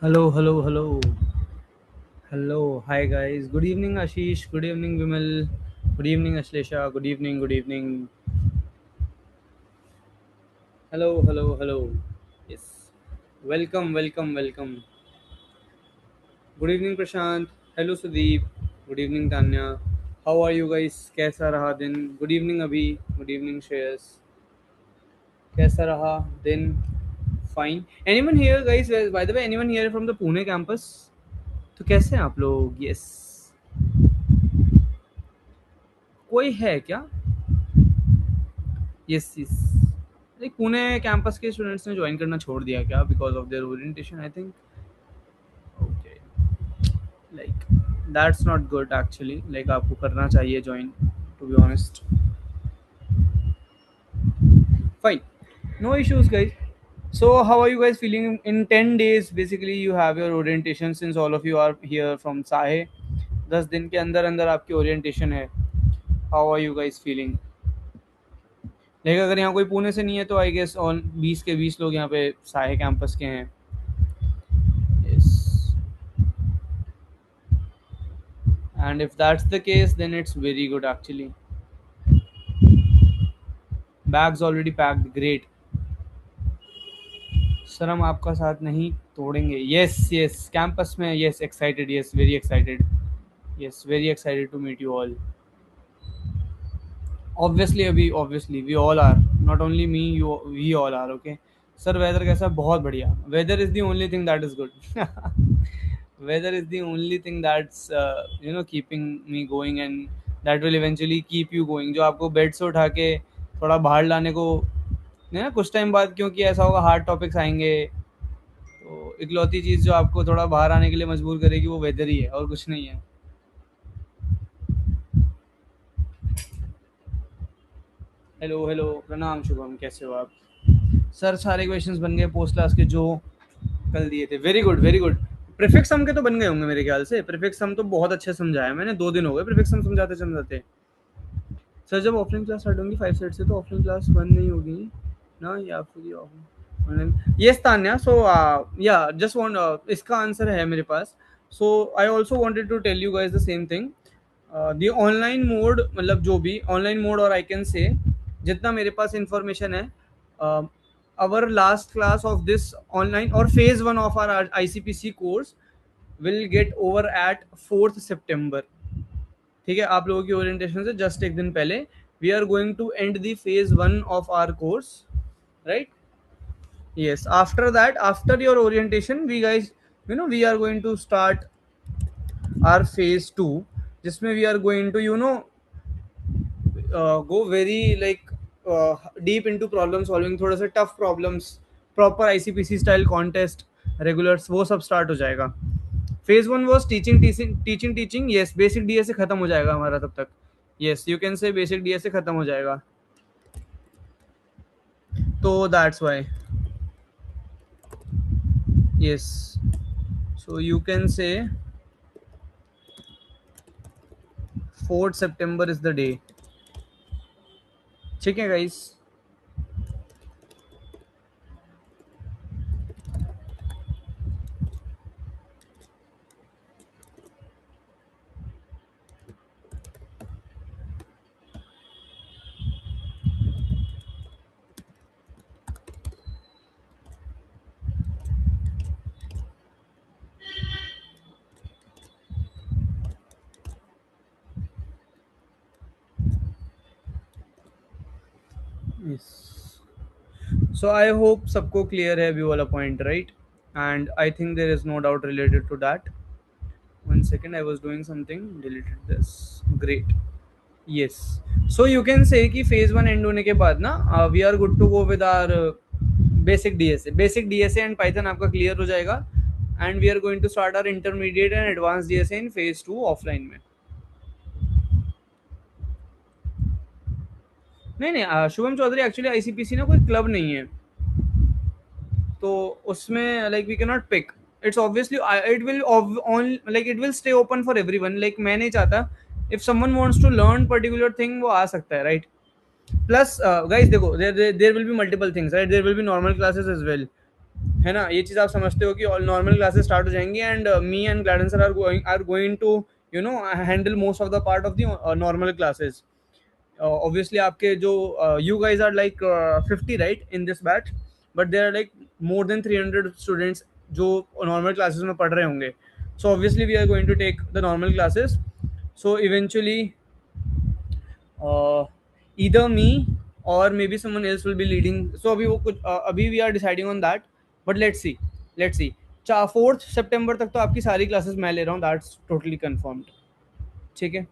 Hello, hello, hello. Hello, hi guys. Good evening, Ashish. Good evening, Vimal. Good evening, Ashlesha. Good evening, good evening. Hello, hello, hello. Yes. Welcome, welcome, welcome. Good evening, Prashant. Hello, Sudeep. Good evening, Tanya. How are you guys? कैसा रहा दिन? Good evening, Abhi. Good evening, Shreyas. कैसा रहा दिन? Fine. Anyone here, guys? By the way, anyone here from the Pune campus? तो कैसे हैं आप लोग? Yes. कोई है क्या? Yes yes like Pune campus के स्टूडेंट्स ने ज्वाइन करना छोड़ दिया क्या because of their orientation I think okay like that's not good actually like आपको करना चाहिए join to be honest fine no issues guys so how are you guys feeling in 10 days basically you have your orientation since all of you are here from sahe 10 दिन के अंदर अंदर आपकी orientation है how are you guys feeling लेकिन अगर यहाँ कोई पुणे से नहीं है तो आई गेस ऑन 20 के 20 लोग यहाँ पे साहे कैंपस के हैं yes and if that's the case then it's very good actually bags already packed great sir हम आपका साथ नहीं तोड़ेंगे यस यस कैंपस में yes excited yes very excited yes very excited to meet you all obviously अभी obviously we all are not only me you we all are okay sir weather कैसा बहुत बढ़िया weather is the only thing that is good weather is the only thing that's keeping me going and that will eventually keep you going जो आपको bed से उठा के थोड़ा बाहर लाने को नहीं ना कुछ टाइम बाद क्योंकि ऐसा होगा हार्ड टॉपिक्स आएंगे तो इकलौती चीज़ जो आपको थोड़ा बाहर आने के लिए मजबूर करेगी वो वेदर ही है और कुछ नहीं है हेलो हेलो प्रणाम शुभम कैसे हो आप सर सारे क्वेश्चंस बन गए पोस्ट क्लास के जो कल दिए थे very good very good prefix sum के तो बन गए होंगे मेरे ख्याल से प्रीफिक्स सम तो बहुत अच्छे समझाया मैंने 2 दिन हो गए प्रीफिक्स सम समझाते समझाते सर जब ऑफलाइन क्लास स्टार्ट होंगी 5 सेट से तो ऑफलाइन क्लास बंद नहीं होगी ना या फिर ऑनलाइन यस तान्या सो या जस्ट वांट इसका आंसर है मेरे पास so I also wanted to tell you guys the same thing the online mode मतलब जो भी ऑनलाइन मोड और आई कैन से जितना मेरे पास इंफॉर्मेशन है our last class of this online or phase 1 of our ICPC course will get over at 4th September ठीक है आप लोगों की ओरिएंटेशन से जस्ट एक दिन पहले we are going to end the phase 1 of our course right yes after that after your orientation we guys we are going to start our phase 2 जिसमें we are going to go very like deep into problem solving थोड़े से tough problems proper ICPC style contest regulars वो सब start हो जाएगा phase 1 was teaching yes basic DA से खत्म हो जाएगा हमारा तब तक yes you can say basic DA से खत्म हो जाएगा तो that's why yes so you can say 4 September is the day ठीक है guys yes so I hope सबको क्लियर है व्यू वाला point right and I think there is no doubt related to that 1 second I was doing something deleted this great yes so you can say कि phase 1 end होने के बाद ना we are good to go with our basic DSA and Python आपका clear हो जाएगा and we are going to start our intermediate and advance DSA in phase 2 offline में नहीं नहीं शुभम चौधरी एक्चुअली आईसीपीसी ना कोई क्लब नहीं है तो उसमें like we can not pick it's obviously it will on like it will stay open for everyone like मैं नहीं चाहता if someone wants to learn particular thing वो आ सकता है राइट प्लस गाइस देखो there will be multiple things right there will be normal classes as well है ना, ये चीज़ आप समझते हो कि नॉर्मल क्लासेस स्टार्ट हो जाएंगी and me and Gladen sir are going to handle most of the part of the normal classes. Obviously आपके जो you guys are like 50 right in this batch, but there are like more than 300 students जो normal classes में पढ़ रहे होंगे. So obviously we are going to take the normal classes. So eventually either me or maybe someone else will be leading. So अभी वो कुछ अभी we are deciding on that, but let's see. 4th September तक तो आपकी सारी classes मैं ले रहा हूँ, that's totally confirmed. ठीक है.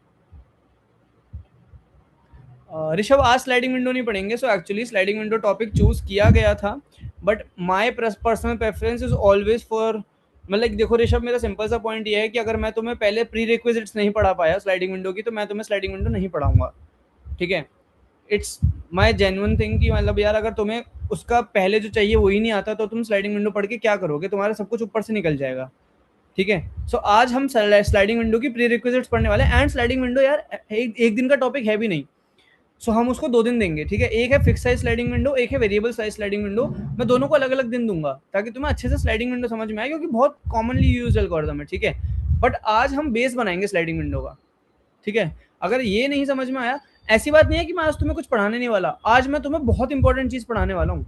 ऋषभ आज स्लाइडिंग विंडो नहीं पढ़ेंगे. So actually sliding window topic choose किया गया था, but my personal preference is always for, मतलब देखो ऋषभ, मेरा सिंपल सा पॉइंट ये है कि अगर मैं तुम्हें पहले प्री रिक्विजिट्स नहीं पढ़ा पाया स्लाइडिंग विंडो की, तो मैं तुम्हें स्लाइडिंग विंडो नहीं पढ़ाऊंगा. ठीक है. इट्स माई जेन्युइन थिंग कि मतलब यार अगर तुम्हें उसका पहले जो चाहिए वही नहीं आता, तो तुम स्लाइडिंग विंडो पढ़ के क्या करोगे, तुम्हारा सब कुछ ऊपर से निकल जाएगा. ठीक है. सो आज हम स्लाइडिंग विंडो की प्री रिक्विजिट्स पढ़ने वाले हैं. एंड स्लाइडिंग विंडो यार एक दिन का टॉपिक है भी नहीं. सो हम उसको 2 दिन देंगे. ठीक है. एक है फिक्स साइज स्लाइडिंग विंडो, एक है वेरिएबल साइज स्लाइडिंग विंडो. मैं दोनों को अलग अलग दिन दूंगा ताकि तुम्हें अच्छे से स्लाइडिंग विंडो समझ में आए, क्योंकि बहुत कॉमनली यूज एल्गोरिथम है. ठीक है. बट आज हम बेस बनाएंगे स्लाइडिंग विंडो का. ठीक है. अगर ये नहीं समझ में आया, ऐसी बात नहीं है कि मैं आज तुम्हें कुछ पढ़ाने नहीं वाला. आज मैं तुम्हें बहुत इंपॉर्टेंट चीज पढ़ाने वाला हूँ,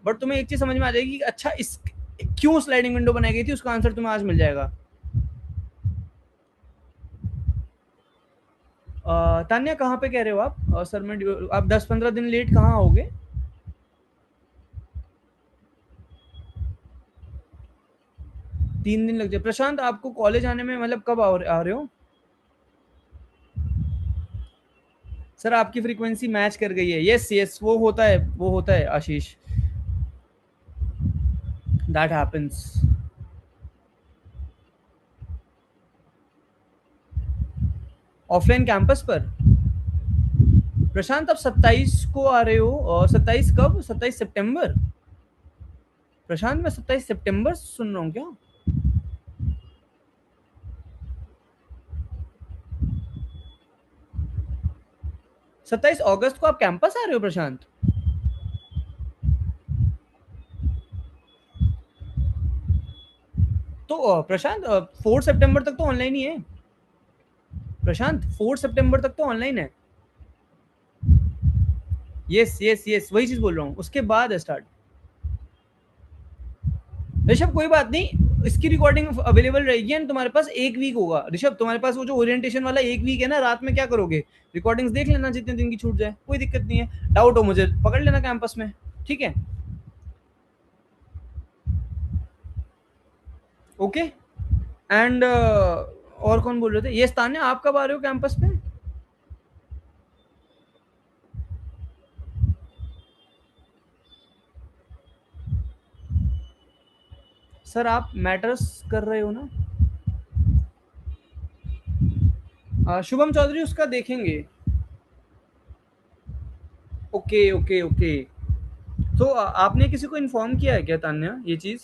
बट तुम्हें एक चीज समझ में आ जाएगी कि अच्छा इस क्यों स्लाइडिंग विंडो बनाई गई थी, उसका आंसर तुम्हें आज मिल जाएगा. तान्या कहाँ पे कह रहे हो आप? सर मैं आप 10-15 दिन लेट कहाँ आओगे? 3 दिन लग जाए. प्रशांत आपको कॉलेज आने में मतलब कब आ रहे हो? सर आपकी फ्रीक्वेंसी मैच कर गई है. यस यस, वो होता है आशीष, दैट हैपेंस. ऑफलाइन कैंपस पर प्रशांत आप 27 को आ रहे हो, और 27 कब? 27 सितंबर. प्रशांत मैं 27 सितंबर सुन रहा हूँ क्या? सत्ताईस अगस्त को आप कैंपस आ रहे हो प्रशांत? तो प्रशांत 4 सितंबर तक तो ऑनलाइन ही है. प्रशांत 4 सितंबर तक तो ऑनलाइन है. यस यस यस, वही चीज बोल रहा हूँ, उसके बाद है स्टार्ट. ऋषभ कोई बात नहीं, इसकी रिकॉर्डिंग अवेलेबल रहेगी एंड तुम्हारे पास एक वीक होगा. ऋषभ तुम्हारे पास वो जो ओरिएंटेशन वाला एक वीक है ना, रात में क्या करोगे, रिकॉर्डिंग्स देख लेना, जितने दिन की छूट जाए, कोई दिक्कत नहीं है. डाउट हो मुझे पकड़ लेना कैंपस में. ठीक है. ओके. एंड और कौन बोल रहे थे? ये तान्या आप कब आ रहे हो कैंपस पे? सर आप मैटर्स कर रहे हो ना? शुभम चौधरी उसका देखेंगे. Okay okay okay. तो आपने किसी को इन्फॉर्म किया है क्या तान्या ये चीज?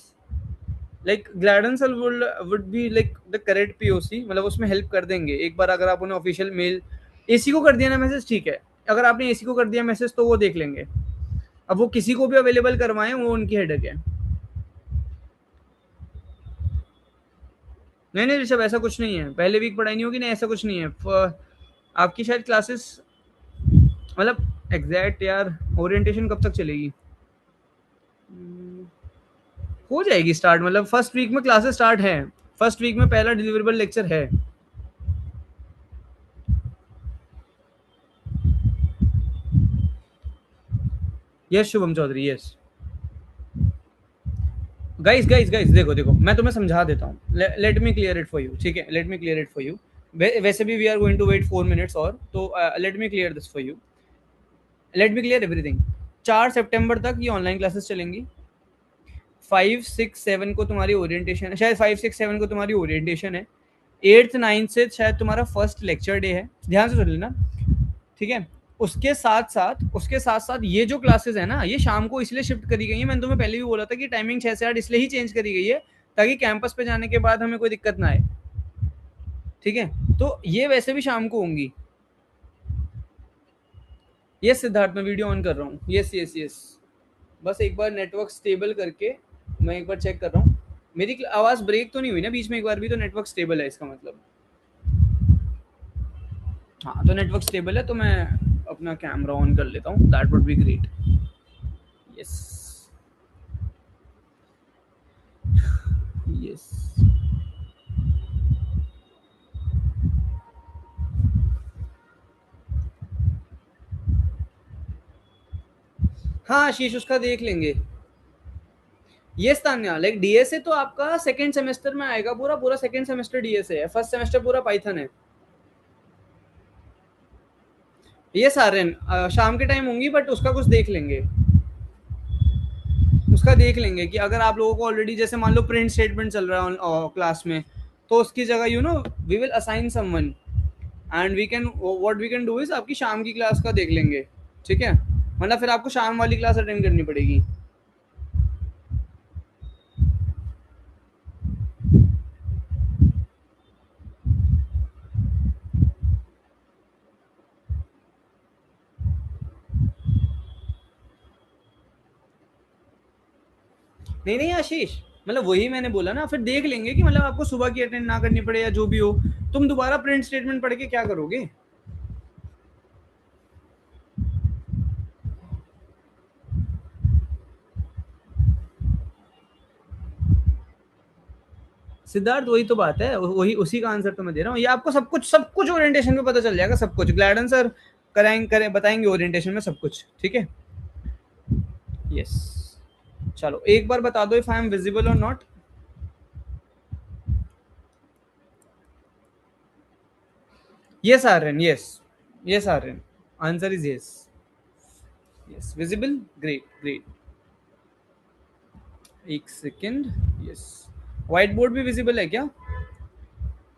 Like Gladen sir would be like the correct POC, मतलब उसमें हेल्प कर देंगे एक बार अगर आप उन्हें ऑफिशियल मेल. एसी को कर दिया ना मैसेज, ठीक है. अगर आपने एसी को कर दिया मैसेज तो वो देख लेंगे. अब वो किसी को भी अवेलेबल करवाएं, वो उनकी हेडेक है. नहीं नहीं ऋषभ, ऐसा कुछ नहीं है. पहले वीक पढ़ाई नहीं होगी, नहीं ऐसा कुछ नहीं है. आपकी शायद क्लासेस मतलब एग्जैक्ट यार ओरिएंटेशन कब तक चलेगी? हो जाएगी स्टार्ट, मतलब फर्स्ट वीक में क्लासेस स्टार्ट है. फर्स्ट वीक में पहला डिलीवरेबल लेक्चर है. Yes Shubham Chaudhary yes. Guys guys guys, देखो देखो मैं तुम्हें समझा देता हूँ. Let me clear it for you. ठीक है, let me clear it for you. वैसे भी we are going to wait 4 minutes और, तो let me clear this for you. Let me clear everything. 4 सितंबर तक ये ऑनलाइन क्लासेस चलेंगी. 5, 6, 7 को तुम्हारी ओरिएंटेशन है, शायद 5, 6, 7 को तुम्हारी ओरिएंटेशन है. 8, 9 से शायद तुम्हारा फर्स्ट लेक्चर डे है, ध्यान से सुन लेना. ठीक है. उसके साथ साथ ये जो क्लासेस है ना, ये शाम को इसलिए शिफ्ट करी गई है. मैंने तुम्हें पहले भी बोला था कि टाइमिंग 6 से 8 इसलिए ही चेंज करी गई है ताकि कैंपस पे जाने के बाद हमें कोई दिक्कत ना आए. ठीक है. तो ये वैसे भी शाम को होंगी. यस सिद्धार्थ, मैं वीडियो ऑन कर रहा हूँ. Yes yes yes. बस एक बार नेटवर्क स्टेबल करके मैं एक बार चेक कर रहा हूँ, मेरी आवाज़ ब्रेक तो नहीं हुई ना बीच में एक बार भी? तो नेटवर्क स्टेबल है इसका मतलब। हाँ तो नेटवर्क स्टेबल है, तो मैं अपना कैमरा ऑन कर लेता हूँ, that would be great. Yes yes. हाँ आशीष, उसका देख लेंगे। ये तान्या, लाइक डीएसए तो आपका सेकंड सेमेस्टर में आएगा, पूरा पूरा सेकंड सेमेस्टर डीएसए है, फर्स्ट सेमेस्टर पूरा पाइथन है। ये सारे शाम के टाइम होंगी, बट उसका कुछ देख लेंगे। उसका देख लेंगे कि अगर आप लोगों को ऑलरेडी जैसे मान लो प्रिंट स्टेटमेंट चल रहा है क्लास में, तो उसकी जगह you know we will assign someone and we can what we can do is आपकी शाम की क्लास का देख लेंगे, ठीक है? वरना फिर आपको शाम वाली क्लास अटेंड करनी पड़ेगी। नहीं नहीं आशीष, मतलब वही मैंने बोला ना, फिर देख लेंगे कि मतलब आपको सुबह की अटेंड ना करनी पड़े या जो भी हो। तुम दोबारा प्रिंट स्टेटमेंट पढ़ के क्या करोगे? सिद्धार्थ वही तो बात है, वही उसी का आंसर तो मैं दे रहा हूँ। ये आपको सब कुछ ओरिएंटेशन में पता चल जाएगा, सब कुछ ग्लैडन सर कराएंगे, बताएंगे ओरिएंटेशन में सब कुछ, ठीक है? यस। चलो एक बार बता दो इफ आई एम विजिबल और not. Yes Aryan, yes yes Aryan, answer is yes. Yes visible, great great. एक सेकेंड, यस। व्हाइट बोर्ड भी विजिबल है क्या?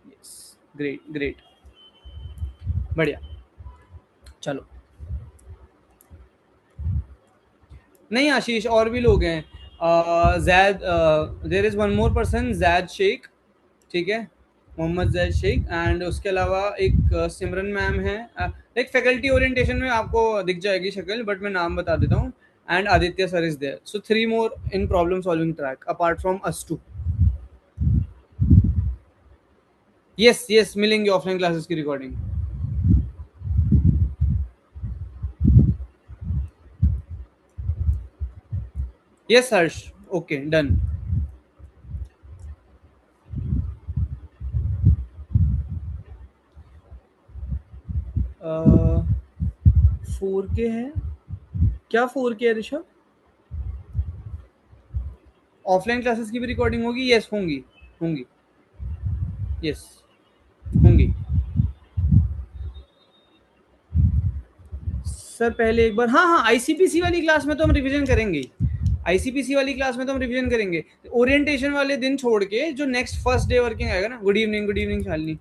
यस, ग्रेट ग्रेट, बढ़िया। चलो, नहीं आशीष और भी लोग हैं, Zaid, there is one more person, Zaid Shaikh, ठीक है? मोहम्मद जैद शेख, एंड उसके अलावा एक सिमरन मैम है, एक फैकल्टी ओरिएंटेशन में आपको दिख जाएगी शक्ल, बट मैं नाम बता देता हूँ। And Aditya sir is there, so 3 more in problem solving track apart from us too. Yes yes, मिलेंगे ऑफलाइन क्लासेस की recording. Yes Harsh, okay done. Four K है क्या? 4K है ऋषभ? ऑफलाइन क्लासेस की भी रिकॉर्डिंग होगी? यस होंगी, होंगी, यस होंगी। सर पहले एक बार, हाँ हाँ, आईसीपीसी वाली क्लास में तो हम रिवीजन करेंगे। आईसीपीसी वाली क्लास में तो हम रिवीजन करेंगे। ओरिएंटेशन वाले दिन छोड़ के जो नेक्स्ट फर्स्ट डे वर्किंग आएगा ना, गुड इवनिंग शालिनी।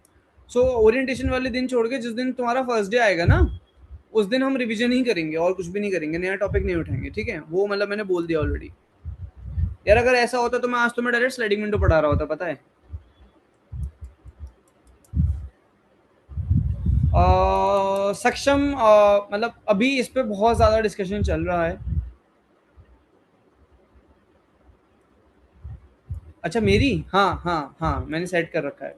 सो ओरिएंटेशन वाले दिन छोड़ के जिस दिन तुम्हारा फर्स्ट डे आएगा ना, उस दिन हम रिवीजन ही करेंगे और कुछ भी नहीं करेंगे, नया टॉपिक नहीं उठाएंगे, ठीक है? वो मतलब मैंने बोल दिया ऑलरेडी। यार अगर ऐसा होता तो मैं आज तुम्हें डायरेक्ट स्लाइडिंग विंडो पढ़ा रहा होता, पता है? सक्षम, मतलब अभी इस पे बहुत ज़्यादा डिस्कशन चल रहा है। अच्छा मेरी, हाँ हाँ हाँ, मैंने सेट कर रखा है।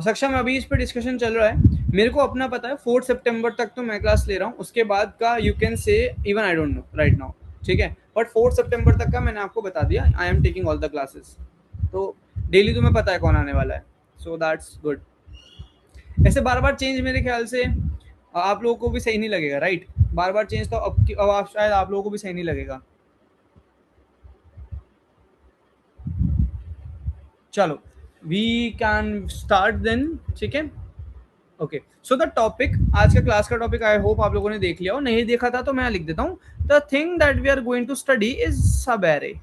सक्षम अभी इस पे डिस्कशन चल रहा है, मेरे को अपना पता है 4 सितंबर तक तो मैं क्लास ले रहा हूँ, उसके बाद का यू कैन से even I don't know right now, ठीक है? बट 4 सितंबर तक का मैंने आपको बता दिया, I am taking all the classes. तो डेली तुम्हें पता है कौन आने वाला है, सो दैट्स गुड। ऐसे बार बार चेंज मेरे ख्याल से आप लोगों को भी सही नहीं लगेगा, राइट? बार बार चेंज तो अब आप शायद आप लोगों को भी सही नहीं लगेगा। चलो वी कैन स्टार्ट देन, ठीक है? ओके, सो द टॉपिक, आज का क्लास का टॉपिक आई होप आप लोगों ने देख लिया हो, नहीं देखा था तो मैं लिख देता हूँ। The thing that we are going to study is subarray,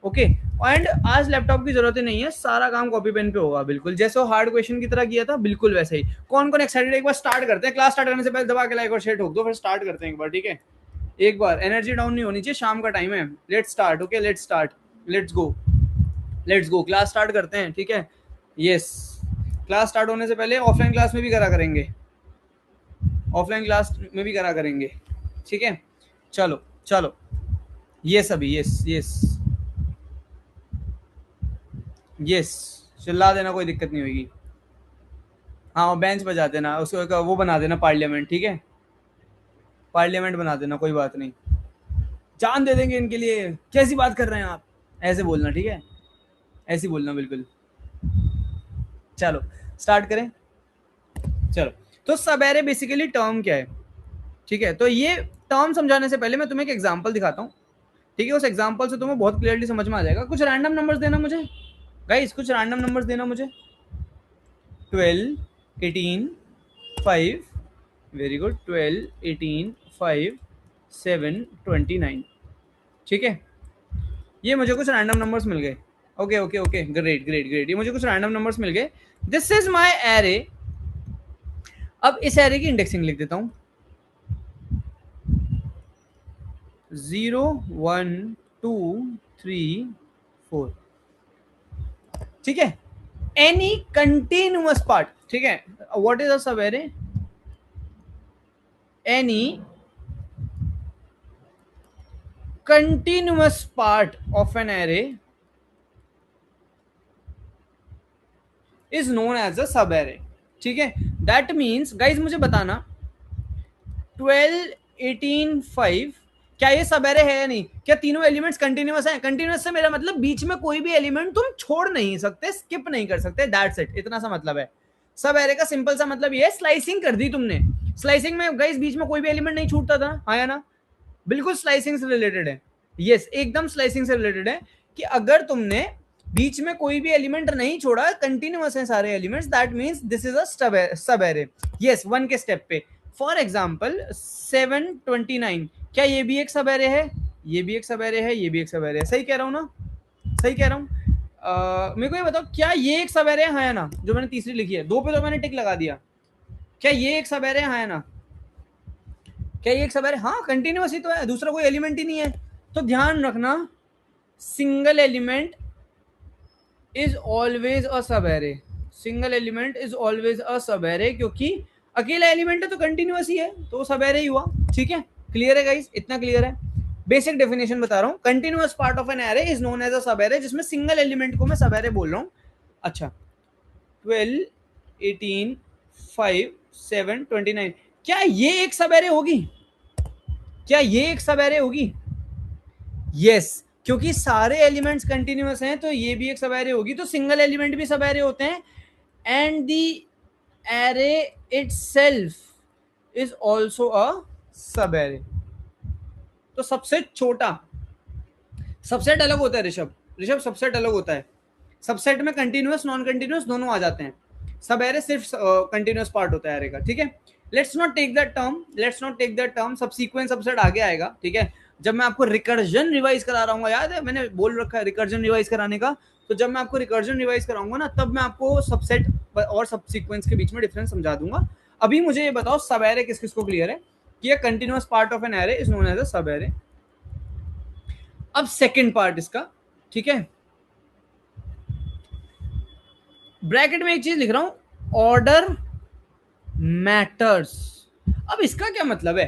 okay? And आज लैपटॉप की जरूरत ही नहीं है, सारा काम कॉपी पेन पे होगा, बिल्कुल जैसे हार्ड क्वेश्चन की तरह किया था, बिल्कुल वैसे ही। कौन कौन एक्साइटेड? एक बार स्टार्ट करते हैं, क्लास स्टार्ट करने से पहले दबा के लाइक और शेयर ठोक दो, फिर स्टार्ट करते हैं एक बार, ठीक है? एक बार एनर्जी डाउन नहीं होनी चाहिए, शाम का टाइम है। Let's start, okay let's start, let's go, let's go, class start करते हैं, ठीक है? यस, क्लास स्टार्ट होने से पहले ऑफलाइन क्लास में भी करा करेंगे, ऑफलाइन क्लास में भी करा करेंगे, ठीक है? चलो चलो, यस अभी, यस यस यस, चिल्ला देना, कोई दिक्कत नहीं होगी। हाँ बेंच बजा देना उसको, वो बना देना पार्लियामेंट, ठीक है, पार्लियामेंट बना देना, कोई बात नहीं, जान दे देंगे इनके लिए, कैसी बात कर रहे हैं आप, ऐसे बोलना, ठीक है, ऐसे बोलना बिल्कुल। चलो स्टार्ट करें। चलो, तो सबेरे बेसिकली टर्म क्या है, ठीक है, तो ये टर्म समझाने से पहले मैं तुम्हें एक एग्जांपल दिखाता हूँ, ठीक है, उस एग्जांपल से तुम्हें बहुत क्लियरली समझ में आ जाएगा। कुछ रैंडम नंबर्स देना मुझे गाइस, कुछ रैंडम नंबर्स देना मुझे। 12, 18, 5, वेरी गुड, 12, 18, 5, 7, 29, ठीक है, ये मुझे कुछ रैंडम नंबर्स मिल गए। Okay okay okay, great great great, ये मुझे कुछ रैंडम नंबर्स मिल गए। This is my array. अब इस एरे की इंडेक्सिंग लिख देता हूं, 0, 1, 2, 3, 4, ठीक है, एनी कंटिन्यूअस पार्ट, ठीक है, व्हाट इज अ सब array, any continuous part of an array is known as a सब एरे, ठीक है। दैट मीन्स गाइज मुझे बताना, 12, 18, 5, क्या ये सब एरे है या नहीं, क्या तीनों एलिमेंट्स कंटिन्यूअस हैं? कंटिन्यूअस से मेरा मतलब बीच में कोई भी एलिमेंट तुम छोड़ नहीं सकते, स्किप नहीं कर सकते, दैट्स इट, इतना सा मतलब है। सब एरे का सिंपल सा मतलब ये है, स्लाइसिंग कर दी तुमने, स्लाइसिंग में गाइज बीच में कोई भी एलिमेंट नहीं छूटता था, हाँ या ना, बिल्कुल स्लाइसिंग से रिलेटेड है, यस एकदम स्लाइसिंग से रिलेटेड है, कि अगर तुमने बीच में कोई भी एलिमेंट नहीं छोड़ा, कंटिन्यूअस है सारे elements, that means this is a सब एरे, यस, वन के स्टेप पे। फॉर एग्जाम्पल 729, क्या ये भी एक सब एरे है, ये भी एक सब एरे है, ये भी एक सब एरे है, सही कह रहा हूँ ना, सही कह रहा हूँ। मेरे को ये बताओ, क्या ये एक सब एरे है, हाँ या ना, जो मैंने तीसरी लिखी है, दो पे तो मैंने टिक लगा दिया, क्या ये एक सब एरे है, हाँ या ना, क्या ये एक सब एरे, हाँ कंटिन्यूअस ही तो है, दूसरा कोई एलिमेंट ही नहीं है। तो ध्यान रखना, single element is always a सब array, single element is always a सब एरे, क्योंकि अकेला एलिमेंट है तो कंटिन्यूअस ही है, तो सब एरे ही हुआ, ठीक है, क्लियर है गाइस, इतना क्लियर है। बेसिक डेफिनेशन बता रहा हूँ, continuous part of an array is known as a सब एरे, जिसमें सिंगल एलिमेंट को मैं सब एरे बोल रहा हूँ। अच्छा, 12, 18, 5, 7, 29, क्या ये एक सब एरे होगी, क्या ये एक सब एरे होगी, यस, क्योंकि सारे एलिमेंट्स कंटिन्यूअस हैं तो ये भी एक सब एरे होगी, तो सिंगल एलिमेंट भी सब एरे होते हैं, and the array itself is also a सब एरे। तो सबसे छोटा सबसेट अलग होता है ऋषभ, ऋषभ सबसेट अलग होता है, सबसेट में कंटिन्यूअस नॉन कंटिन्यूअस दोनों आ जाते हैं, सब एरे सिर्फ कंटिन्यूअस पार्ट होता है एरे का, ठीक है। Let's not take that term, let's not take that term, subsequent subset आगे आएगा, ठीक है, जब मैं आपको रिकर्जन रिवाइज करा रहा हूँ, याद है मैंने बोल रखा है रिकर्जन रिवाइज कराने का, तो जब मैं आपको रिकर्जन रिवाइज कराऊंगा ना, तब मैं आपको सबसेट और सबसीक्वेंस के बीच में डिफरेंस समझा दूंगा। अभी मुझे ये बताओ, सब एरे किस किस को क्लियर है कि ये continuous part of an array is known as a सब एरे। अब सेकंड पार्ट इसका, ठीक है, ब्रैकेट में एक चीज लिख रहा हूं, ऑर्डर मैटर्स। अब इसका क्या मतलब है,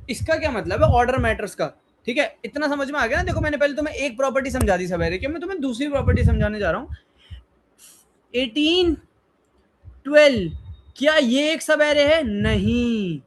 इसका क्या मतलब है ऑर्डर मैटर्स का, ठीक है, इतना समझ में आ गया ना। देखो मैंने पहले तुम्हें एक प्रॉपर्टी समझा दी सवेरे, कि मैं तुम्हें दूसरी प्रॉपर्टी समझाने जा रहा हूं। 18, 12, क्या ये एक सब एरे है, नहीं,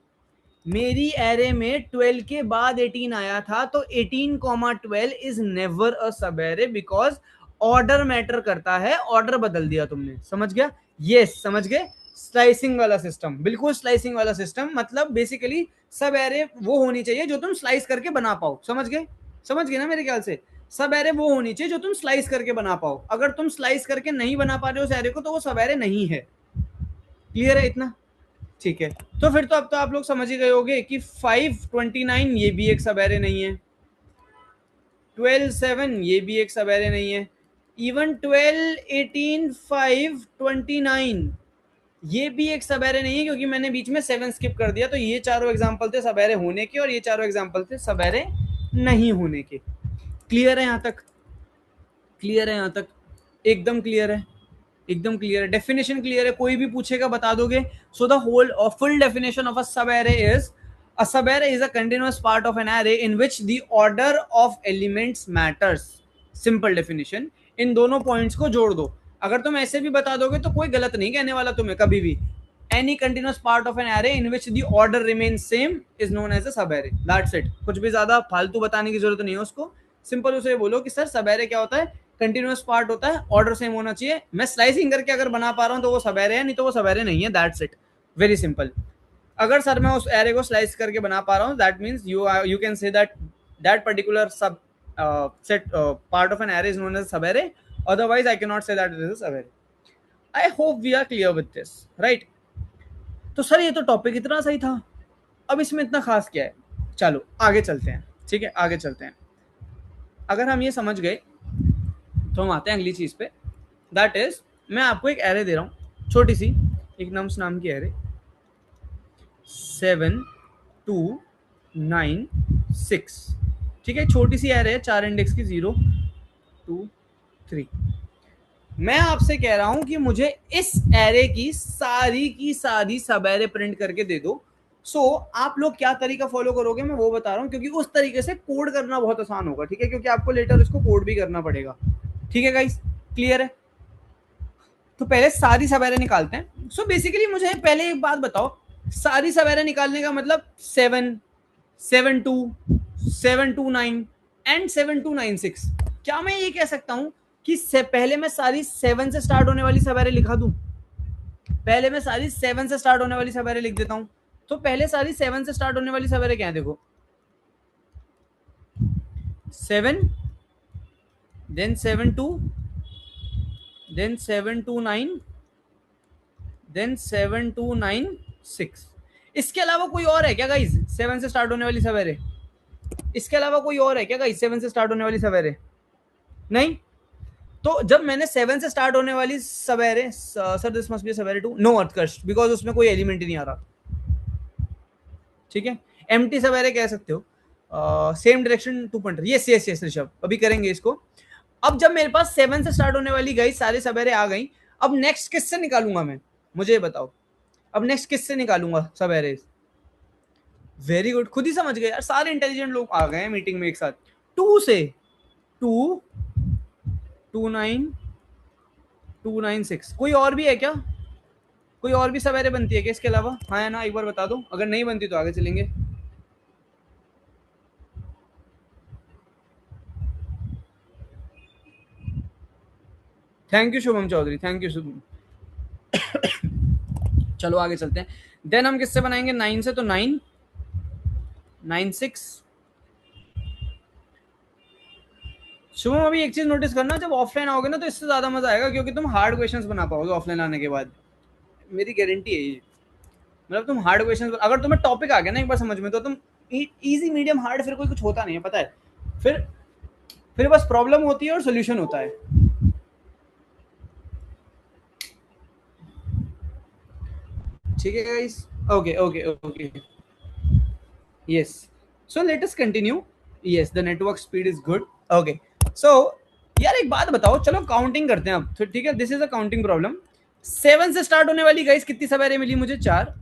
मेरी एरे में 12 के बाद 18 आया था, तो 18, 12 इज नेवर अ सब एरे, बिकॉज ऑर्डर मैटर करता है, ऑर्डर बदल दिया तुमने, समझ गया, यस समझ गए, स्लाइसिंग वाला सिस्टम, बिल्कुल स्लाइसिंग वाला सिस्टम, मतलब बेसिकली सब एरे वो होनी चाहिए जो तुम स्लाइस करके बना पाओ, समझ गए, समझ गए ना मेरे ख्याल से, सब एरे वो होनी चाहिए जो तुम स्लाइस करके बना पाओ, अगर तुम स्लाइस करके नहीं बना पा रहे हो उस एरे को, तो वो सब एरे नहीं है, क्लियर है इतना, ठीक है। तो फिर तो अब तो आप लोग समझ ही गए होंगे कि 529 ये भी एक सब एरे नहीं है, 12, 7 ये भी एक सब एरे नहीं है, इवन 12, 18, 5, 29 ये भी एक सब एरे नहीं है, क्योंकि मैंने बीच में 7 स्किप कर दिया, तो ये चारों एग्जांपल थे सब एरे होने के, और ये चारों एग्जांपल थे सब एरे नहीं होने के। क्लियर है यहां तक, क्लियर है यहां तक, एकदम क्लियर है, एकदम क्लियर है, डेफिनेशन क्लियर है, कोई भी पूछेगा बता दोगे। So the whole full definition of a सब array is A subarray is a continuous part of an array in which the order of elements matters. Simple definition. इन दोनों पॉइंट्स को जोड़ दो. अगर तुम ऐसे भी बता दोगे तो कोई गलत नहीं कहने वाला तुम्हें कभी भी. Any continuous part of an array in which the order remains same is known as a subarray. That's it. कुछ भी ज्यादा फालतू बताने की जरूरत नहीं है उसको. सिंपल उसे बोलो कि सर सबैरे क्या होता है, कंटिन्यूअस पार्ट होता है, ऑर्डर सेम होना चाहिए. मैं स्लाइसिंग करके अगर बना पा रहा हूं तो वो सबैरे है, नहीं तो वो सबैरे नहीं है. That's it. Very simple. अगर सर मैं उस एरे को स्लाइस करके बना पा रहा हूँ, that means you can say that particular subset part of an array is known as subarray. Otherwise I can not say that it is a सब array. I hope we are clear with this, right? तो sir ये तो topic इतना सही था, अब इसमें इतना खास क्या है? चलो आगे चलते हैं. ठीक है, आगे चलते हैं. अगर हम ये समझ गए तो हम आते हैं अगली चीज पे. दैट इज, मैं आपको एक एरे दे रहा हूँ, छोटी सी, एक नम्स नाम की एरे, 7 2 9 6. ठीक है, छोटी सी एरे है, 4 इंडेक्स की, 0 2 3. मैं आपसे कह रहा हूं कि मुझे इस एरे की सारी सब एरे प्रिंट करके दे दो. सो आप लोग क्या तरीका फॉलो करोगे मैं वो बता रहा हूं, क्योंकि उस तरीके से कोड करना बहुत आसान होगा. ठीक है, क्योंकि आपको लेटर इसको कोड भी करना पड़ेगा. ठीक है गाइस, क्लियर है? तो पहले सारी सब एरे निकालते हैं. सो बेसिकली मुझे पहले एक बात बताओ, सारी सब एरे निकालने का मतलब 7 7 2 7 2 9 एंड 7 2 9 6. क्या मैं ये कह सकता हूं कि पहले मैं सारी 7 से स्टार्ट होने वाली सब एरे लिखा दूं? पहले मैं सारी 7 से स्टार्ट होने वाली सब एरे लिख देता हूं. तो पहले सारी 7 से स्टार्ट होने वाली सब एरे क्या है? देखो, 7 देन 7 2 देन 7 2 9 देन 7 2 9 6. इसके अलावा कोई और है क्या गाइस 7 से स्टार्ट होने वाली सब एरे? इसके अलावा कोई और है क्या गाइस 7 से स्टार्ट होने वाली सब एरे? नहीं. तो जब मैंने 7 से स्टार्ट होने वाली सब array, sir this must be सब एरे 2, नो अर्थकस्ट, बिकॉज उसमें कोई एलिमेंट ही नहीं आ रहा. ठीक है, एम्प्टी सब एरे कह सकते हो. Same direction 2 pointer. Yes yes yes Rishabh, अभी करेंगे इसको. अब जब मेरे पास 7 से स्टार्ट होने वाली गई सारी सब एरे आ गई, अब नेक्स्ट किससे निकालूंगा मैं? मुझे बताओ, अब नेक्स्ट किससे निकालूंगा सब एरेज? वेरी गुड, खुद ही समझ गए यार, सारे इंटेलिजेंट लोग आ गए हैं मीटिंग में एक साथ. 2 से 2 2 9 2 9 6. कोई और भी है क्या? कोई और भी सब एरे बनती है क्या इसके अलावा? हाँ या ना, एक बार बता दो. अगर नहीं बनती तो आगे चलेंगे. Thank you Shubham Chaudhary, thank you Shubham. चलो आगे चलते हैं. देन हम किससे बनाएंगे? 9 से. तो 9 9 6. शुभम अभी एक चीज नोटिस करना, जब ऑफलाइन आओगे ना तो इससे ज्यादा मजा आएगा, क्योंकि तुम हार्ड क्वेश्चंस बना पाओगे ऑफलाइन आने के बाद. मेरी गारंटी है ये. मतलब तुम हार्ड क्वेश्चंस, अगर तुम्हें टॉपिक आ गया ना एक बार समझ में, तो तुम इजी मीडियम हार्ड फिर कोई कुछ होता नहीं है, पता है. फिर बस प्रॉब्लम होती है और सोल्यूशन होता है. ठीक है guys, okay okay okay, yes. So let us continue. Yes, the network speed is good. Okay, so यार एक बात बताओ, चलो काउंटिंग करते हैं अब. ठीक है, this is a counting problem. 7 से स्टार्ट होने वाली गाइस कितनी सब एरे मिली मुझे? 4.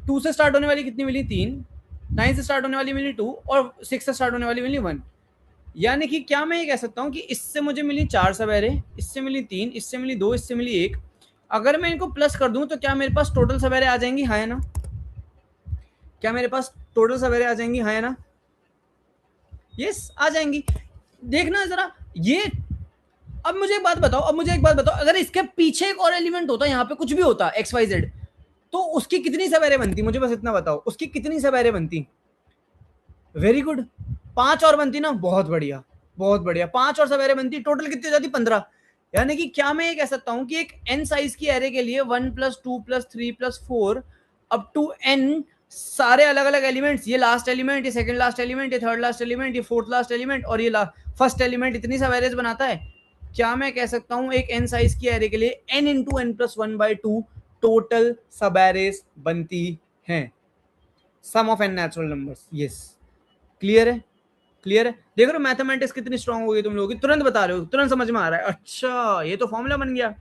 2 से स्टार्ट होने वाली कितनी मिली? 3. 9 से स्टार्ट होने वाली मिली 2, और 6 से स्टार्ट होने वाली मिली 1. यानी कि क्या मैं ये कह सकता हूँ कि इससे मुझे मिली 4 सब एरे, इससे मिली 3, इससे मिली 2, इससे मिली 1. अगर मैं इनको प्लस कर दूं तो क्या मेरे पास टोटल सब एरे आ जाएंगी? हाँ या ना? क्या मेरे पास टोटल सब एरे आ जाएंगी? हाँ या ना? यस, आ जाएंगी. देखना जरा ये. अब मुझे एक बात बताओ, अगर इसके पीछे एक और एलिमेंट होता, यहाँ पे कुछ भी होता XYZ, तो उसकी कितनी सब एरे बनती? मुझे बस इतना बताओ, उसकी कितनी सब एरे बनती? वेरी गुड, 5 और बनती ना. बहुत बढ़िया, बहुत बढ़िया. 5 और सब एरे बनती, टोटल कितनी हो जाती? 15. यानी कि क्या मैं ये कह सकता हूं कि एक n साइज की एरे के लिए 1 + 2 + 3 + 4 अप टू n सारे अलग अलग एलिमेंट्स, ये लास्ट एलिमेंट, ये सेकंड लास्ट एलिमेंट, ये थर्ड लास्ट एलिमेंट, ये फोर्थ लास्ट एलिमेंट, और ये फर्स्ट एलिमेंट, इतनी सब एरेज बनाता है. क्या मैं कह सकता हूं एक n साइज की एरे के लिए n × n + 1/2 total subarrays बनती हैं. Sum of n natural numbers. Yes, clear है? क्लियर है? देख रहे हो मैथमेटिक्स कितनी स्ट्रांग हो गई तुम लोग, तुरंत बता रहे हो, तुरंत समझ में आ रहा है. अच्छा, ये तो फॉर्मूला बन गया,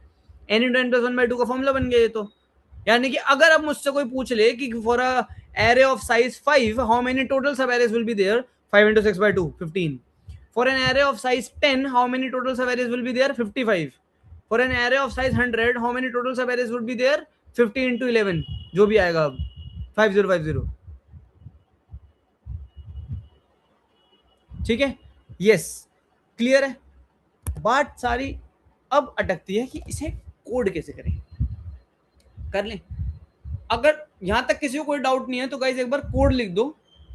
n × n + 1/2 का फॉर्मूला बन गया ये तो. यानी कि अगर अब मुझसे कोई पूछ ले कि for array of size 5, how many total sub arrays will be there? 5 into 6 by 2, 15. For an array of size 10, how many total sub arrays will be there? 55. For an array of size 100, how many total sub arrays would be there? 50 into 11, जो भी आएगा अब 5050. ठीक है, yes, clear है. बात सारी अब अटकती है कि इसे कोड कैसे करें. कर लें. अगर यहां तक किसी को कोई डाउट नहीं है तो गाइस एक बार कोड लिख दो.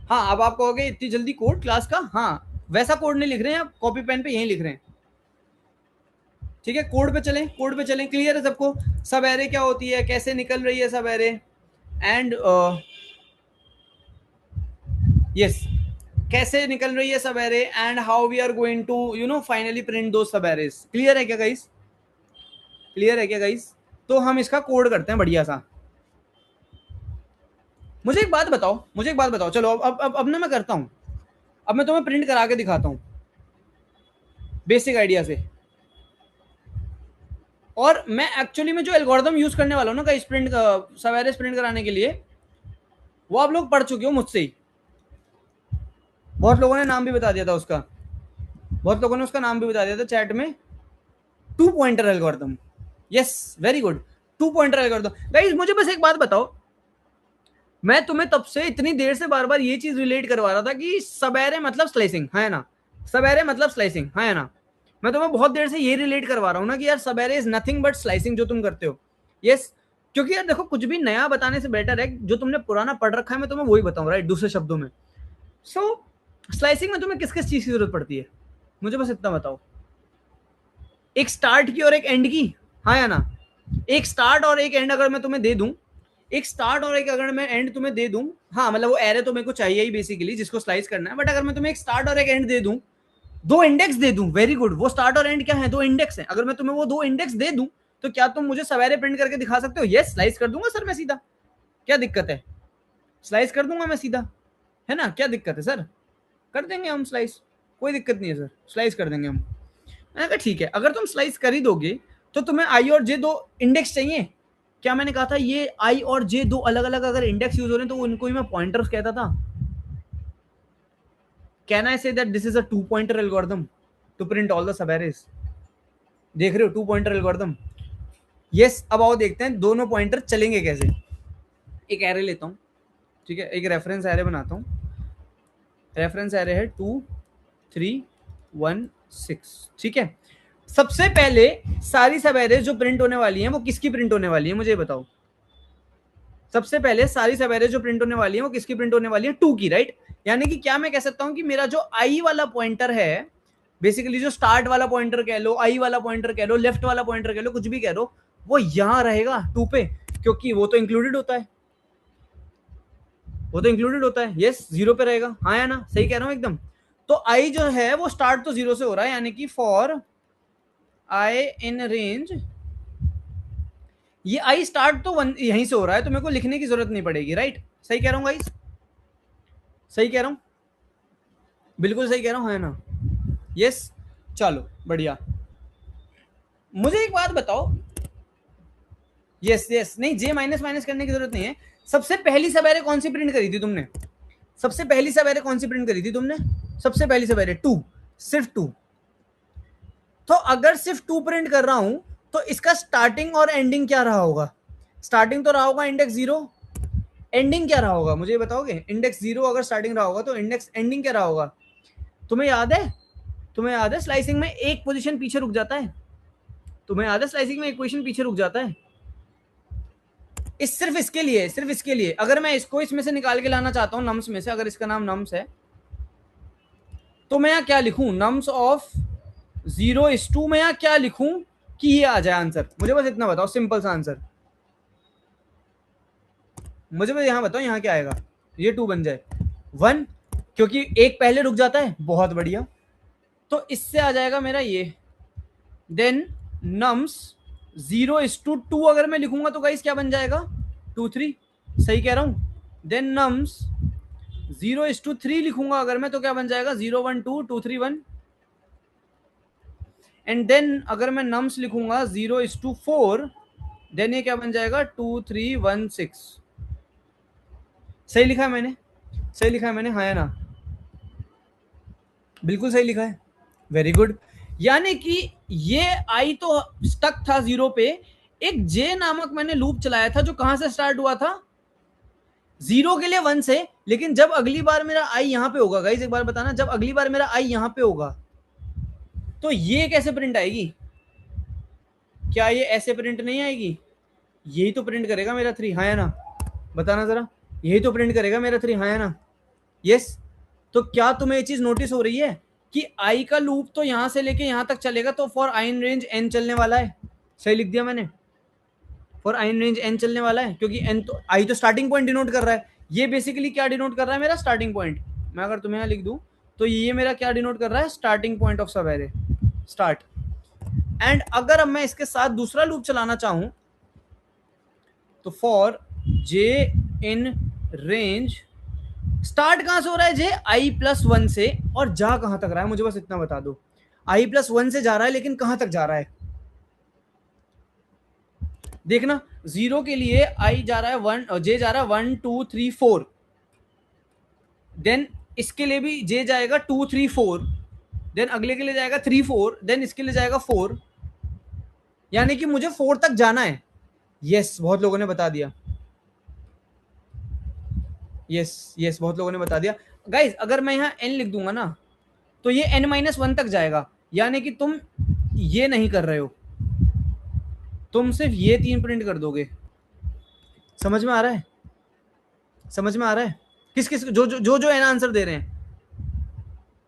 हाँ, अब आप कहोगे इतनी जल्दी कोड क्लास का? हाँ, वैसा कोड नहीं लिख रहे हैं, आप कॉपी पेन पे यही लिख रहे हैं. ठीक है, कोड पे चलें, कोड पे चलें. क्लियर है सबको? सब एरे क्या होती है, कैसे निकल रही है सब एरे, एंड यस, कैसे निकल रही है sub array, and how we are going to you know finally print two sub arrays. Clear है क्या गाइस? क्लियर है क्या गाइस? तो हम इसका कोड करते हैं बढ़िया सा. मुझे एक बात बताओ, चलो अब ना मैं करता हूं. अब मैं तुम्हें प्रिंट करा के दिखाता हूं बेसिक आइडिया से. और मैं एक्चुअली में जो एल्गोरिथम यूज करने वाला हूं ना गाइस प्रिंट सब एरेस प्रिंट कराने के लिए, वो आप लोग पढ़ चुके हो मुझसे ही. बहुत लोगों ने नाम भी बता दिया था उसका, बहुत लोगों ने उसका नाम भी बता दिया था चैट में. 2 pointer algorithm. Yes, very good. 2 pointer algorithm. Guys मुझे बस एक बात बताओ, मैं तुम्हें तब से इतनी देर से बार बार ये चीज रिलेट करवा रहा था कि सब एरे मतलब स्लाइसिंग, है ना? सब एरे मतलब स्लाइसिंग, है ना? मैं तुम्हें बहुत देर से ये रिलेट करवा रहा हूँ ना कि यार सब array is nothing but slicing जो तुम करते हो. यस, क्योंकि यार देखो, कुछ भी नया बताने से बेटर है जो तुमने पुराना पढ़ रखा है मैं तुम्हें वही बताऊं, राइट? दूसरे शब्दों में. सो स्लाइसिंग में तुम्हें किस किस चीज की जरूरत पड़ती है, मुझे बस इतना बताओ. एक स्टार्ट की और एक एंड की, हाँ या ना? एक स्टार्ट और एक एंड अगर मैं तुम्हें दे दूं, एक स्टार्ट और एक अगर मैं एंड तुम्हें दे दूं, हाँ मतलब वो एरे तो मेरे को चाहिए ही बेसिकली जिसको स्लाइस करना है, बट अगर मैं तुम्हें एक स्टार्ट और एक एंड दे दूं, दो इंडेक्स दे दूं, वेरी गुड. वो स्टार्ट और एंड क्या है? दो इंडेक्स हैं. अगर मैं तुम्हें वो दो इंडेक्स दे दूं तो क्या तुम मुझे सवेरे प्रिंट करके दिखा सकते हो? यस, स्लाइस कर दूंगा सर मैं सीधा. क्या दिक्कत है? स्लाइस कर दूंगा मैं सीधा, है ना? क्या दिक्कत है सर? कर देंगे हम स्लाइस, कोई दिक्कत नहीं है सर, स्लाइस कर देंगे हम. मैंने कहा ठीक है, अगर तुम स्लाइस कर ही दोगे तो तुम्हें आई और जे दो इंडेक्स चाहिए. क्या मैंने कहा था? ये आई और जे दो अलग अलग अगर इंडेक्स यूज हो रहे हैं तो उनको ही मैं पॉइंटर्स कहता था. Can I say that this is a 2 pointer algorithm to print all the sub arrays? देख रहे हो 2 पॉइंटर एल्गोरिथम? यस. अब आओ देखते हैं दोनों पॉइंटर चलेंगे कैसे. एक एरे लेता हूं, ठीक है, एक रेफरेंस एरे बनाता हूं. रेफरेंस एरे है 2 3 1 6. ठीक है, सबसे पहले सारी सब एरेस जो प्रिंट होने वाली हैं वो किसकी प्रिंट होने वाली है मुझे बताओ. सबसे पहले सारी सब एरेस जो प्रिंट होने वाली है वो किसकी प्रिंट होने वाली है? 2 की, राइट? यानी कि क्या मैं कह सकता हूं कि मेरा जो आई वाला पॉइंटर है, बेसिकली जो स्टार्ट वाला पॉइंटर कह लो, आई वाला पॉइंटर कह लो, लेफ्ट वाला पॉइंटर कह लो, कुछ भी कह लो, वो यहां रहेगा 2 पे, क्योंकि वो तो इंक्लूडेड होता है. वो तो इंक्लूडेड होता है. यस, 0 पे रहेगा, हाँ या ना? सही कह रहा हूं एकदम. तो आई जो है वो स्टार्ट तो 0 से हो रहा है, यानी कि फॉर आई इन रेंज, ये आई स्टार्ट तो यहीं से हो रहा है, तो मेरे को लिखने की जरूरत नहीं पड़ेगी, राइट? सही कह रहा हूँ गाइस? सही कह रहा हूँ? बिल्कुल सही कह रहा हूँ, है ना? यस, चलो बढ़िया. मुझे एक बात बताओ. यस यस, नहीं, जे माइनस माइनस करने की जरूरत नहीं है. सबसे पहली सब एरे कौन सी प्रिंट करी थी तुमने? सबसे पहली सब एरे कौन सी प्रिंट करी थी तुमने? सबसे पहली सब एरे 2, सिर्फ 2. तो अगर सिर्फ 2 प्रिंट कर रहा हूं तो इसका स्टार्टिंग और एंडिंग क्या रहा होगा? स्टार्टिंग तो रहा होगा इंडेक्स 0, एंडिंग क्या रहा होगा मुझे बताओगे? इंडेक्स 0 अगर स्टार्टिंग रहा होगा तो इंडेक्स एंडिंग क्या रहा होगा? तुम्हें याद है? तुम्हें याद है स्लाइसिंग में एक पोजीशन पीछे रुक जाता है? तुम्हें याद है स्लाइसिंग में एक पोजीशन पीछे रुक जाता है? इस सिर्फ इसके लिए, सिर्फ इसके लिए. अगर मैं इसको इसमें से निकाल के लाना चाहता हूं नम्स में से, अगर इसका नाम नम्स है तो मैं यहाँ क्या लिखूं? नम्स ऑफ 0:2 में यहाँ क्या लिखूं कि ये आ जाए आंसर? मुझे बस इतना बताओ, सिंपल सा आंसर. मुझे बस यहाँ बताओ, यहाँ क्या आएगा? ये 2 बन जाए 1, क्योंकि एक पहले रुक जाता है. बहुत बढ़िया. तो इससे आ जाएगा मेरा ये. देन नम्स 0:2 अगर मैं लिखूंगा तो गाइस क्या बन जाएगा? 2 3. सही कह रहा हूं? देन नम्स 0:3 लिखूंगा अगर मैं तो क्या बन जाएगा? 0 1 2 2 3 1. एंड देन अगर मैं नम्स लिखूंगा 0:4, देन ये क्या बन जाएगा? 2 3 1 6. सही लिखा है मैंने, सही लिखा है मैंने, हाँ या ना? बिल्कुल सही लिखा है, वेरी गुड। यानी कि ये आई तो स्टक था जीरो पे, एक जे नामक मैंने लूप चलाया था जो कहां से स्टार्ट हुआ था, जीरो के लिए वन से। लेकिन जब अगली बार मेरा आई यहां पे होगा, गाइस एक बार बताना, जब अगली बार मेरा आई यहां पे होगा तो ये कैसे प्रिंट आएगी? क्या ये ऐसे प्रिंट नहीं आएगी? यही तो प्रिंट करेगा मेरा थ्री, हाँ या ना? बताना जरा, यही तो प्रिंट करेगा मेरा थ्री, हाँ या ना? यस। तो क्या तुम्हें ये चीज नोटिस हो रही है कि आई का लूप तो यहां से लेके यहां तक चलेगा, तो for i in range n चलने वाला है। सही लिख दिया मैंने, for i in range n चलने वाला है, क्योंकि एन तो आई तो स्टार्टिंग पॉइंट डिनोट कर रहा है। ये बेसिकली क्या डिनोट कर रहा है, मेरा स्टार्टिंग पॉइंट। मैं अगर तुम्हें यहां लिख दूं तो ये मेरा क्या डिनोट कर रहा है, स्टार्टिंग पॉइंट ऑफ सब एरे, स्टार्ट। एंड अगर अब मैं इसके साथ दूसरा लूप चलाना चाहूं तो for j in range, start कहां से हो रहा है जे, आई प्लस वन से, और जा कहां तक रहा है मुझे बस इतना बता दो। आई प्लस वन से जा रहा है, लेकिन कहां तक जा रहा है देखना। जीरो के लिए आई जा रहा है वन, जे जा रहा है one two three four, then इसके लिए भी जे जाएगा टू थ्री फोर, देन अगले के लिए जाएगा थ्री फोर, देन इसके लिए जाएगा फोर। यानी कि मुझे फोर तक जाना है। यस, बहुत लोगों ने बता दिया, यस यस, बहुत लोगों ने बता दिया। गाइज अगर मैं यहाँ एन लिख दूंगा ना तो ये एन माइनस वन तक जाएगा। यानी कि तुम ये नहीं कर रहे हो, तुम सिर्फ ये तीन प्रिंट कर दोगे। समझ में आ रहा है? समझ में आ रहा है? किस किस जो एन आंसर दे रहे हैं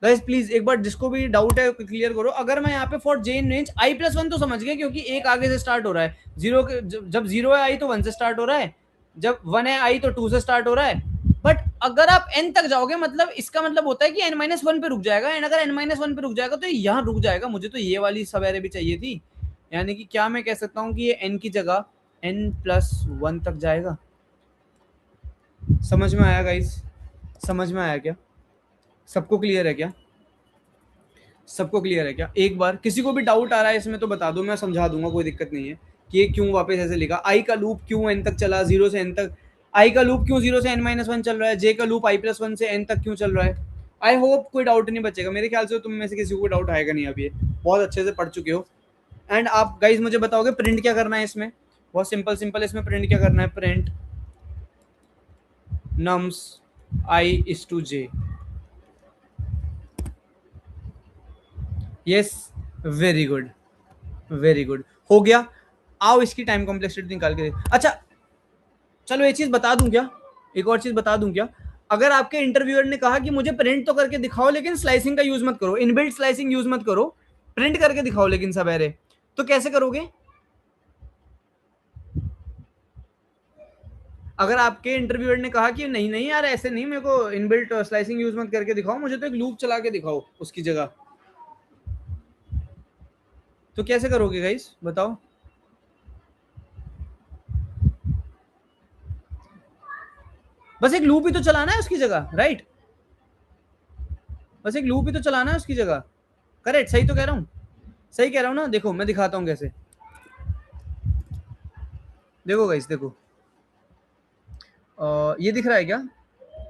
गाइस, प्लीज एक बार जिसको भी डाउट है क्लियर करो। अगर मैं यहाँ पे for j in range i plus one तो समझ गया, क्योंकि एक आगे से स्टार्ट हो रहा है, जीरो के जब जीरो है आई तो वन से स्टार्ट हो रहा है, जब वन है आई तो टू से स्टार्ट हो रहा है। बट अगर आप एन तक जाओगे, मतलब इसका मतलब होता है कि एन माइनस वन पे रुक जाएगा, एंड अगर एन माइनस वन पे रुक जाएगा तो यहाँ रुक जाएगा। मुझे तो ये वाली सब एरे भी चाहिए थी। यानी कि क्या मैं कह सकता हूँ कि ये एन की जगह एन प्लस वन तक जाएगा। समझ में आया गाइज? समझ में आया क्या? सबको क्लियर है क्या? सबको क्लियर है क्या? एक बार किसी को भी डाउट आ रहा है इसमें तो बता दो, मैं समझा दूंगा, कोई दिक्कत नहीं है। कि ये क्यों वापस ऐसे लिखा, आई का लूप क्यों एन तक चला, जीरो से एन तक, आई का लूप क्यों जीरो से एन माइनस वन चल रहा है, जे का लूप आई प्लस वन से एन तक क्यों चल रहा है। आई होप कोई डाउट नहीं बचेगा, मेरे ख्याल से तुम में से किसी को डाउट आएगा नहीं, अभी बहुत अच्छे से पढ़ चुके हो। एंड आप गाइज मुझे बताओगे प्रिंट क्या करना है इसमें? बहुत सिंपल सिंपल, इसमें प्रिंट क्या करना है, print nums i is to j. Yes, very good, very good, हो गया। आओ इसकी टाइम कॉम्प्लेक्सिटी निकाल के अच्छा चलो ये चीज बता दूं क्या, एक और चीज बता दूं क्या? अगर आपके इंटरव्यूअर ने कहा कि मुझे प्रिंट तो करके दिखाओ लेकिन स्लाइसिंग का यूज मत करो, इनबिल्ट स्लाइसिंग यूज मत करो, प्रिंट करके दिखाओ लेकिन सब एरे, तो कैसे करोगे? अगर आपके इंटरव्यूअर ने कहा कि नहीं नहीं यार ऐसे नहीं, मेरे को इनबिल्ट स्लाइसिंग यूज मत करके दिखाओ, मुझे तो एक लूप चला के दिखाओ उसकी जगह, तो कैसे करोगे गाइस बताओ? बस एक लूप ही तो चलाना है उसकी जगह, राइट? बस एक लूप ही तो चलाना है उसकी जगह। करेक्ट, सही तो कह रहा हूँ? सही कह रहा हूँ ना? देखो मैं दिखाता हूँ कैसे। देखो गाइस देखो, ये दिख रहा है क्या?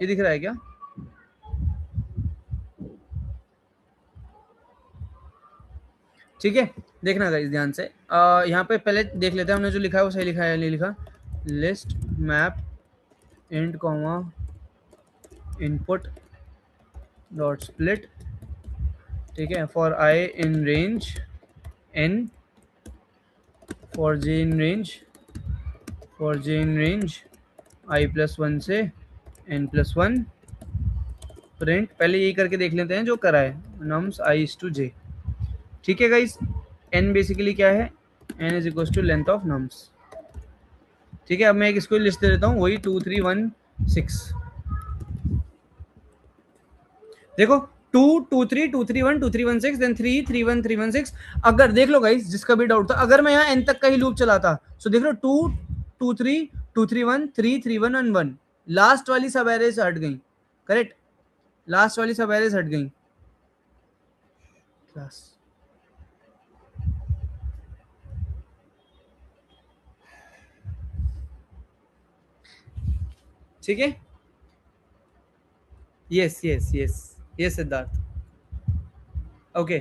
ये दिख रहा है क्या? ठीक है, देखना गाइस ध्यान से। यहाँ पे पहले देख लेते हैं हमने जो लिखा है वो सही लिखा है या नहीं लिखा। List map int comma input dot split, ठीक है, for i in range n, for j in range, for j in range i plus one से एन प्लस वन, प्रिंट पहले यही करके देख लेते हैं जो करा है, nums i is to j. ठीक है गाइस, एन बेसिकली क्या है, n is equal to length of nums. ठीक है, अब मैं एक इसको लिस्ट दे देता हूँ, वही 2316। देखो 2 2 3 2 3 1 2 3 1 6 देन 3 3 1 3 1 6। अगर देख लो गाइस जिसका भी डाउट था, अगर मैं यहाँ एन तक का ही लूप चलाता, सो देख लो 2 2 3 2 3 1 3 3 1 1 1, लास्ट वाली सब एरेज हट गई। करेक्ट, लास्ट वाली सब एरेज हट गई। क्लास, ठीक है, yes yes yes yes Siddharth, okay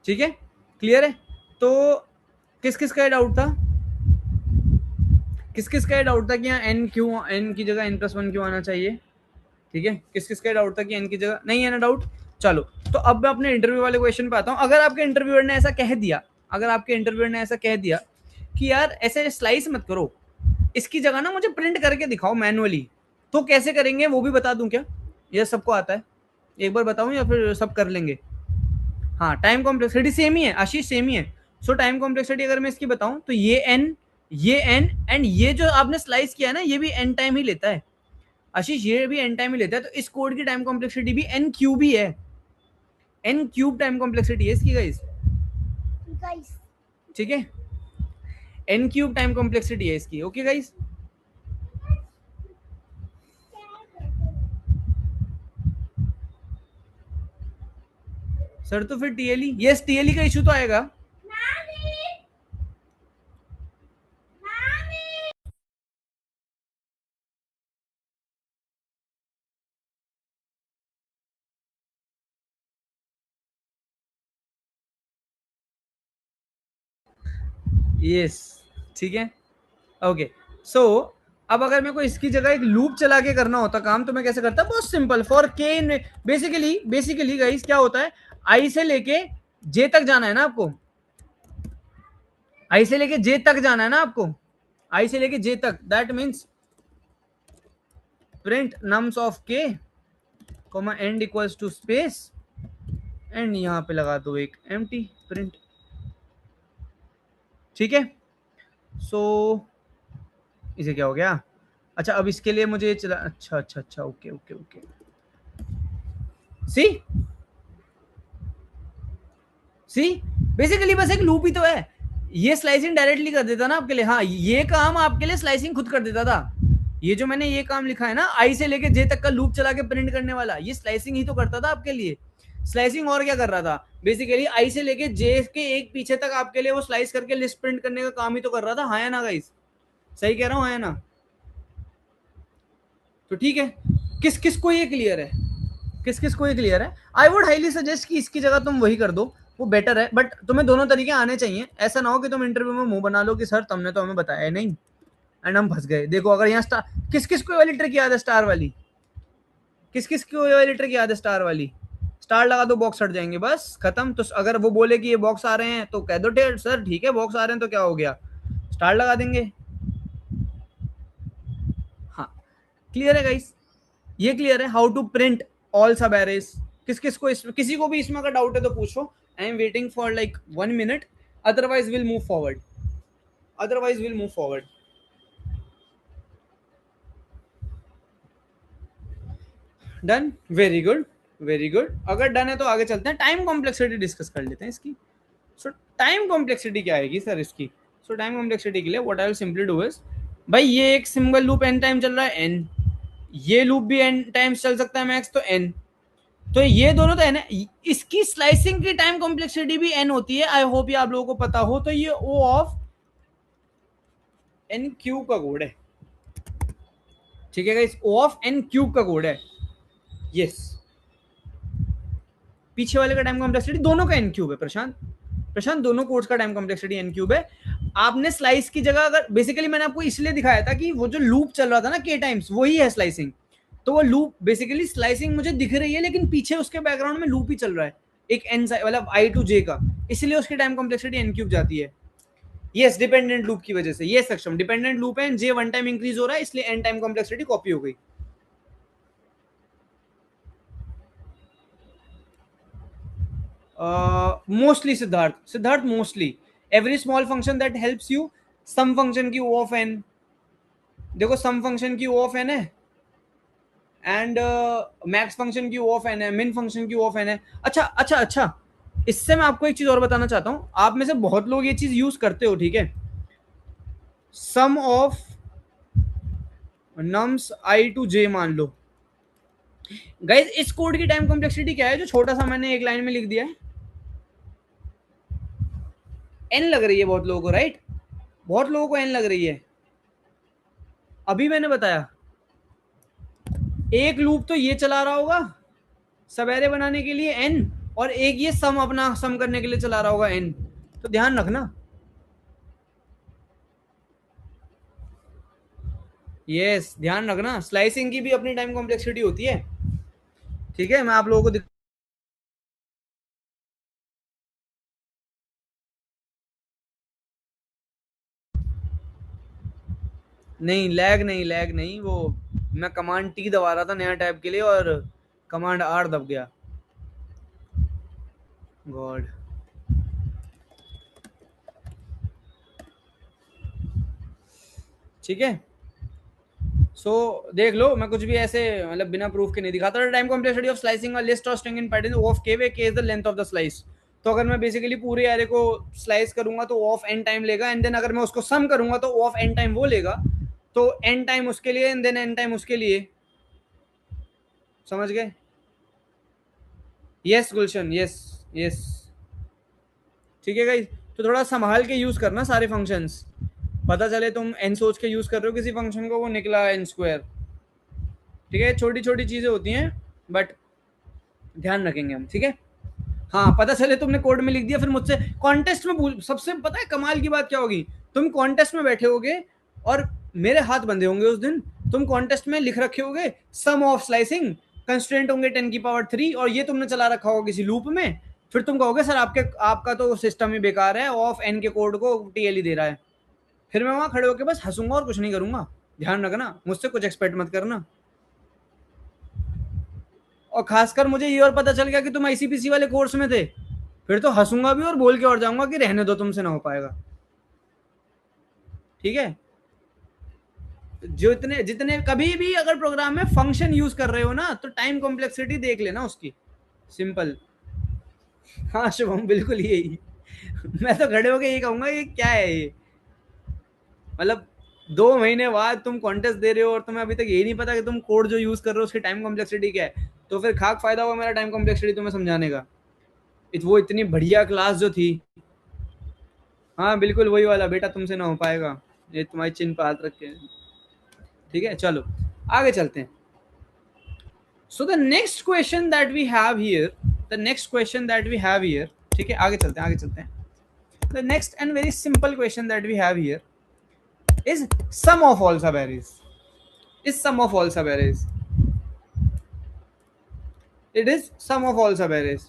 ठीक है, क्लियर है। तो किस किस का डाउट था, किस किस का डाउट था कि यहाँ एन क्यों, एन की जगह n+1 क्यों आना चाहिए, ठीक है, किस किस का डाउट था कि एन की जगह, नहीं है ना डाउट। चलो तो अब मैं अपने इंटरव्यू वाले क्वेश्चन पे आता हूँ। अगर आपके इंटरव्यूअर ने ऐसा कह दिया, अगर आपके इंटरव्यूअर ने ऐसा कह दिया कि यार ऐसे स्लाइस मत करो, इसकी जगह ना मुझे प्रिंट करके दिखाओ मैनुअली, तो कैसे करेंगे वो भी बता दूं क्या, ये सबको आता है, एक बार बताऊं या फिर सब कर लेंगे। हाँ टाइम कॉम्प्लेक्सिटी सेम ही है आशीष, सेम ही है। सो टाइम कॉम्प्लेक्सिटी अगर मैं इसकी बताऊं तो ये एन एंड ये जो आपने स्लाइस किया है ना, ये भी एन टाइम ही लेता है आशीष, ये भी एन टाइम ही लेता है। तो इस कोड की टाइम कॉम्प्लेक्सिटी भी एन क्यूब ही है, एन क्यूब टाइम कॉम्प्लेक्सिटी है इसकी गाइस, ठीक है, एन क्यूब टाइम कॉम्प्लेक्सिटी है इसकी, ओके गाइस। सर तो फिर टीएलई, यस टीएलई का इशू तो आएगा। यस ठीक है, ओके। सो अब अगर मेरे को इसकी जगह एक लूप चला के करना होता काम, तो मैं कैसे करता, बहुत सिंपल, फॉर के बेसिकली गाइस क्या होता है, आई से लेके जे तक जाना है ना आपको, आई से लेके जे तक जाना है ना आपको, आई से लेके जे तक, that means print nums of K comma and equals to space and यहां पे लगा दो एक एम्प्टी प्रिंट, ठीक है। सो इसे क्या हो गया, अच्छा अब इसके लिए मुझे चला, अच्छा अच्छा अच्छा, ओके ओके ओके, सी सी बेसिकली बस एक लूप ही तो है, ये स्लाइसिंग डायरेक्टली कर देता ना आपके लिए, हाँ ये काम आपके लिए स्लाइसिंग खुद कर देता था, ये जो मैंने ये काम लिखा है ना आई से लेके जे तक का लूप चला के प्रिंट करने वाला, ये स्लाइसिंग ही तो करता था आपके लिए। स्लाइसिंग और क्या कर रहा था, बेसिकली आई से लेके जे के एक पीछे तक आपके लिए वो स्लाइस करके लिस्ट प्रिंट करने का काम ही तो कर रहा था, हाँ या ना गाइस, सही कह रहा हूँ हाँ या ना। तो ठीक है, किस किस को ये क्लियर है, किस किस को ये क्लियर है, आई वुड हाईली सजेस्ट कि इसकी जगह तुम वही कर दो, वो बेटर है, बट तुम्हें दोनों तरीके आने चाहिए, ऐसा ना हो कि तुम इंटरव्यू में मुंह बना लो कि सर तुमने तो हमें बताया नहीं, एंड हम फंस गए। देखो अगर यहाँ स्टार, किस किस को वाली ट्रिक याद है स्टार वाली, किस किस को वाली ट्रिक याद है स्टार वाली, स्टार लगा दो बॉक्स हट जाएंगे बस खत्म। तो अगर वो बोले कि ये बॉक्स आ रहे हैं तो कह दो सर ठीक है बॉक्स आ रहे हैं तो क्या हो गया, स्टार लगा देंगे। हाँ क्लियर है गाइस, ये क्लियर है how to print all sub arrays. किस किस को किसी को भी इसमें अगर डाउट है तो पूछो, I am waiting for like 1 minute, otherwise will move forward, otherwise will move forward. Done, very good very good, अगर डन है तो आगे चलते हैं, टाइम कॉम्प्लेक्सिटी डिस्कस कर लेते हैं इसकी। सो टाइम कॉम्प्लेक्सिटी क्या आएगी सर इसकी, सो टाइम कॉम्प्लेक्सिटी के लिए what I will simply do is, भाई ये एक सिंगल लूप एन टाइम चल रहा है एन, ये लूप भी एन टाइम्स चल सकता है मैक्स तो एन, तो ये दोनों तो है ना, इसकी स्लाइसिंग की टाइम कॉम्प्लेक्सिटी भी एन होती है, आई होप ये आप लोगों को पता हो। तो ये ओ ऑफ एन क्यूब का कोड है, ठीक है guys, O of N cube का कोड है, यस। पीछे वाले का टाइम कॉम्प्लेक्सिटी दोनों का एन क्यूब है प्रशांत, प्रशांत दोनों कोड्स का टाइम कॉम्प्लेक्सिटी एन क्यूब है। आपने स्लाइस की जगह अगर, बेसिकली मैंने आपको इसलिए दिखाया था कि वो जो लूप चल रहा था ना के टाइम्स, वही है स्लाइसिंग, तो वो लूप बेसिकली स्लाइसिंग मुझे दिख रही है लेकिन पीछे उसके बैकग्राउंड में लूप ही चल रहा है एक एन मतलब आई टू जे का, इसलिए उसकी टाइम कॉम्प्लेक्सिटी एन क्यूब जाती है। यस डिपेंडेंट लूप की वजह से, ये सक्षम डिपेंडेंट लूप है, जे वन टाइम इंक्रीज हो रहा है इसलिए एन टाइम कॉम्प्लेक्सिटी कॉपी हो गई। Mostly Siddharth, Siddharth mostly every small function that helps you, sum function की ओ ऑफ एन, देखो सम फंक्शन की ओ ऑफ एन है एंड मैक्स फंक्शन की ओ ऑफ एन है, मिन फंक्शन की ओ ऑफ एन है। अच्छा अच्छा अच्छा, इससे मैं आपको एक चीज और बताना चाहता हूं, आप में से बहुत लोग ये चीज यूज करते हो, ठीक है, sum of nums I to जे मान लो। गाइस इस कोड की टाइम कॉम्प्लेक्सिटी क्या है जो छोटा सा मैंने एक लाइन में लिख दिया है, एन लग रही है बहुत लोगों को, राइट, बहुत लोगों को एन लग रही है, अभी मैंने बताया एक लूप तो ये चला रहा होगा सब एरे बनाने के लिए n, और एक ये सम अपना सम करने के लिए चला रहा होगा n। तो ध्यान रखना। यस, ध्यान रखना, स्लाइसिंग की भी अपनी टाइम कॉम्प्लेक्सिटी होती है। ठीक है, मैं आप लोगों को नहीं, लैग नहीं, वो मैं कमांड टी दबा रहा था नया टैब के लिए और कमांड आर दब गया। गॉड। ठीक है, सो देख लो, मैं कुछ भी ऐसे मतलब बिना प्रूफ के नहीं दिखाता। Time complexity of slicing a list और स्ट्रिंग इन पैटर्न ऑफ के वे के is the length of the slice. तो अगर मैं बेसिकली पूरे एरे को स्लाइस करूंगा तो ऑफ एन टाइम लेगा, एंड देन अगर मैं उसको सम करूंगा तो ऑफ एन टाइम वो लेगा, तो एन टाइम उसके लिए एंड देन एन टाइम उसके लिए। समझ गए? यस गुलशन, यस यस। ठीक है गाइस, तो थोड़ा संभाल के यूज करना सारे फंक्शंस। पता चले तुम एन सोच के यूज कर रहे हो किसी फंक्शन को, वो निकला एन स्क्वायर। ठीक है, छोटी छोटी चीजें होती हैं, बट ध्यान रखेंगे हम। ठीक है, हाँ, पता चले तुमने कोड में लिख दिया फिर मुझसे कॉन्टेस्ट में भूल। सबसे पता है कमाल की बात क्या होगी, तुम कॉन्टेस्ट में बैठे होगे और मेरे हाथ बंधे होंगे उस दिन, तुम कॉन्टेस्ट में लिख रखे होगे सम ऑफ स्लाइसिंग, कंस्ट्रेंट होंगे 10⁻³ और ये तुमने चला रखा होगा किसी लूप में। फिर तुम कहोगे सर आपका तो सिस्टम ही बेकार है, ऑफ एन के कोड को टीएल दे रहा है। फिर मैं वहां खड़े होकर बस हंसूंगा और कुछ नहीं करूंगा। ध्यान रखना, मुझसे कुछ एक्सपेक्ट मत करना। और खासकर मुझे ये और पता चल गया कि तुम आईसीपीसी वाले कोर्स में थे, फिर तो हंसूंगा भी और बोल के और जाऊंगा कि रहने दो, तुमसे ना हो पाएगा। ठीक है, जितने जितने कभी भी अगर प्रोग्राम में फंक्शन यूज कर रहे हो ना, तो टाइम कॉम्प्लेक्सिटी देख लेना उसकी। सिंपल। हाँ शुभम, बिल्कुल यही। मैं तो खड़े होके यही कहूंगा ये क्या है ये, मतलब 2 महीने बाद तुम कॉन्टेस्ट दे रहे हो और तुम्हें अभी तक यही नहीं पता कि तुम कोड जो यूज कर रहे हो उसकी टाइम कॉम्प्लेक्सिटी क्या है, तो फिर खाक फायदा हुआ मेरा टाइम कॉम्प्लेक्सिटी तुम्हें समझाने का। वो इतनी बढ़िया क्लास जो थी। हाँ बिल्कुल वही वाला, बेटा तुमसे ना हो पाएगा, ये तुम्हारी चिन्ह पे हाथ रख के। ठीक है, चलो आगे चलते हैं। So the next question that we have here, the next question that we have here, ठीक है आगे चलते हैं, आगे चलते हैं। The next and very simple question that we have here is sum of all subarrays, is sum of all subarrays, it is sum of all subarrays।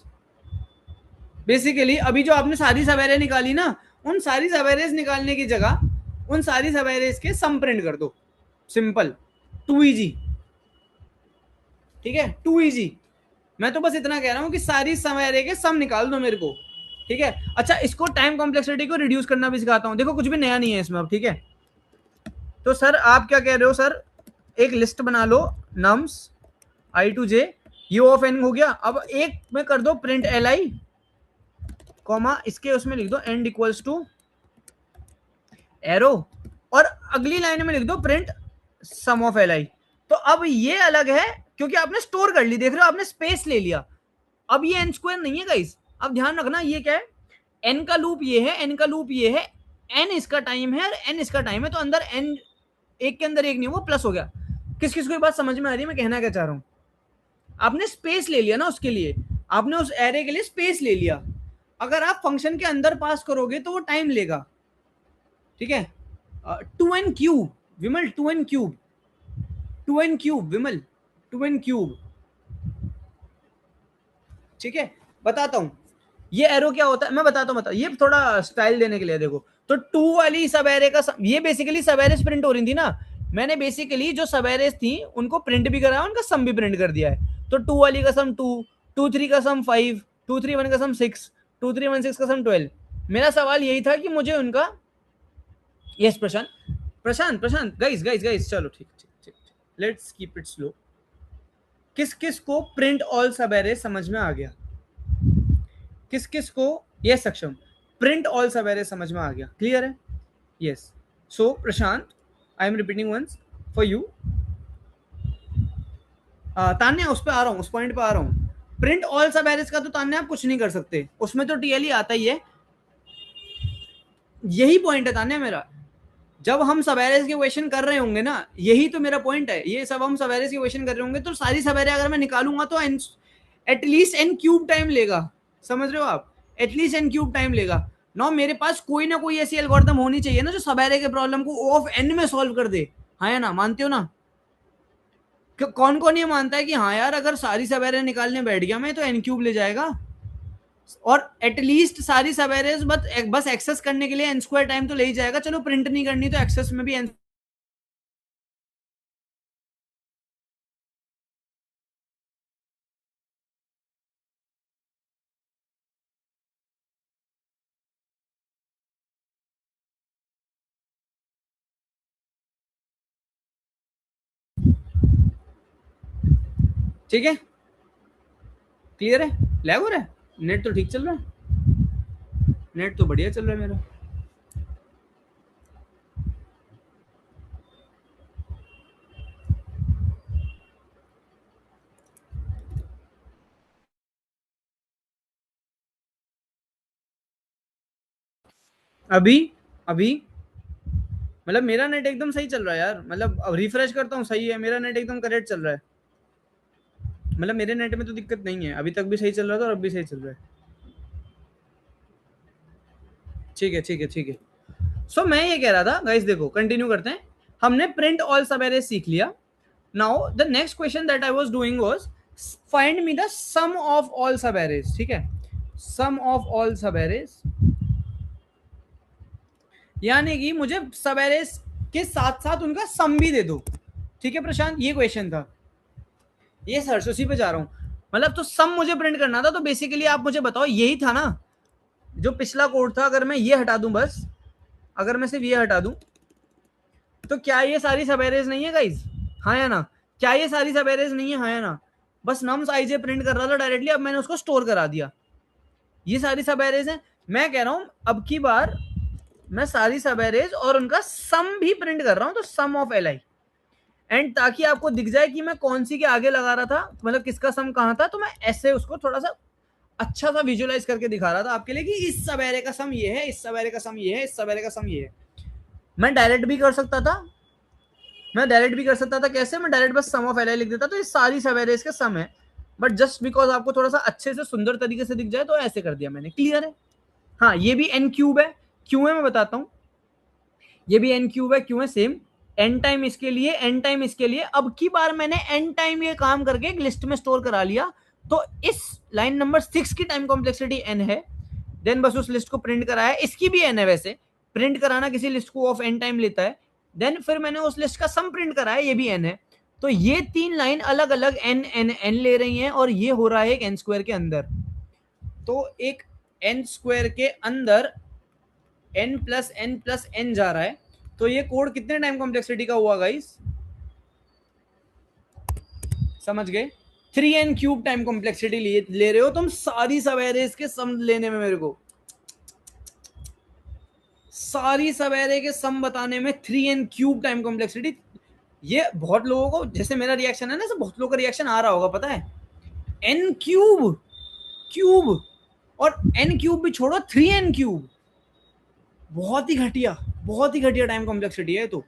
Basically अभी जो आपने सारी सबएरे निकाली ना, उन सारी सबएरेज निकालने की जगह उन सारी सबएरेज के सम प्रिंट कर दो। Simple, too easy. ठीक है, टू इजी। मैं तो बस इतना कह रहा हूं कि सारी सबएरे के सम निकाल दो मेरे को। ठीक है, अच्छा इसको टाइम कॉम्प्लेक्सिटी को रिड्यूस करना भी सिखाता हूं। देखो कुछ भी नया नहीं है इसमें अब। ठीक है, तो सर आप क्या कह रहे हो, सर एक लिस्ट बना लो नम्स आई टू जे, ये ऑफ एन हो गया। अब एक में कर दो प्रिंट एल आई कॉमा, इसके उसमें लिख दो एंड इक्वल्स टू एरो, और अगली लाइन में लिख दो print sum of l i. तो अब ये अलग है क्योंकि आपने स्टोर कर ली, देख रहे हो आपने स्पेस ले लिया। अब ये एन स्क्वायर नहीं है गाइस, अब ध्यान रखना ये क्या है, एन का लूप ये है, एन का लूप ये है, एन इसका टाइम है और एन इसका टाइम है, तो अंदर एन एक के अंदर एक नहीं, वो प्लस हो गया। किस किस को ये बात समझ में आ रही है मैं कहना क्या चाह रहा हूं? आपने स्पेस ले लिया ना उसके लिए, आपने उस एरे के लिए स्पेस ले लिया। अगर आप फंक्शन के अंदर पास करोगे तो वो टाइम लेगा। ठीक है, 2n³ विमल, 2n³, 2n³ विमल, 2n³। ठीक है, बताता हूं ये एरो क्या होता है, मैं बताता हूं, ये थोड़ा स्टाइल देने के लिए। देखो तो 2 वाली सब एरे का ये बेसिकली सब एरेज प्रिंट हो रही थी ना, मैंने बेसिकली जो सब एरेज थी उनको प्रिंट भी कराया, उनका सम भी प्रिंट कर दिया है। तो 2 वाली का सम 2, 2 3 का सम 5, 2 3 1 का सम 6, 2 3 1 6 का सम 12। मेरा सवाल यही था कि मुझे उनका, यस प्रशांत, प्रशांत प्रशांत, गाइस गाइस गाइस, चलो ठीक ठीक ठीक, लेट्स कीप इट स्लो। किस किस को प्रिंट ऑल सब एरे समझ में आ गया? किस किस को, यस सक्षम, प्रिंट ऑल सब एरे समझ में आ गया, क्लियर है? Yes, so Prashant I am repeating once for you. Tanya उस पे आ रहा हूं, उस पॉइंट पे आ रहा हूं। प्रिंट ऑल सब एरेज का तो तान्या आप कुछ नहीं कर सकते, उसमें तो टीएल ही आता ही है। यही पॉइंट है तान्या मेरा, जब हम सवेरेज के क्वेश्चन कर रहे होंगे ना, यही तो मेरा पॉइंट है, ये सब हम सवेरेज के क्वेश्चन कर रहे होंगे तो सारी सवेरे अगर मैं निकालूंगा तो एटलीस्ट एन क्यूब टाइम लेगा, समझ रहे हो आप, एटलीस्ट एन क्यूब टाइम लेगा ना। मेरे पास कोई ना कोई ऐसी एल्गोरिथम होनी चाहिए ना जो सवेरे के प्रॉब्लम को O ऑफ n में सॉल्व कर दे, हाँ या ना, मानते हो ना? कौन कौन ये मानता है कि हाँ यार अगर सारी सवेरे निकालने बैठ गया मैं तो एन क्यूब ले जाएगा, और एटलीस्ट सारी सवेरेज बस एक्सेस करने के लिए एन स्क्वायर टाइम तो ले ही जाएगा, चलो प्रिंट नहीं करनी तो एक्सेस में भी एन। ठीक है, क्लियर है, लैग हो रहा है, नेट तो ठीक चल रहा है, नेट तो बढ़िया चल रहा है मेरा। अभी अभी मतलब मेरा नेट एकदम सही चल रहा है यार, मतलब अब रिफ्रेश करता हूँ सही है, मेरा नेट एकदम करेक्ट चल रहा है, मतलब मेरे नेट में तो दिक्कत नहीं है, अभी तक भी सही चल रहा था और अब भी सही चल रहा है। ठीक है ठीक है ठीक है। सो मैं ये कह रहा था गाइस, देखो कंटिन्यू करते हैं, हमने प्रिंट ऑल सब एरेज सीख लिया। Now the next question that I was doing was find me the sum of all sub arrays, ठीक है, sum of all sub arrays, यानी कि मुझे सब एरेज के साथ साथ उनका सम भी दे दो, ठीक है प्रशांत, ये क्वेश्चन था, ये सर उसी पे जा रहा हूँ, मतलब तो सम मुझे प्रिंट करना था, तो बेसिकली आप मुझे बताओ यही था ना जो पिछला कोड था, अगर मैं ये हटा दूं बस, अगर मैं सिर्फ ये हटा दूं तो क्या ये सारी सब एरेज नहीं है गाइज, हाँ या ना, क्या ये सारी सब एरेज नहीं है, हाँ या ना, बस नम्स आईजे प्रिंट कर रहा था डायरेक्टली, अब मैंने उसको स्टोर करा दिया, ये सारी सब एरेज हैं। मैं कह रहा हूं अब की बार मैं सारी सब एरेज और उनका सम भी प्रिंट कर रहा हूं, तो सम ऑफ एल आई, एंड ताकि आपको दिख जाए कि मैं कौन सी के आगे लगा रहा था, मतलब किसका सम कहां था, तो मैं ऐसे उसको थोड़ा सा अच्छा सा विजुअलाइज करके दिखा रहा था आपके लिए कि इस सब एरे का सम ये है, इस सब एरे का सम ये है, इस सब एरे का सम ये है। मैं डायरेक्ट भी कर सकता था, मैं डायरेक्ट भी कर सकता था, कैसे, मैं डायरेक्ट बस सम ऑफ एल आई लिख देता तो ये सारी सब एरेज के सम है, बट जस्ट बिकॉज आपको थोड़ा सा अच्छे से सुंदर तरीके से दिख जाए तो ऐसे कर दिया मैंने, क्लियर है। हाँ ये भी एन क्यूब है, क्यों है मैं बताता हूँ, ये भी एन क्यूब है, क्यों है सेम, एन टाइम इसके लिए, एन टाइम इसके लिए, अब की बार मैंने एन टाइम ये काम करके एक लिस्ट में स्टोर करा लिया, तो इस लाइन नंबर 6 की टाइम कॉम्प्लेक्सिटी एन है, देन बस उस लिस्ट को प्रिंट कराया, इसकी भी एन है, वैसे प्रिंट कराना किसी लिस्ट को ऑफ एन टाइम लेता है, देन फिर मैंने उस लिस्ट का सम प्रिंट कराया, ये भी एन है, तो ये तीन लाइन अलग अलग एन एन एन ले रही हैं, और ये हो रहा है एक एन स्क्वायर के अंदर, तो एक एन स्क्वायर के अंदर n प्लस एन जा रहा है, तो ये कोड कितने टाइम कॉम्प्लेक्सिटी का हुआ गाइस, समझ गए, 3n क्यूब टाइम कॉम्प्लेक्सिटी ले रहे हो तुम सारी सब एरेज के सम लेने में, मेरे को सारी सब एरे के सम बताने में 3n क्यूब टाइम कॉम्प्लेक्सिटी, ये बहुत लोगों को, जैसे मेरा रिएक्शन है ना, बहुत लोगों का रिएक्शन आ रहा होगा, पता है, n क्यूब क्यूब, और n क्यूब भी छोड़ो, 3n क्यूब, बहुत ही घटिया, बहुत ही घटिया टाइम कॉम्प्लेक्सिटी है, तो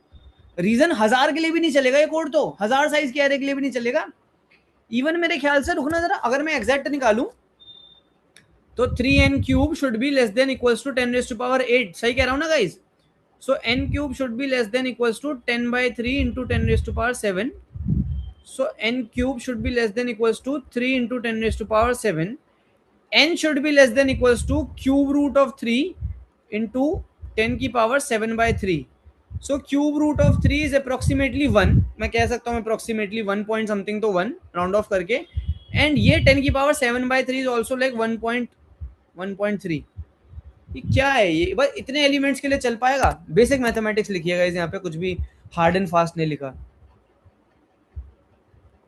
रीजन 1000 के लिए भी नहीं चलेगा ये कोड, तो 1000 साइज के एरे के लिए भी नहीं चलेगा, इवन मेरे ख्याल से, रुकना जरा, अगर मैं एग्जैक्ट निकालूं तो 3n cube should be less than equals to 10 raise to power 8, सही कह रहा हूं ना guys, so n cube should be less than equals to 10/3 into 10 raise to power 7, so n cube should be less than equals to 3 into 10 raised to power 7, n should be less than equals to cube root of 3 into 10 की power 7/3, so cube root of 3 is approximately 1, मैं कह सकता हूँ approximately 1 point something तो 1 round of करके, and ये 10 की power 7/3 is also like 1.3, ये क्या है, ये बस इतने एलिमेंट्स के लिए चल पाएगा, बेसिक मैथमेटिक्स लिखिएगा इस, यहाँ पे कुछ भी हार्ड एंड फास्ट नहीं लिखा,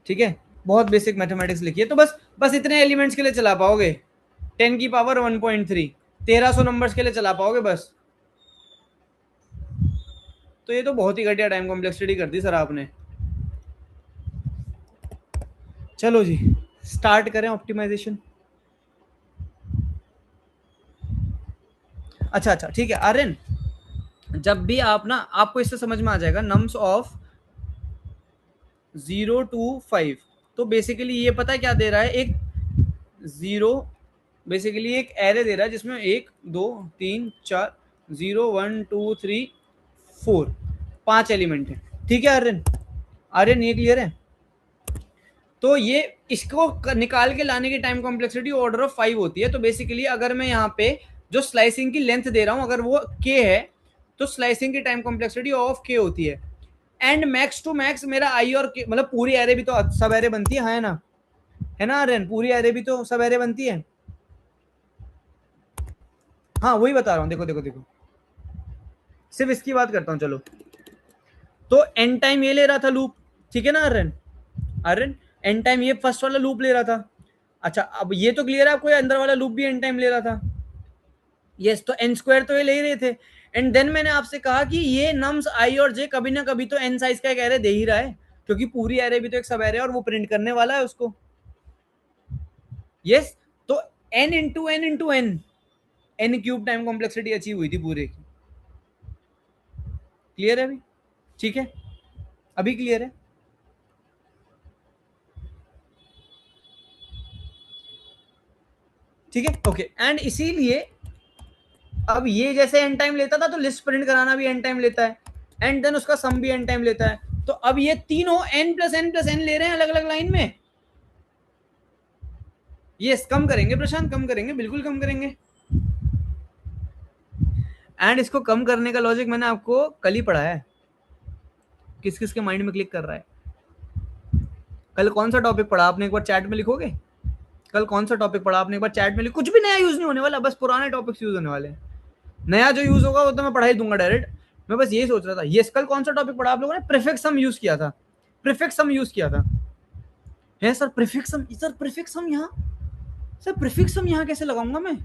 ठीक है, बहुत बेसिक मैथमेटिक्स लिखिए, तो बस बस इतने एलिमेंट्स के लिए चला पाओगे, 10 की पावर 1.3, 1300 नंबर्स के लिए चला पाओगे बस, तो ये तो बहुत ही घटिया टाइम कॉम्प्लेक्सिटी कर दी सर आपने। चलो जी स्टार्ट करें ऑप्टिमाइजेशन। अच्छा अच्छा ठीक है आर्यन, जब भी आप ना, आपको इससे समझ में आ जाएगा, नम्स ऑफ 0 to 5, तो बेसिकली ये पता है क्या दे रहा है, एक जीरो, बेसिकली एक एरे दे रहा है जिसमें 1 2 3 4 0 1 2 3 4 5 एलिमेंट है। ठीक है आर्यन, आर्यन ये क्लियर है? तो ये इसको निकाल के लाने की टाइम कॉम्प्लेक्सिटी ऑर्डर ऑफ 5 होती है। तो बेसिकली अगर मैं यहाँ पे जो स्लाइसिंग की लेंथ दे रहा हूँ अगर वो k है, तो स्लाइसिंग की टाइम कॉम्प्लेक्सिटी ऑफ k होती है। एंड मैक्स टू मैक्स मेरा आई और k, मतलब पूरी एरे भी तो सब एरे बनती है ना, है ना आर्यन? पूरी एरे भी तो सब एरे बनती है। हाँ वही बता रहा हूँ, देखो देखो देखो, सिर्फ इसकी बात करता हूँ। चलो, तो एन टाइम ये ले रहा था लूप, ठीक है ना आर्यन? आर्यन एन टाइम ये फर्स्ट वाला लूप ले रहा था। अच्छा अब ये तो क्लियर है आपको, ये अंदर वाला लूप भी एन टाइम ले रहा था। यस, तो एन स्क्वायर तो ये ले ही रहे थे। एंड देन मैंने आपसे कहा कि ये नम्स आई और जे कभी ना कभी तो एन साइज का एक एरे दे ही रहा है, क्योंकि पूरी एरे भी तो एक सब एरे है और वो प्रिंट करने वाला है उसको। यस, तो n into n into n, n cube time complexity achieve हुई थी पूरे की। क्लियर है अभी? ठीक है, अभी क्लियर है? ठीक है, ओके। एंड इसीलिए अब ये जैसे एन टाइम लेता था तो लिस्ट प्रिंट कराना भी एन टाइम लेता है, एंड देन उसका सम भी एन टाइम लेता है। तो अब ये तीनों n plus n plus n ले रहे हैं अलग अलग लाइन में। यस, कम करेंगे प्रशांत, कम करेंगे, बिल्कुल कम करेंगे। एंड इसको कम करने का लॉजिक मैंने आपको कल ही पढ़ाया है। किस किस के माइंड में क्लिक कर रहा है? कल कौन सा टॉपिक पढ़ा आपने, एक बार चैट में लिखोगे? कल कौन सा टॉपिक पढ़ा आपने, एक बार चैट में लिखो। कुछ भी नया यूज नहीं होने वाला, बस पुराने टॉपिक्स यूज होने वाले हैं। नया जो यूज होगा वो तो मैं पढ़ा ही दूंगा डायरेक्ट। मैं बस यही सोच रहा था। यस, कल कौन सा टॉपिक पढ़ा आप लोगों ने? प्रीफिक्स सम यूज किया था, प्रीफिक्स सम यूज किया था। है सर प्रीफिक्स सम, सर प्रीफिक्स सम यहाँ, सर प्रीफिक्स सम यहाँ कैसे लगाऊंगा मैं?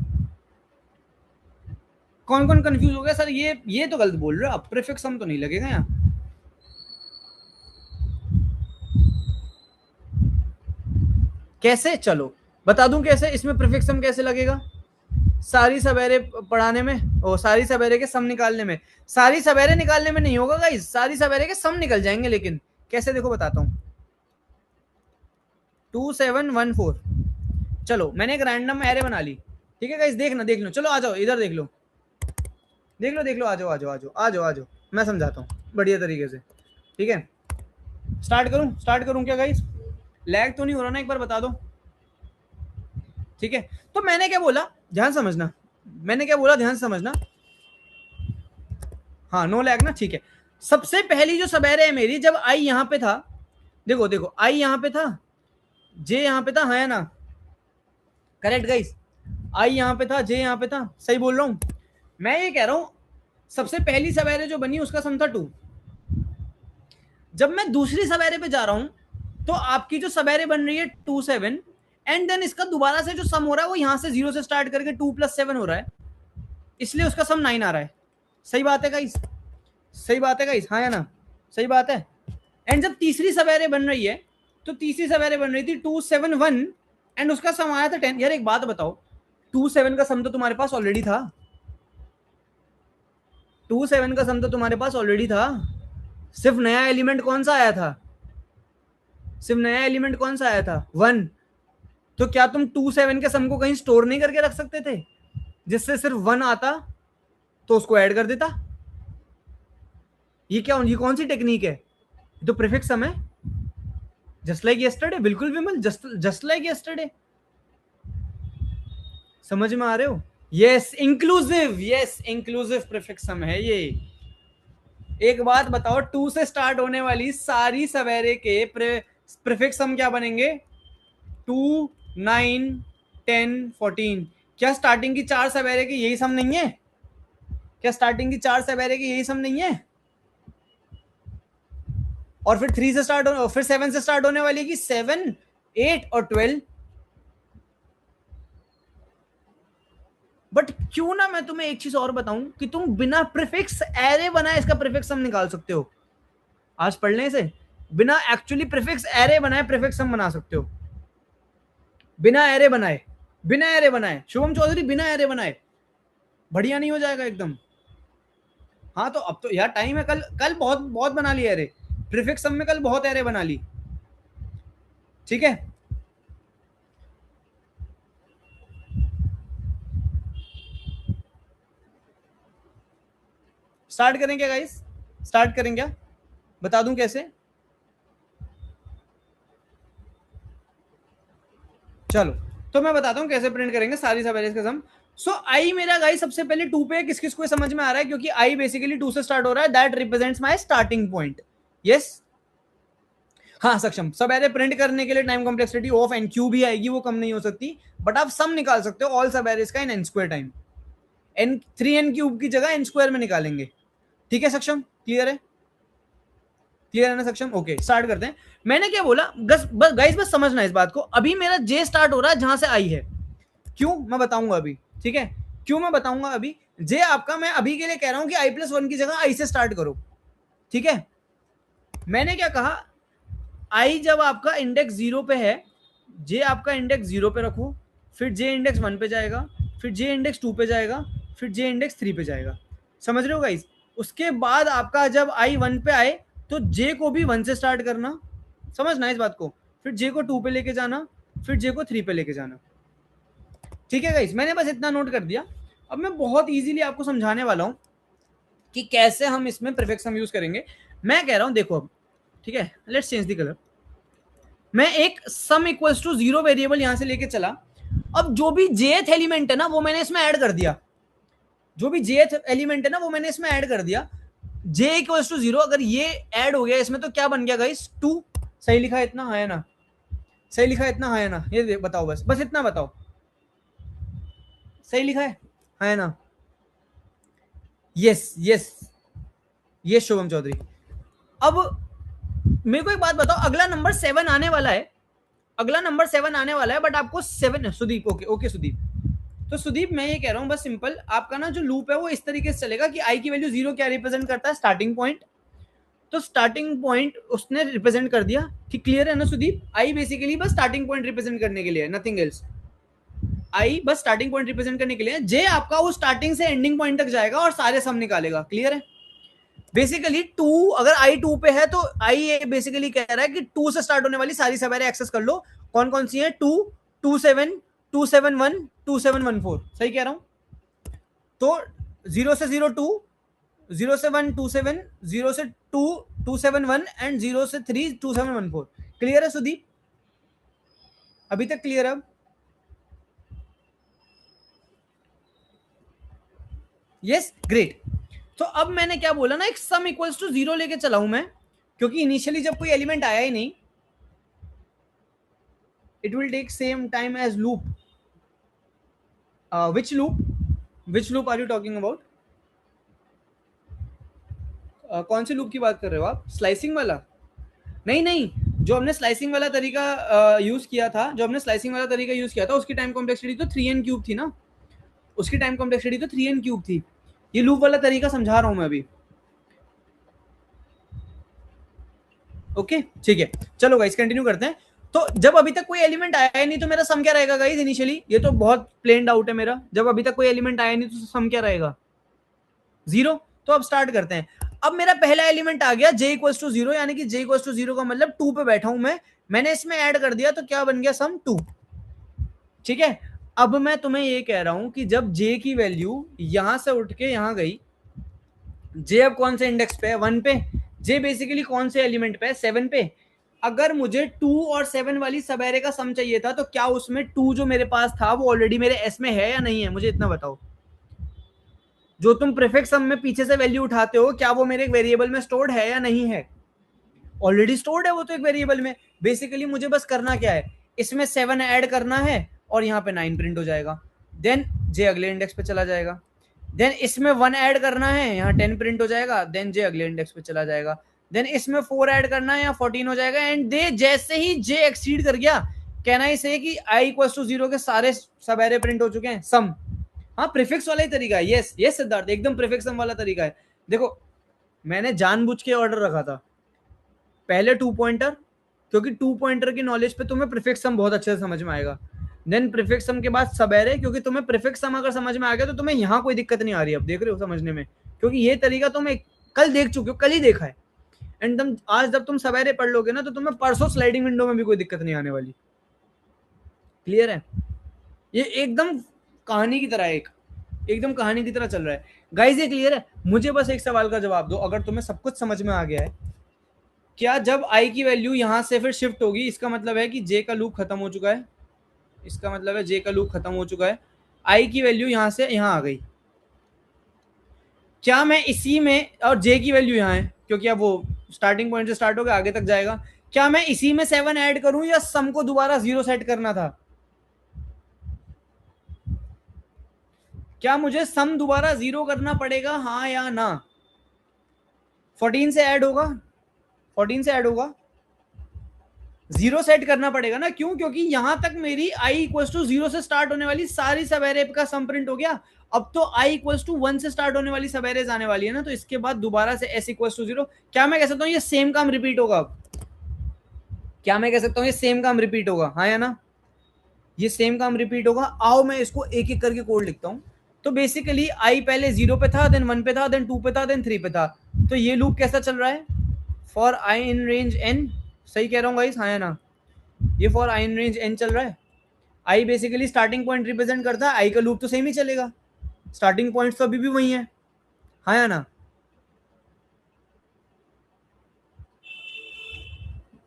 कौन कौन कंफ्यूज हो गया सर? ये तो गलत बोल रहे हो आप, प्रीफिक्स सम तो नहीं लगेगा यहाँ। कैसे? चलो बता दूं कैसे, इसमें प्रीफिक्स सम कैसे लगेगा। सारी सवेरे पढ़ाने में, ओ सारी सवेरे के सम निकालने में, सारी सवेरे निकालने में नहीं होगा गाइस, सारी सवेरे के सम निकल जाएंगे। लेकिन कैसे, देखो बताता हूँ। 2714, चलो मैंने एक रैंडम एरे बना ली, ठीक है गाइस? देखना, देख लो, चलो आ जाओ इधर, देख लो देख लो देख लो, आ जाओ आ जाओ आ जाओ आ जाओ आ जाओ, मैं समझाता हूँ बढ़िया तरीके से। ठीक है, स्टार्ट करूँ क्या गाइस? लैग तो नहीं हो रहा ना, एक बार बता दो। ठीक है, तो मैंने क्या बोला, ध्यान समझना, मैंने क्या बोला ध्यान समझना। हाँ नो लैग ना, ठीक है। सबसे पहली जो सबेरे है मेरी, जब आई यहाँ पे था, देखो देखो आई यहाँ पे था, जे यहाँ पे था, है ना? करेक्ट गाइस, आई यहाँ पे था, जे यहाँ पे था, सही बोल रहा हूँ? मैं ये कह रहा हूँ सबसे पहली सवेरे जो बनी उसका सम था 2। जब मैं दूसरी सवेरे पे जा रहा हूं तो आपकी जो सवेरे बन रही है 27, एंड देन इसका दोबारा से जो सम हो रहा है वो यहां से 0 से स्टार्ट करके 2 + 7 हो रहा है, इसलिए उसका सम 9 आ रहा है। सही बात है गाइस? सही बात है गाइस, हाँ या ना? सही बात है। एंड जब तीसरी सवेरे बन रही है, तो तीसरी सवेरे बन रही थी 271, एंड उसका सम आया था 10। यार एक बात बताओ, 27 का सम तो तुम्हारे पास ऑलरेडी था, 27 का सम तो तुम्हारे पास ऑलरेडी था। सिर्फ नया एलिमेंट कौन सा आया था? सिर्फ नया एलिमेंट कौन सा आया था? 1। तो क्या तुम 27 के सम को कहीं स्टोर नहीं करके रख सकते थे, जिससे सिर्फ 1 आता तो उसको ऐड कर देता? ये क्या, ये कौन सी टेक्निक है? ये तो प्रीफिक्स सम है, जस्ट लाइक यस्टरडे। बिल्कुल विमल, जस्ट लाइक यस्टरडे। समझ में आ रहे हो? Yes inclusive, yes inclusive prefix sum है ये। एक बात बताओ, 2 से स्टार्ट होने वाली सारी सवेरे के प्रीफिक्स सम क्या बनेंगे? 2 9 10 14। क्या स्टार्टिंग की 4 सवेरे की यही सम नहीं है? क्या स्टार्टिंग की 4 सवेरे की यही सम नहीं है? और फिर 3 से स्टार्ट हो, फिर 7 से स्टार्ट होने वाली की 7 8 और 12। बट क्यों ना मैं तुम्हें एक चीज और बताऊं कि तुम बिना प्रीफिक्स एरे बनाए इसका प्रीफिक्स सम निकाल सकते हो। आज पढ़ने से बिना एक्चुअली प्रीफिक्स एरे बनाए प्रीफिक्स सम बना सकते हो, बिना एरे बनाए, बिना एरे बनाए। शुभम चौधरी बिना एरे बनाए बढ़िया नहीं हो जाएगा एकदम? हाँ तो अब तो यार टाइम है, कल कल बहुत बहुत बना लिया एरे, प्रीफिक्स सम में कल बहुत एरे बना ली, ठीक है। स्टार्ट करें क्या गाइस, स्टार्ट करें क्या, बता दूं कैसे। चलो तो मैं बताता हूं कैसे प्रिंट करेंगे सारी सब एरेज का सम। सो आई मेरा गाइस सबसे पहले 2 पे है, किस किस को समझ में आ रहा है, क्योंकि आई बेसिकली 2 से स्टार्ट हो रहा है, that represents my starting point. Yes, हाँ सक्षम, सब एरे प्रिंट करने के लिए time complexity of N cube ही आएगी, वो कम नहीं हो सकती, बट आप सम निकाल सकते हो ऑल सब एरेज का in n square time, n 3 n cube की जगह एन स्क्वायर में निकालेंगे, ठीक है सक्षम, क्लियर है, क्लियर है ना सक्षम, ओके स्टार्ट करते हैं। मैंने क्या बोला, बस गाइस बस समझना इस बात को, अभी मेरा जे स्टार्ट हो रहा है जहां से आई है, क्यों मैं बताऊंगा अभी, ठीक है, क्यों मैं बताऊंगा अभी। जे आपका मैं अभी के लिए कह रहा हूं कि i+1 की जगह आई से स्टार्ट करो, ठीक है। मैंने क्या कहा, आई जब आपका इंडेक्स 0 पे है, जे आपका इंडेक्स 0 पे रखो, फिर जे इंडेक्स 1 पे जाएगा, फिर जे इंडेक्स 2 पे जाएगा, फिर जे इंडेक्स 3 पे जाएगा, समझ रहे हो गाइस। उसके बाद आपका जब आई 1 पे आए तो जे को भी 1 से स्टार्ट करना, समझना इस बात को, फिर जे को 2 पे लेके जाना, फिर जे को 3 पे लेके जाना, ठीक है गाइस, मैंने बस इतना नोट कर दिया। अब मैं बहुत इजीली आपको समझाने वाला हूं कि कैसे हम इसमें प्रीफिक्स हम यूज करेंगे। मैं कह रहा हूं देखो अब, ठीक है, लेट्स चेंज द कलर। मैं एक सम इक्वल्स टू 0 वेरिएबल यहां से लेके चला, अब जो भी जेथ एलिमेंट है ना वो मैंने इसमें ऐड कर दिया, जो भी जेथ एलिमेंट है ना वो मैंने इसमें ऐड कर दिया, जे इक्वल्स टू 0, अगर ये ऐड हो गया इसमें तो क्या बन गया गाइस 2, सही लिखा है इतना, हाँ है ना, सही लिखा है इतना, हाँ है ना, ये बताओ बस बस इतना बताओ, सही लिखा है, हाँ है ना, यस यस, ये शुभम चौधरी। अब मेरे को एक बात बताओ, अगला नंबर 7 आने वाला है, अगला नंबर 7 आने वाला है, बट आपको 7, सुदीप ओके ओके सुदीप, तो सुदीप मैं ये कह रहा हूं बस सिंपल, आपका ना जो लूप है वो इस तरीके से चलेगा कि आई की वैल्यू 0 क्या रिप्रेजेंट करता है, स्टार्टिंग पॉइंट, तो स्टार्टिंग पॉइंट उसने रिप्रेजेंट कर दिया, ठीक क्लियर है ना सुदीप, आई बेसिकली बस स्टार्टिंग पॉइंट रिप्रेजेंट करने के लिए, नथिंग एल्स, आई बस स्टार्टिंग पॉइंट रिप्रेजेंट करने के लिए, जे आपका वो स्टार्टिंग से एंडिंग पॉइंट तक जाएगा और सारे सम निकालेगा, क्लियर है। बेसिकली 2, अगर आई 2 पे है तो आई बेसिकली कह रहा है कि 2 से स्टार्ट होने वाली सारी सवेरे एक्सेस कर लो, कौन कौन सी है, 2, 27, 271, 2714, सही कह रहा हूं, तो 0 से 02, 0 से 127, 0 से 2 271 एंड 0 से 3 2714, क्लियर है सुदीप, अभी तक क्लियर है। Yes great. तो अब मैंने क्या बोला ना, एक सम इक्वल्स टू 0 लेके चला हूं मैं, क्योंकि इनिशियली जब कोई एलिमेंट आया ही नहीं, it will take same time as loop, which loop are you talking about, कौन से लूप की बात कर रहे हो आप, स्लाइसिंग वाला, नहीं नहीं, जो हमने स्लाइसिंग वाला तरीका यूज किया था, जो हमने स्लाइसिंग वाला तरीका यूज किया था उसकी टाइम कॉम्प्लेक्सिटी तो 3n क्यूब थी ना, उसकी टाइम कॉम्प्लेक्सिटी तो 3n क्यूब थी, ये लूप वाला तरीका समझा रहा हूं मैं अभी, ओके ठीक है, चलो गाइस कंटिन्यू करते हैं। तो जब अभी तक कोई एलिमेंट आया ही नहीं तो मेरा सम क्या रहेगा गाइस इनिशियली, ये तो बहुत प्लेन डाउट है मेरा, जब अभी तक कोई एलिमेंट आया नहीं तो सम क्या रहेगा 0, तो अब स्टार्ट करते हैं। अब मेरा पहला एलिमेंट आ गया j इक्वल्स टू 0, यानी कि j इक्वल्स टू 0 का मतलब 2 पे बैठा हूं मैं, मैंने इसमें ऐड कर दिया तो क्या बन गया सम 2, ठीक है। अब मैं तुम्हें ये कह रहा हूं कि जब j की वैल्यू यहां से उठ के यहां गई, j अब कौन से इंडेक्स पे है 1 पे, j बेसिकली कौन से एलिमेंट पे है 7 पे, अगर मुझे 2 और 7 वाली सब एरे का सम चाहिए था तो क्या उसमें 2 जो मेरे पास था वो ऑलरेडी मेरे एस में है या नहीं है, मुझे इतना बताओ, जो तुम प्रीफिक्स सम में पीछे से वैल्यू उठाते हो क्या वो मेरे एक वेरिएबल में स्टोर्ड है या नहीं है, ऑलरेडी स्टोर्ड है वो तो एक वेरिएबल में, बेसिकली मुझे बस करना क्या है, इसमें 7 ऐड करना है और यहाँ पे 9 प्रिंट हो जाएगा, देन जे अगले इंडेक्स पे चला जाएगा, देन इसमें 1 ऐड करना है, यहाँ 10 प्रिंट हो जाएगा, देन जे अगले इंडेक्स पे चला जाएगा, देन इसमें 4 ऐड करना है, यहाँ 14 हो जाएगा, एंड दे जैसे ही जे एक्सीड कर गया, कहना इसे कि आई इक्वल टू 0 के सारे सब एरे प्रिंट हो चुके हैं, सम, हाँ प्रीफिक्स वाला ही तरीका है, यस यस सिद्धार्थ एकदम प्रीफिक्स सम वाला तरीका है। देखो मैंने जानबूझ के ऑर्डर रखा था, पहले 2 पॉइंटर, क्योंकि 2 पॉइंटर की नॉलेज पे तुम्हें प्रीफिक्स सम बहुत अच्छे से समझ में आएगा, देन प्रीफिक्स सम के बाद सब एरे, क्योंकि तुम्हें प्रीफिक्स सम अगर समझ में आ गया तो तुम्हें यहाँ कोई दिक्कत नहीं आ रही, अब देख रहे हो समझने में, क्योंकि ये तरीका तो मैं कल देख चुके हो, कल ही देखा है। एंड तुम आज जब तुम सवेरे पढ़ लोगे ना तो तुम्हें परसों स्लाइडिंग विंडो में भी कोई दिक्कत नहीं आने वाली। क्लियर है? ये एकदम कहानी की तरह है, एकदम कहानी की तरह चल रहा है गाइस। ये क्लियर है? मुझे बस एक सवाल का जवाब दो, अगर तुम्हें सब कुछ समझ में आ गया है, क्या जब आई की वैल्यू यहां से फिर शिफ्ट होगी, इसका मतलब है कि जे का लूप खत्म हो चुका है, इसका मतलब है जे का लूप खत्म हो चुका है, आई की वैल्यू यहां से यहां आ गई। क्या मैं इसी में, और जे की वैल्यू यहाँ है क्योंकि अब वो स्टार्टिंग पॉइंट से स्टार्ट होकर आगे तक जाएगा, क्या मैं इसी में 7 ऐड करूं या सम को दोबारा 0 सेट करना था? क्या मुझे सम दोबारा 0 करना पड़ेगा, हाँ या ना? 14 से ऐड होगा, 14 से ऐड होगा, 0 सेट करना पड़ेगा ना। क्यों? क्योंकि यहां तक मेरी i इक्वल्स टू 0 से स्टार्ट होने वाली सारी सब एरे का सम प्रिंट हो गया। अब तो i इक्वल्स टू 1 से स्टार्ट होने वाली सब एरेज आने वाली है ना, तो इसके बाद दोबारा से s इक्वल्स टू 0। क्या मैं कह सकता हूं ये सेम काम रिपीट होगा? अब क्या मैं कह सकता हूं ये सेम काम रिपीट होगा, हाँ या ना? ये सेम काम रिपीट होगा। आओ मैं इसको एक एक करके कोड लिखता हूं। तो बेसिकली आई पहले 0 पे था, देन 1 पे था, देन 2 पे था, देन 3 पे था। तो ये लूप कैसा चल रहा है? For i in range n, सही कह रहा हूँ गाइस, हाँ या ना? ये for i in range n चल रहा है। I basically starting point represent करता है, आई का लूप तो सेम ही चलेगा, स्टार्टिंग पॉइंट तो अभी भी वही है, हाँ या ना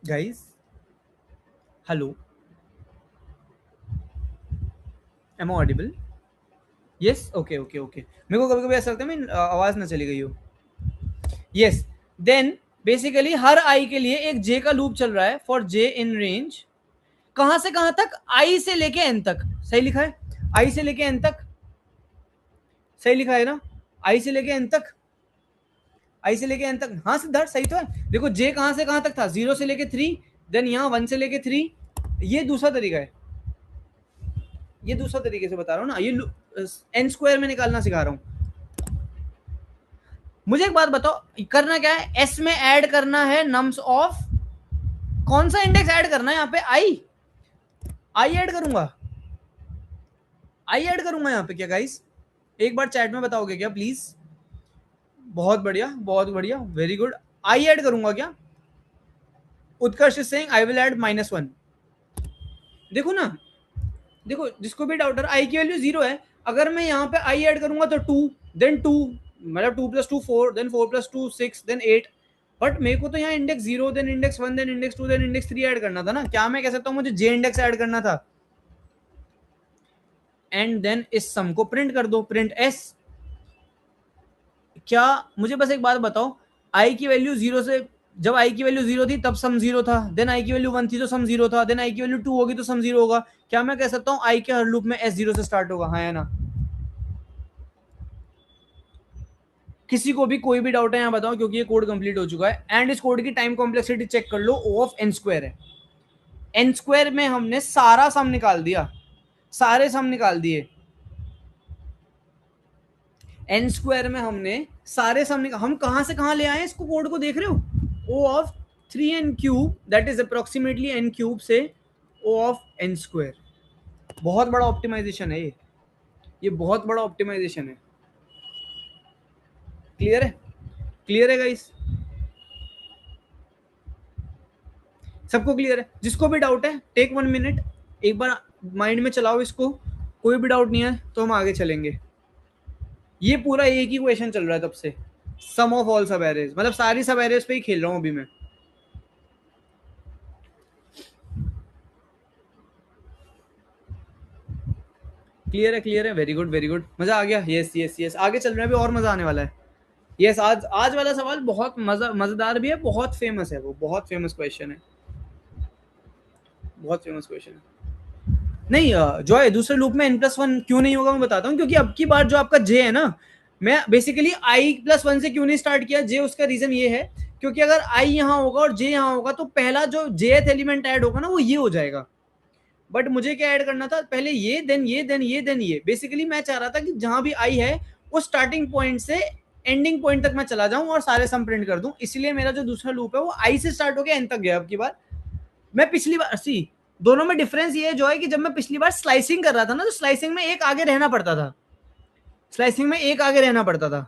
guys? Hello, am I audible? Yes, okay okay okay. मेरे को कभी कभी ऐसा लगता है मैं आवाज ना चली गई हो। यस, देन बेसिकली हर आई के लिए एक जे का लूप चल रहा है फॉर जे इन रेंज, कहां से कहां तक? आई से लेके एन तक, सही लिखा है? आई से लेके एन तक, सही लिखा है ना? आई से लेके एन तक, आई से लेके एन तक, हाँ सिद्धार्थ सही तो है। देखो जे कहां से कहां तक था, 0 से लेके 3, देन यहाँ 1 से लेके 3। ये दूसरा तरीका है, ये दूसरा तरीके से बता रहा हूँ ना, ये एन स्क्वायर में निकालना सिखा रहा हूँ। मुझे एक बात बताओ, करना क्या है? एस में ऐड करना है नम्स ऑफ, कौन सा इंडेक्स ऐड करना है यहाँ पे? आई, आई ऐड करूंगा, आई ऐड करूंगा यहाँ पे क्या गाइस? एक बार चैट में बताओगे क्या प्लीज? बहुत बढ़िया, बहुत बढ़िया, वेरी गुड। आई ऐड करूंगा क्या? Utkarsh is saying I will add -1। देखो ना, देखो जिसको भी डाउट है, आई की वैल्यू 0 है, अगर मैं यहाँ पे आई ऐड करूंगा तो 2, देन 2, मतलब 2 + 2 4, देन 4 + 2 6, देन 8। बट मेरे को तो यहाँ index 0, then index 1, then index 2, then index 3 add करना था ना। क्या मैं कह सकता हूँ मुझे जे इंडेक्स ऐड करना था, एंड देन इस सम को प्रिंट कर दो, प्रिंट एस। क्या मुझे बस एक बात बताओ, आई की वैल्यू 0 से, जब आई की वैल्यू 0 थी तब सम 0 था, देन आई की वैल्यू 1 थी तो सम 0 था, देन आई की वैल्यू 2 होगी तो सम 0 होगा। क्या मैं कह सकता हूँ आई के हर लूप में एस 0 से स्टार्ट होगा, हाँ या ना? किसी को भी कोई भी डाउट है यहाँ बताओ, क्योंकि ये कोड कंप्लीट हो चुका है। एंड इस कोड की टाइम कॉम्प्लेक्सिटी चेक कर लो, ओ ऑफ एन स्क्वायर है। एन स्क्वायर में हमने सारा सम निकाल दिया, सारे सम निकाल दिए। एन स्क्वायर में हमने सारे सम निकाल, हम कहां से कहां ले आए इसको, कोड को देख रहे हो? O of 3n cube that is approximately n cube से ओ ऑफ n स्क्वायर। बहुत बड़ा ऑप्टिमाइजेशन है ये बहुत बड़ा ऑप्टिमाइजेशन है। क्लियर है? क्लियर है गाइस? सबको क्लियर है? जिसको भी डाउट है टेक 1 मिनट, एक बार माइंड में चलाओ इसको। कोई भी डाउट नहीं है तो हम आगे चलेंगे। ये पूरा एक ही क्वेश्चन चल रहा है तब से, सम ऑफ ऑल सब एरेज, मतलब सारी सब एरेज पे ही खेल रहा हूं अभी मैं। क्लियर है? क्लियर है, वेरी गुड वेरी गुड, मजा आ गया। यस यस यस, आगे चल रहे हैं, अभी और मजा आने वाला है। यस, आज आज वाला सवाल बहुत मजेदार भी है, बहुत फेमस है, वो बहुत फेमस क्वेश्चन है, बहुत फेमस क्वेश्चन है। नहीं जो है दूसरे लूप में n+1 क्यों नहीं होगा मैं बताता हूँ, क्योंकि अब की बार जो आपका जे है ना, मैं बेसिकली i+1 से क्यों नहीं स्टार्ट किया जे, उसका रीजन ये है क्योंकि अगर i यहाँ होगा और j यहाँ होगा तो पहला जो jth एलिमेंट ऐड होगा ना वो ये हो जाएगा। बट मुझे क्या ऐड करना था, पहले ये, देन ये, देन ये, देन ये। बेसिकली मैं चाह रहा था कि जहां भी आई है वो स्टार्टिंग पॉइंट से एंडिंग पॉइंट तक मैं चला जाऊं और सारे सम प्रिंट कर दूं। इसलिए मेरा जो दूसरा लूप है वो आई से स्टार्ट होकर एन तक गया अब की बार। मैं पिछली बार सी, दोनों में डिफरेंस ये जो है कि जब मैं पिछली बार स्लाइसिंग कर रहा था ना, तो स्लाइसिंग में एक आगे रहना पड़ता था, स्लाइसिंग में एक आगे रहना पड़ता था।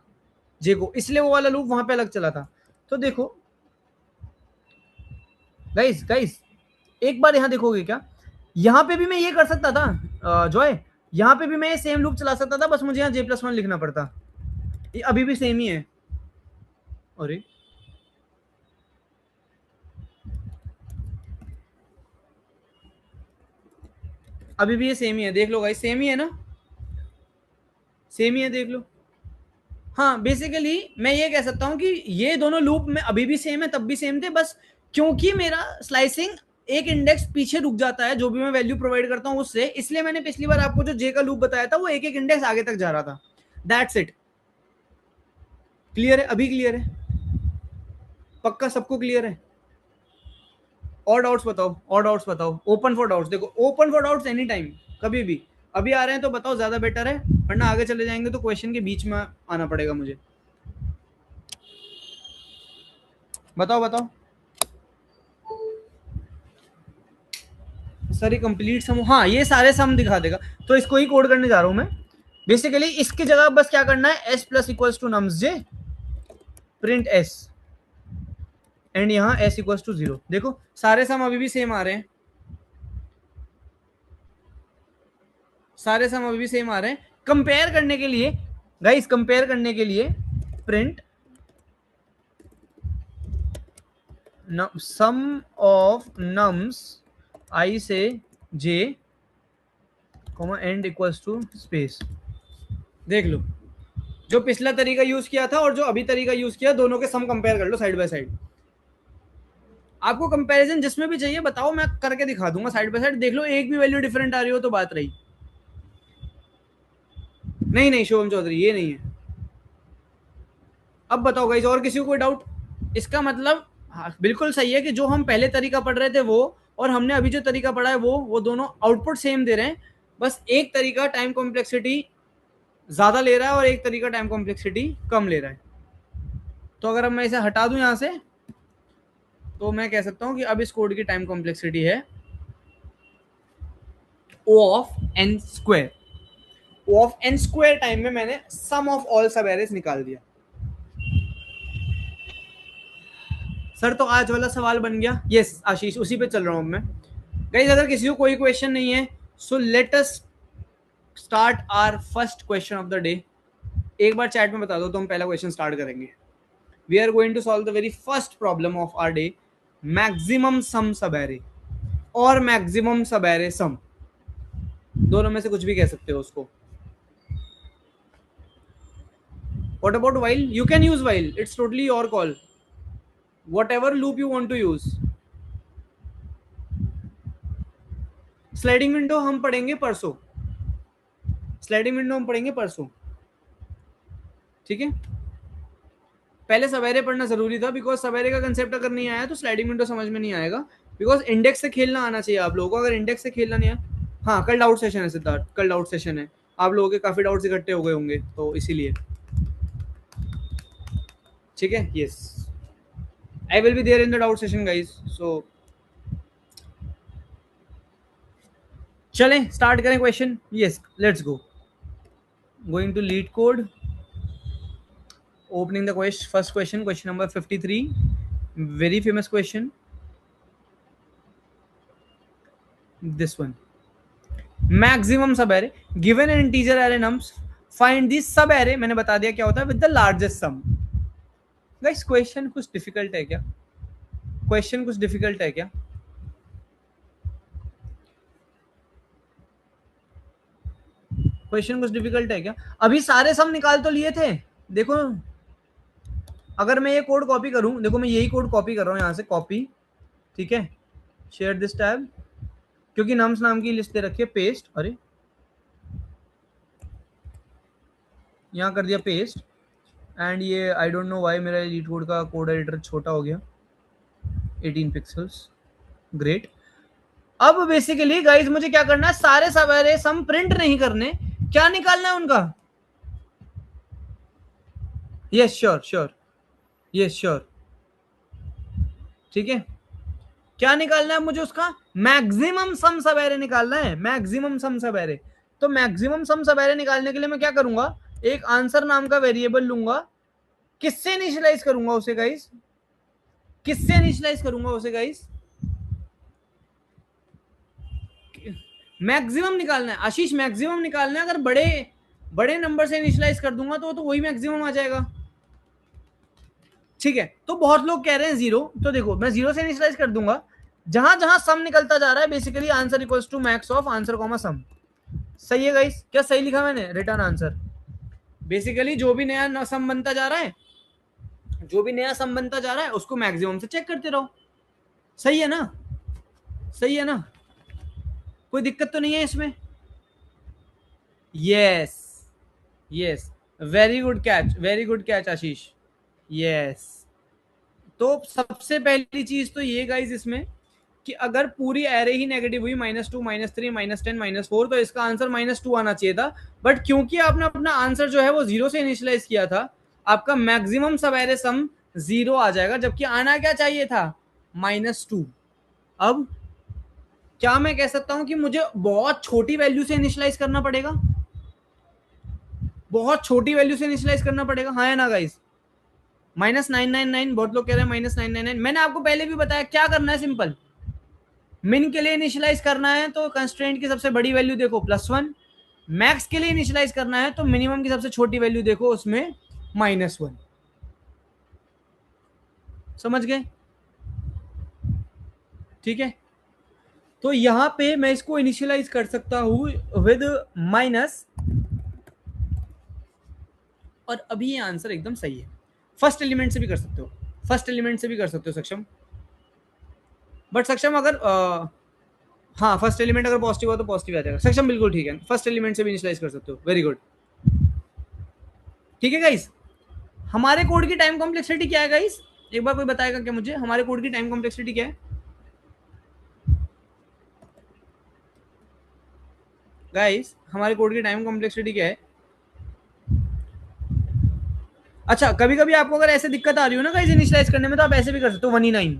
जे को, इसलिए वो वाला लूप वहां पे अलग चला था। तो देखो गाइस गाइस, एक बार यहां देखोगे क्या, यहां पे भी मैं ये कर सकता था जॉय, यहां पे भी मैं ये सेम लूप चला सकता था, बस मुझे यहाँ j+1 लिखना पड़ता। ये अभी भी सेम ही है। अरे अभी भी ये सेम ही है, देख लो गाइस, सेम ही है ना, सेम ही है, देख लो। हाँ बेसिकली मैं ये कह सकता हूँ कि ये दोनों लूप में अभी भी सेम है, तब भी सेम थे, बस क्योंकि मेरा स्लाइसिंग एक इंडेक्स पीछे रुक जाता है जो भी मैं वैल्यू प्रोवाइड करता हूँ उससे, इसलिए मैंने पिछली बार आपको जो जे का लूप बताया था वो एक एक इंडेक्स आगे तक जा रहा था। That's it. क्लियर है? अभी क्लियर है? पक्का सबको क्लियर है? और डाउट्स बताओ, और डाउट्स बताओ, ओपन फॉर डाउट्स। देखो open for doubts any time, कभी भी। अभी आ रहे हैं तो बताओ, ज्यादा बेटर है, वरना आगे चले जाएंगे तो क्वेश्चन के बीच में आना पड़ेगा मुझे। बताओ बताओ सर, ये कंप्लीट सम, हाँ ये सारे सम दिखा देगा, तो इसको ही कोड करने जा रहा हूं मैं। बेसिकली इसकी जगह बस क्या करना है, s plus equals to nums j print s, and यहाँ एस इक्वल्स टू 0। देखो सारे सम अभी भी सेम आ रहे हैं, सारे सम अभी भी सेम आ रहे हैं। कंपेयर करने के लिए गाइस, कंपेयर करने के लिए print sum of nums i से j comma and equals to space. देख लो, जो पिछला तरीका यूज किया था और जो अभी तरीका यूज किया, दोनों के सम कंपेयर कर लो साइड बाय साइड। आपको कंपैरिजन जिसमें भी चाहिए बताओ, मैं करके दिखा दूंगा साइड बाय साइड, देख लो एक भी वैल्यू डिफरेंट आ रही हो तो बात रही। नहीं नहीं शुभम चौधरी, ये नहीं है। अब बताओ गाइस, और किसी को कोई डाउट? इसका मतलब हाँ, बिल्कुल सही है कि जो हम पहले तरीका पढ़ रहे थे वो, और हमने अभी जो तरीका पढ़ा है वो दोनों आउटपुट सेम दे रहे हैं, बस एक तरीका टाइम कॉम्प्लेक्सिटी ज्यादा ले रहा है और एक तरीका टाइम कॉम्प्लेक्सिटी कम ले रहा है। तो अगर अब मैं इसे हटा दूं यहां से, तो मैं कह सकता हूं कि अब इस कोड की टाइम कॉम्प्लेक्सिटी है O of n square. O of n square time में मैंने सम ऑफ ऑल सब एरेज निकाल दिया। सर तो आज वाला सवाल बन गया? यस आशीष, उसी पे चल रहा हूं मैं। गाइस अगर किसी को कोई क्वेश्चन नहीं है, so let us start our first question of the day. एक बार चैट में बता दो तो हम पहला क्वेश्चन स्टार्ट करेंगे। We are going to solve the very first problem of our day, maximum sum sub array और मैक्सिमम सब एरे सम, दोनों में से कुछ भी कह सकते हो उसको। What about while? You can use while. It's totally your call. Whatever loop you want to use. Sliding window हम पढ़ेंगे परसों, स्लाइडिंग विंडो हम पढ़ेंगे परसों, ठीक है। पहले सवेरे पढ़ना जरूरी था, बिकॉज सवेरे का कंसेप्ट अगर नहीं आया तो स्लाइडिंग विंडो समझ में नहीं आएगा, बिकॉज इंडेक्स से खेलना आना चाहिए आप लोगों को। अगर इंडेक्स से खेलना नहीं है, हाँ कल डाउट सेशन है सिद्धार्थ, कल डाउट सेशन है, आप लोगों के काफी डाउट्स इकट्ठे हो गए होंगे तो इसीलिए, ठीक है। Yes I will be there in the doubt session guys. So चलें स्टार्ट करें question. Yes let's go, going to leetcode, opening the first question, question number 53, very famous question, this one, maximum sub array given an integer array nums, find the sub array, मैंने बता दिया क्या होता है, with the largest sum। Guys question कुछ difficult है क्या? Question कुछ डिफिकल्ट है क्या? क्वेश्चन कुछ डिफिकल्ट है क्या? अभी सारे सम निकाल तो लिए थे। देखो अगर मैं ये कोड कॉपी करूं, देखो मैं यही कोड कॉपी कर रहा हूं यहां से, कॉपी, ठीक है, शेयर दिस टैब, क्योंकि नम्स नाम की लिस्ट दे रखी है, पेस्ट, अरे यहाँ कर दिया पेस्ट, एंड ये आई डोंट नो व्हाई मेरा लीड कोड का कोड एडिटर छोटा हो गया, 18 पिक्सल्स, ग्रेट। अब बेसिकली गाइस मुझे क्या करना है, सारे सवेरे सम प्रिंट नहीं करने, क्या निकालना है उनका? Yes sure sure, yes sure, ठीक है। क्या निकालना है मुझे उसका? मैक्सिमम सम सब एरे निकालना है, मैक्सिमम सम सब एरे। तो मैक्सिमम सम सब एरे निकालने के लिए मैं क्या करूंगा, एक आंसर नाम का वेरिएबल लूंगा, किससे इनिशियलाइज करूंगा उसे गाइस, किससे इनिशियलाइज करूंगा उसे गाइस, मैक्सिमम निकालना है आशीष, मैक्सिमम निकालना है। अगर बड़े बड़े नंबर से इनिशियलाइज कर दूंगा तो वही मैक्सिमम आ जाएगा, ठीक है। तो बहुत लोग कह रहे हैं जीरो, तो देखो मैं जीरो से इनिशियलाइज कर दूंगा, जहां जहां सम निकलता जा रहा है basically answer equals to max of answer comma sum. सही है गाइस, क्या सही लिखा मैंने, रिटर्न आंसर। बेसिकली जो भी नया सम बनता जा रहा है, जो भी नया सम बनता जा रहा है उसको मैक्सिमम से चेक करते रहो। सही है ना, सही है ना, कोई दिक्कत तो नहीं है इसमें। Yes, yes, very good catch, very good catch Ashish. Yes, तो सबसे पहली चीज तो ये गाइस इसमें कि अगर पूरी एरे ही नेगेटिव हुई -2 -3 -10 -4 तो इसका आंसर -2 आना चाहिए था। बट क्योंकि आपने अपना आंसर जो है वो जीरो से इनिशियलाइज किया था, आपका मैक्सिमम सब एरे सम जीरो आ जाएगा, जबकि आना क्या चाहिए था, -2। अब क्या मैं कह सकता हूं कि मुझे बहुत छोटी वैल्यू से इनिशियलाइज करना पड़ेगा, बहुत छोटी वैल्यू से इनिशियलाइज करना पड़ेगा, हाँ है ना गाइस। -999, बहुत लोग कह रहे हैं -999। मैंने आपको पहले भी बताया क्या करना है, सिंपल। मिन के लिए इनिशियलाइज करना है तो कंस्ट्रेंट की सबसे बड़ी वैल्यू देखो +1, मैक्स के लिए इनिशियलाइज करना है तो मिनिमम की सबसे छोटी वैल्यू देखो उसमें -1। समझ गए, ठीक है। तो यहां पे मैं इसको इनिशियलाइज कर सकता हूं विद माइनस, और अभी ये आंसर एकदम सही है। फर्स्ट एलिमेंट से भी कर सकते हो, फर्स्ट एलिमेंट से भी कर सकते हो सक्षम, बट सक्षम अगर हाँ फर्स्ट एलिमेंट अगर पॉजिटिव हो तो पॉजिटिव आ जाएगा सक्षम, बिल्कुल ठीक है, फर्स्ट एलिमेंट से भी इनिशियलाइज कर सकते हो, वेरी गुड। ठीक है गाइस, हमारे कोड की टाइम कॉम्प्लेक्सिटी क्या है गाइस, एक बार कोई बताएगा क्या मुझे, हमारे कोड की टाइम कॉम्प्लेक्सिटी क्या है गाइस, हमारे कोड की टाइम कॉम्प्लेक्सिटी क्या है। अच्छा, कभी कभी आपको अगर ऐसे दिक्कत आ रही हो ना गाइस इनिशियलाइज करने में, तो आप ऐसे भी कर सकते हो 1E9।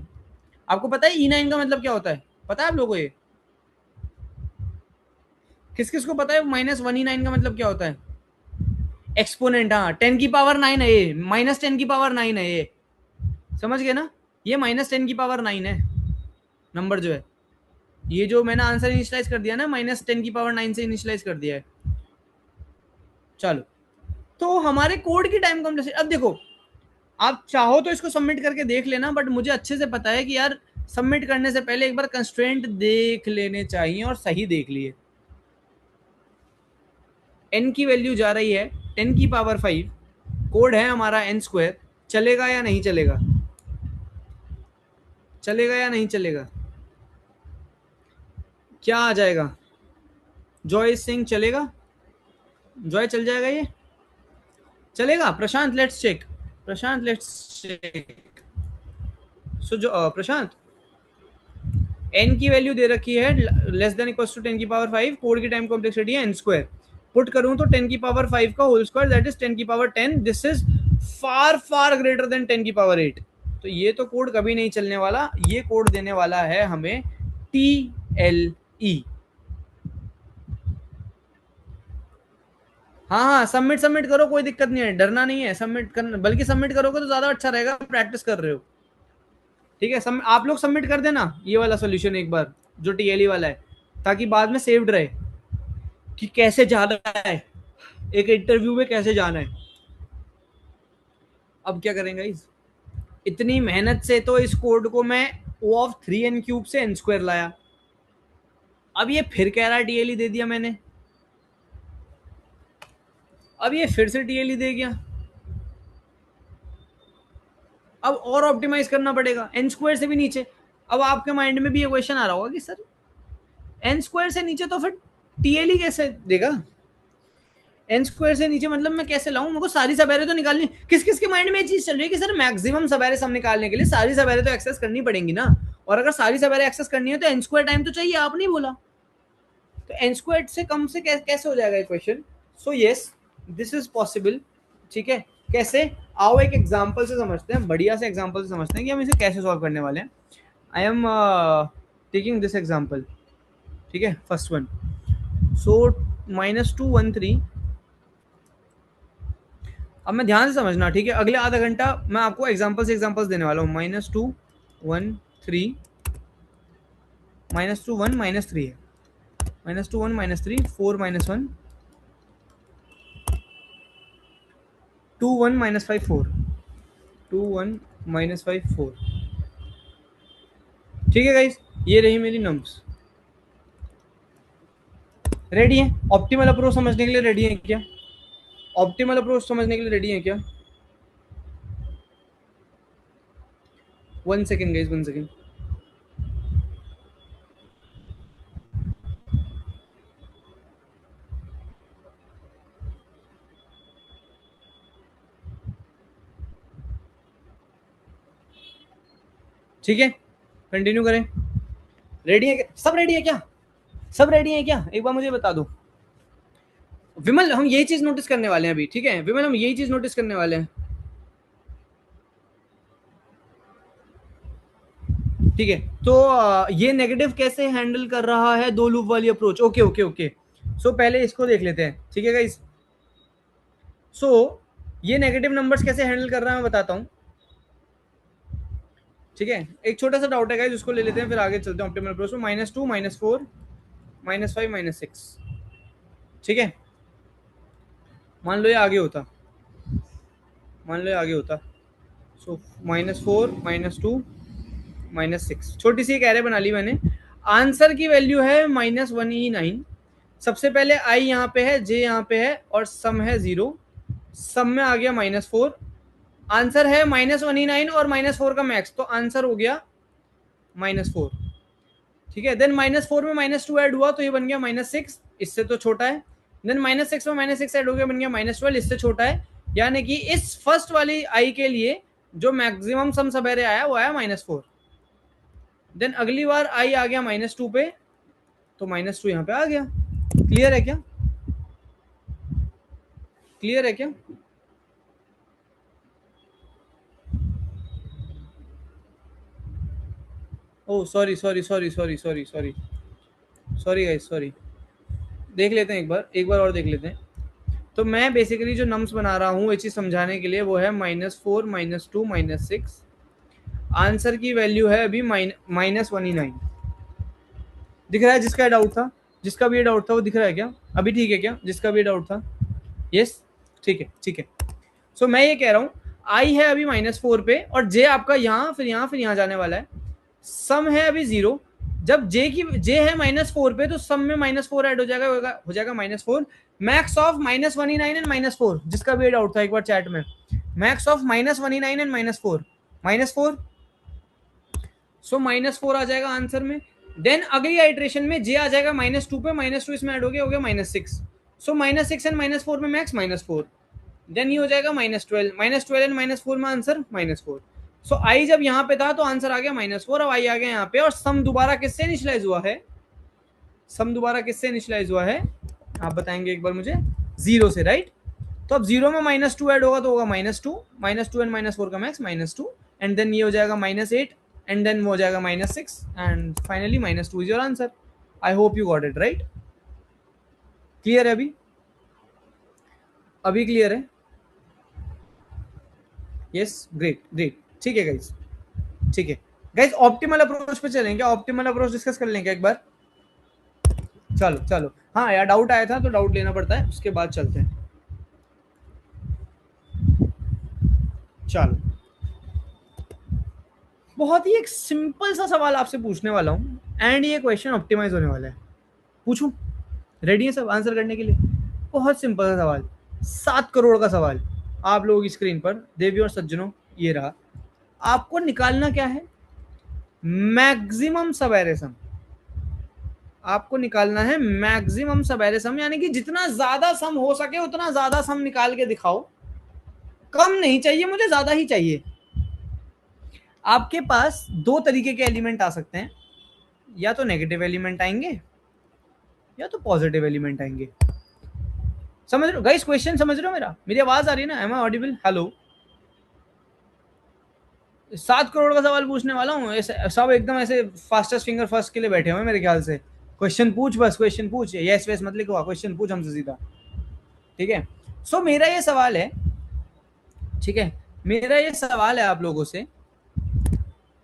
आपको पता है E9 का मतलब क्या होता है, पता है आप लोगों को ये, किस किस को पता है -1E9 का मतलब क्या होता है। एक्सपोनेंट, हाँ 10⁻9 है ये, -10⁻9 है ये, समझ गए ना, ये -10⁻9 है नंबर जो है, ये जो मैंने आंसर इनिशियलाइज कर दिया ना -10⁻9 से इनिशियलाइज कर दिया है। चलो, तो हमारे कोड की टाइम कॉम्प्लेक्सिटी, अब देखो आप चाहो तो इसको सबमिट करके देख लेना, बट मुझे अच्छे से पता है कि यार सबमिट करने से पहले एक बार कंस्ट्रेंट देख लेने चाहिए, और सही देख लिए। n की वैल्यू जा रही है 10⁵, कोड है हमारा n², चलेगा या नहीं चलेगा, चलेगा या नहीं चलेगा, क्या आ जाएगा, जॉय सिंह चलेगा, जॉय चल जाएगा, ये चलेगा। Prashant let's check, Prashant let's check. So जो प्रशांत, n की वैल्यू दे रखी है << 10⁻⁵, कोड की टाइम कॉम्प्लेक्सिटी है n², पुट करूं तो 10⁵ का whole square that is 10⁻10, this is far far greater than 10⁸ तो ये तो कोड कभी नहीं चलने वाला, ये कोड देने वाला है हमें TLE। हाँ हाँ, सबमिट सबमिट करो, कोई दिक्कत नहीं है, डरना नहीं है, सबमिट करना, बल्कि सबमिट करोगे तो ज्यादा अच्छा रहेगा, प्रैक्टिस कर रहे हो। ठीक है, आप लोग सबमिट कर देना ये वाला सोल्यूशन एक बार, जो TLE वाला है, ताकि बाद में सेव्ड रहे कि कैसे जाना है, एक इंटरव्यू में कैसे जाना है। अब क्या करेंगे इस, इतनी मेहनत से तो इस कोड को मैं O(3n³ से n² लाया, अब ये फिर कह रहा है TLE दे दिया मैंने, अब ये फिर से TLE दे गया, अब और ऑप्टिमाइज करना पड़ेगा n² से भी नीचे। अब आपके माइंड में भी ये क्वेश्चन आ रहा होगा कि सर n² से नीचे तो फिर TLE कैसे देगा, n² से नीचे मतलब मैं कैसे लाऊं, मेरे को सारी सबेरे तो निकालनी, किस किस के माइंड में ये चीज चल रही है कि सर मैक्सिमम सबेरे सम निकालने के लिए सारी सबेरे तो एक्सेस करनी पड़ेंगी ना, और अगर सारी सबेरे एक्सेस करनी है तो n² टाइम तो चाहिए, आप नहीं बोला, तो n² से कम से कैसे हो जाएगा question. So yes, this is possible, ठीक है। कैसे, आओ एक एग्जांपल से समझते हैं, बढ़िया से एग्जांपल से समझते हैं कि हम इसे कैसे सॉल्व करने वाले हैं। I am taking this example, ठीक है, फर्स्ट वन। सो -213 अब मैं ध्यान से समझना, ठीक है। अगले आधा घंटा मैं आपको एग्जांपल्स देने वाला हूँ। -2 1 3 -2 1 -3 है, -2 1 -3 4 -1 2 1 -5 4 2 1 -5 4। ठीक है गाइस, ये रही मेरी नम्स। रेडी है? ऑप्टिमल अप्रोच समझने के लिए रेडी है क्या? ऑप्टिमल अप्रोच समझने के लिए रेडी है क्या? 1 सेकेंड गाइस, 1 सेकेंड। ठीक है, कंटिन्यू करें। रेडी है क्या? सब रेडी है क्या? सब रेडी है क्या? एक बार मुझे बता दो। विमल, हम यही चीज नोटिस करने वाले हैं अभी, ठीक है विमल, हम यही चीज नोटिस करने वाले हैं, ठीक है। तो ये नेगेटिव कैसे हैंडल कर रहा है दो लूप वाली approach? Okay okay okay. So पहले इसको देख लेते हैं, ठीक है गाइस। सो ये नेगेटिव नंबर्स कैसे हैंडल कर रहा है मैं बताता हूं, ठीक है। एक छोटा सा डाउट है गाइस, उसको ले लेते हैं, फिर आगे चलते हैं ऑप्टिमल अप्रोच में। -2 -4 -5 -6, ठीक है। मान लो ये आगे होता, मान लो ये आगे होता। सो -4 -2 -6, छोटी सी एक एरे बना ली मैंने। आंसर की वैल्यू है -1E9। सबसे पहले आई यहाँ पे है, जे यहाँ पे है, और सम है 0। सम में आ गया -4। आंसर है -1E9 और -4 का मैक्स, तो आंसर हो गया -4, ठीक है। देन -4 में -2 ऐड हुआ तो ये बन गया -6, इससे तो छोटा है। देन -6 में -6 ऐड हो गया, बन गया -12, इससे छोटा है। यानी कि इस फर्स्ट वाली आई के लिए जो मैक्सिमम सम सब एरे आया वो आया -4। देन अगली बार आई आ गया -2 पे, तो -2 यहाँ पे आ गया। क्लियर है क्या? क्लियर है क्या? Oh sorry sorry sorry sorry sorry sorry sorry guys, sorry. देख लेते हैं एक बार और देख लेते हैं। तो मैं बेसिकली जो नम्स बना रहा हूँ ये चीज समझाने के लिए, वो है -4 -2 -6। आंसर की वैल्यू है अभी -1E9। दिख रहा है? जिसका डाउट था, जिसका भी डाउट था वो दिख रहा है क्या अभी? ठीक है क्या जिसका भी डाउट था? यस, ठीक है ठीक है। सो मैं ये कह रहा हूँ, आई है अभी -4 पे, और जे आपका यहाँ फिर यहाँ फिर यहाँ जाने वाला है। सम है अभी 0। जब जे है -4 पे, तो सम में -4 ऐड हो जाएगा -4। मैक्स ऑफ -1E9 एंड -4, जिसका भी डाउट था एक बार चैट में। Max of -1E9 and -4, -4। सो -4 आ जाएगा आंसर में। देन अगली आइट्रेशन में जे आ जाएगा -2 पे, -2 इसमें ऐड हो गया -6। सो -6 एंड -4 में मैक्स -4। देन ये हो जाएगा -12 एंड -4 में आंसर -4। सो आई जब यहाँ पे था तो आंसर आ गया -4, अब आई आ गया यहाँ पे, और सम दोबारा किससे इनिशियलाइज हुआ है? सम दोबारा किससे इनिशियलाइज हुआ है आप बताएंगे एक बार मुझे? 0 से, राइट। तो अब 0 में -2 ऐड होगा तो होगा -2, -2 एंड -4 का मैक्स -2, एंड देन ये हो जाएगा -8, एंड देन वो हो जाएगा -6, and finally -2 is your answer. I hope you got it right. Clear है अभी? अभी क्लियर है? यस, ग्रेट ग्रेट, ठीक है गाइस, ठीक है गाइस। ऑप्टिमल अप्रोच पे चलेंगे, ऑप्टिमल अप्रोच डिस्कस कर लेंगे एक बार। चलो चलो, हाँ यार डाउट आया था तो डाउट लेना पड़ता है, उसके बाद चलते हैं। चलो, बहुत ही एक सिंपल सा सवाल आपसे पूछने वाला हूँ, एंड ये क्वेश्चन ऑप्टिमाइज होने वाला है। पूछूं? रेडी है सब आंसर करने के लिए? बहुत सिंपल सा सवाल, 7 करोड़ का सवाल आप लोगों की स्क्रीन पर, देवी और सज्जनों ये रहा। आपको निकालना क्या है? मैक्सिमम सब एरे सम। आपको निकालना है मैक्सिमम सब एरे सम, यानी कि जितना ज्यादा सम हो सके उतना ज्यादा सम निकाल के दिखाओ। कम नहीं चाहिए मुझे, ज्यादा ही चाहिए। आपके पास दो तरीके के एलिमेंट आ सकते हैं, या तो नेगेटिव एलिमेंट आएंगे या तो पॉजिटिव एलिमेंट आएंगे। समझ रहे हो गाइस? क्वेश्चन समझ रहे हो मेरा? मेरी आवाज आ रही है ना? Am I audible? Hello. 7 crore का सवाल पूछने वाला हूँ, सब एकदम ऐसे फास्टेस्ट फिंगर फर्स्ट के लिए बैठे हुए मेरे ख्याल से। क्वेश्चन पूछ, बस क्वेश्चन पूछ, यस वैस मत लिखो, क्वेश्चन पूछ हमसे सीधा, ठीक है। सो मेरा ये सवाल है, ठीक है, मेरा ये सवाल है आप लोगों से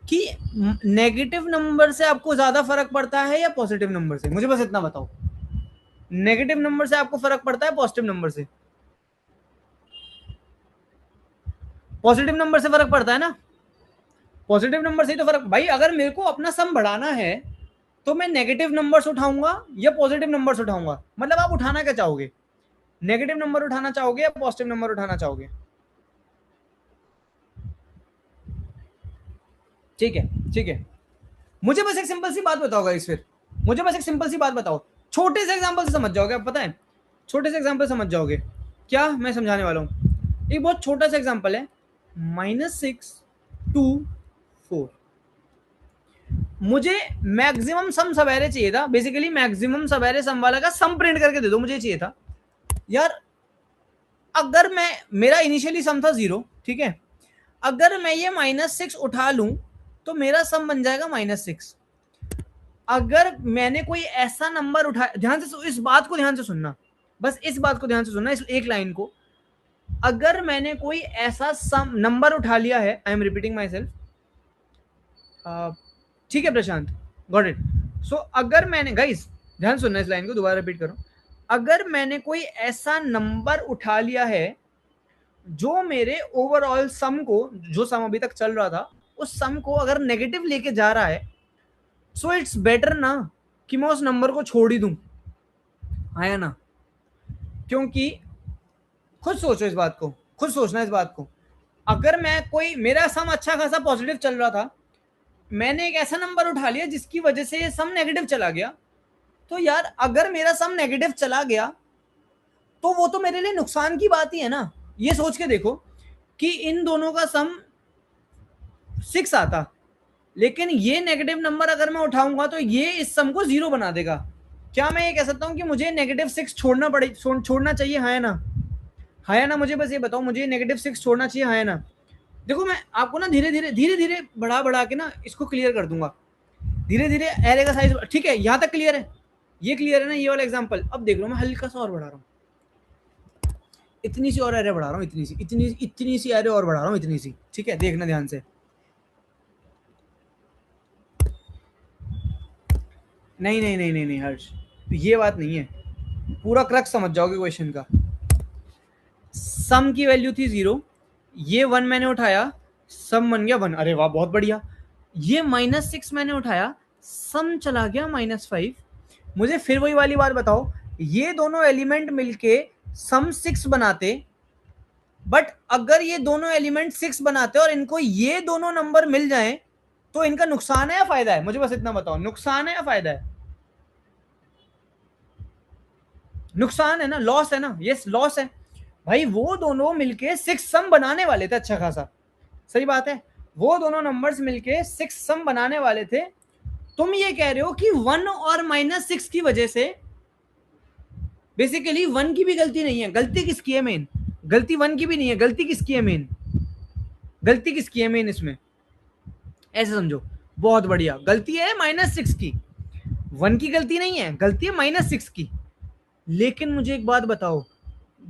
कि नेगेटिव नंबर से आपको ज्यादा फर्क पड़ता है या पॉजिटिव नंबर से? मुझे बस इतना बताओ, नेगेटिव नंबर से आपको फर्क पड़ता है पॉजिटिव नंबर से? पॉजिटिव नंबर से फर्क पड़ता है ना, पॉजिटिव नंबर से ही तो फर्क। भाई अगर मेरे को अपना सम बढ़ाना है तो मैं नेगेटिव नंबर्स उठाऊंगा या पॉजिटिव नंबर्स उठाऊंगा? मतलब आप उठाना क्या चाहोगे, नेगेटिव नंबर उठाना चाहोगे या पॉजिटिव नंबर उठाना चाहोगे? ठीक है, ठीक है, मुझे बस एक सिंपल सी बात बताओ गाइस, फिर मुझे बस एक सिंपल सी बात बताओ, छोटे से एग्जांपल से समझ जाओगे आप, पता है छोटे से एग्जांपल समझ जाओगे क्या मैं समझाने वाला हूं। एक बहुत छोटा सा एग्जांपल है, -6 2 4। मुझे मैक्सिमम सम सवेरे चाहिए था, बेसिकली मैक्सिमम सवेरे सम वाला का सम प्रिंट करके दे दो, मुझे चाहिए था यार। अगर मैं, मेरा इनिशियली सम था 0, ठीक है, अगर मैं ये -6 उठा लूं तो मेरा सम बन जाएगा -6। अगर मैंने कोई ऐसा नंबर उठाया, ध्यान से इस बात को ध्यान से सुनना, बस इस बात को ध्यान से सुनना, इस एक लाइन को, अगर मैंने कोई ऐसा सम नंबर उठा लिया है, आई एम रिपीटिंग माई सेल्फ, ठीक है प्रशांत, गॉट इट। सो अगर मैंने, गाइस ध्यान सुनना, इस लाइन को दोबारा रिपीट करो, अगर मैंने कोई ऐसा नंबर उठा लिया है जो मेरे ओवरऑल सम को, जो सम अभी तक चल रहा था उस सम को अगर नेगेटिव लेके जा रहा है, सो इट्स बेटर ना कि मैं उस नंबर को छोड़ ही दूं, आया ना? क्योंकि खुद सोचो इस बात को, खुद सोचना इस बात को, अगर मैं कोई, मेरा सम अच्छा खासा पॉजिटिव चल रहा था, मैंने एक ऐसा नंबर उठा लिया जिसकी वजह से ये सम नेगेटिव चला गया, तो यार अगर मेरा सम नेगेटिव चला गया तो वो तो मेरे लिए नुकसान की बात ही है ना। ये सोच के देखो कि इन दोनों का सम 6 आता, लेकिन ये नेगेटिव नंबर अगर मैं उठाऊंगा तो ये इस सम को 0 बना देगा। क्या मैं ये कह सकता हूं कि मुझे -6 छोड़ना चाहिए, हाँ या ना? हाँ या ना? मुझे बस ये बताओ, मुझे -6 छोड़ना चाहिए, हाँ या ना? देखो मैं आपको ना धीरे धीरे बढ़ा बढ़ा के ना इसको क्लियर कर दूंगा, धीरे धीरे एरे का साइज, ठीक है, यहां तक क्लियर है? ये क्लियर है ना, ये वाला एग्जांपल? अब देख लो मैं हल्का सा और बढ़ा रहा हूँ, इतनी सी और एरे बढ़ा रहा हूँ, इतनी सी एरे और बढ़ा रहा हूँ, इतनी सी, ठीक है, देखना ध्यान से। नहीं नहीं नहीं नहीं नहीं हर्ष, ये बात नहीं है, पूरा क्रक्स समझ जाओगे क्वेश्चन का। सम की वैल्यू थी 0, ये 1 मैंने उठाया, सम बन गया 1, अरे वाह बहुत बढ़िया। ये -6 मैंने उठाया, सम चला गया -5। मुझे फिर वही वाली बात बताओ, ये दोनों एलिमेंट मिलके सम 6 बनाते, बट अगर ये दोनों एलिमेंट 6 बनाते और इनको ये दोनों नंबर मिल जाएं तो इनका नुकसान है या फायदा है? मुझे बस इतना बताओ, नुकसान है या फायदा है? नुकसान है ना, लॉस है ना, यस लॉस है। भाई वो दोनों मिलके 6 सम बनाने वाले थे, अच्छा खासा, सही बात है, वो दोनों नंबर्स मिलके 6 सम बनाने वाले थे। तुम ये कह रहे हो कि 1 और -6 की वजह से, बेसिकली 1 की भी गलती नहीं है, गलती किसकी है मेन? गलती 1 की भी नहीं है, गलती किसकी है मेन? गलती किसकी है मेन इसमें? ऐसे समझो, बहुत बढ़िया, गलती है -6 की, 1 की गलती नहीं है, गलती है -6 की। लेकिन मुझे एक बात बताओ,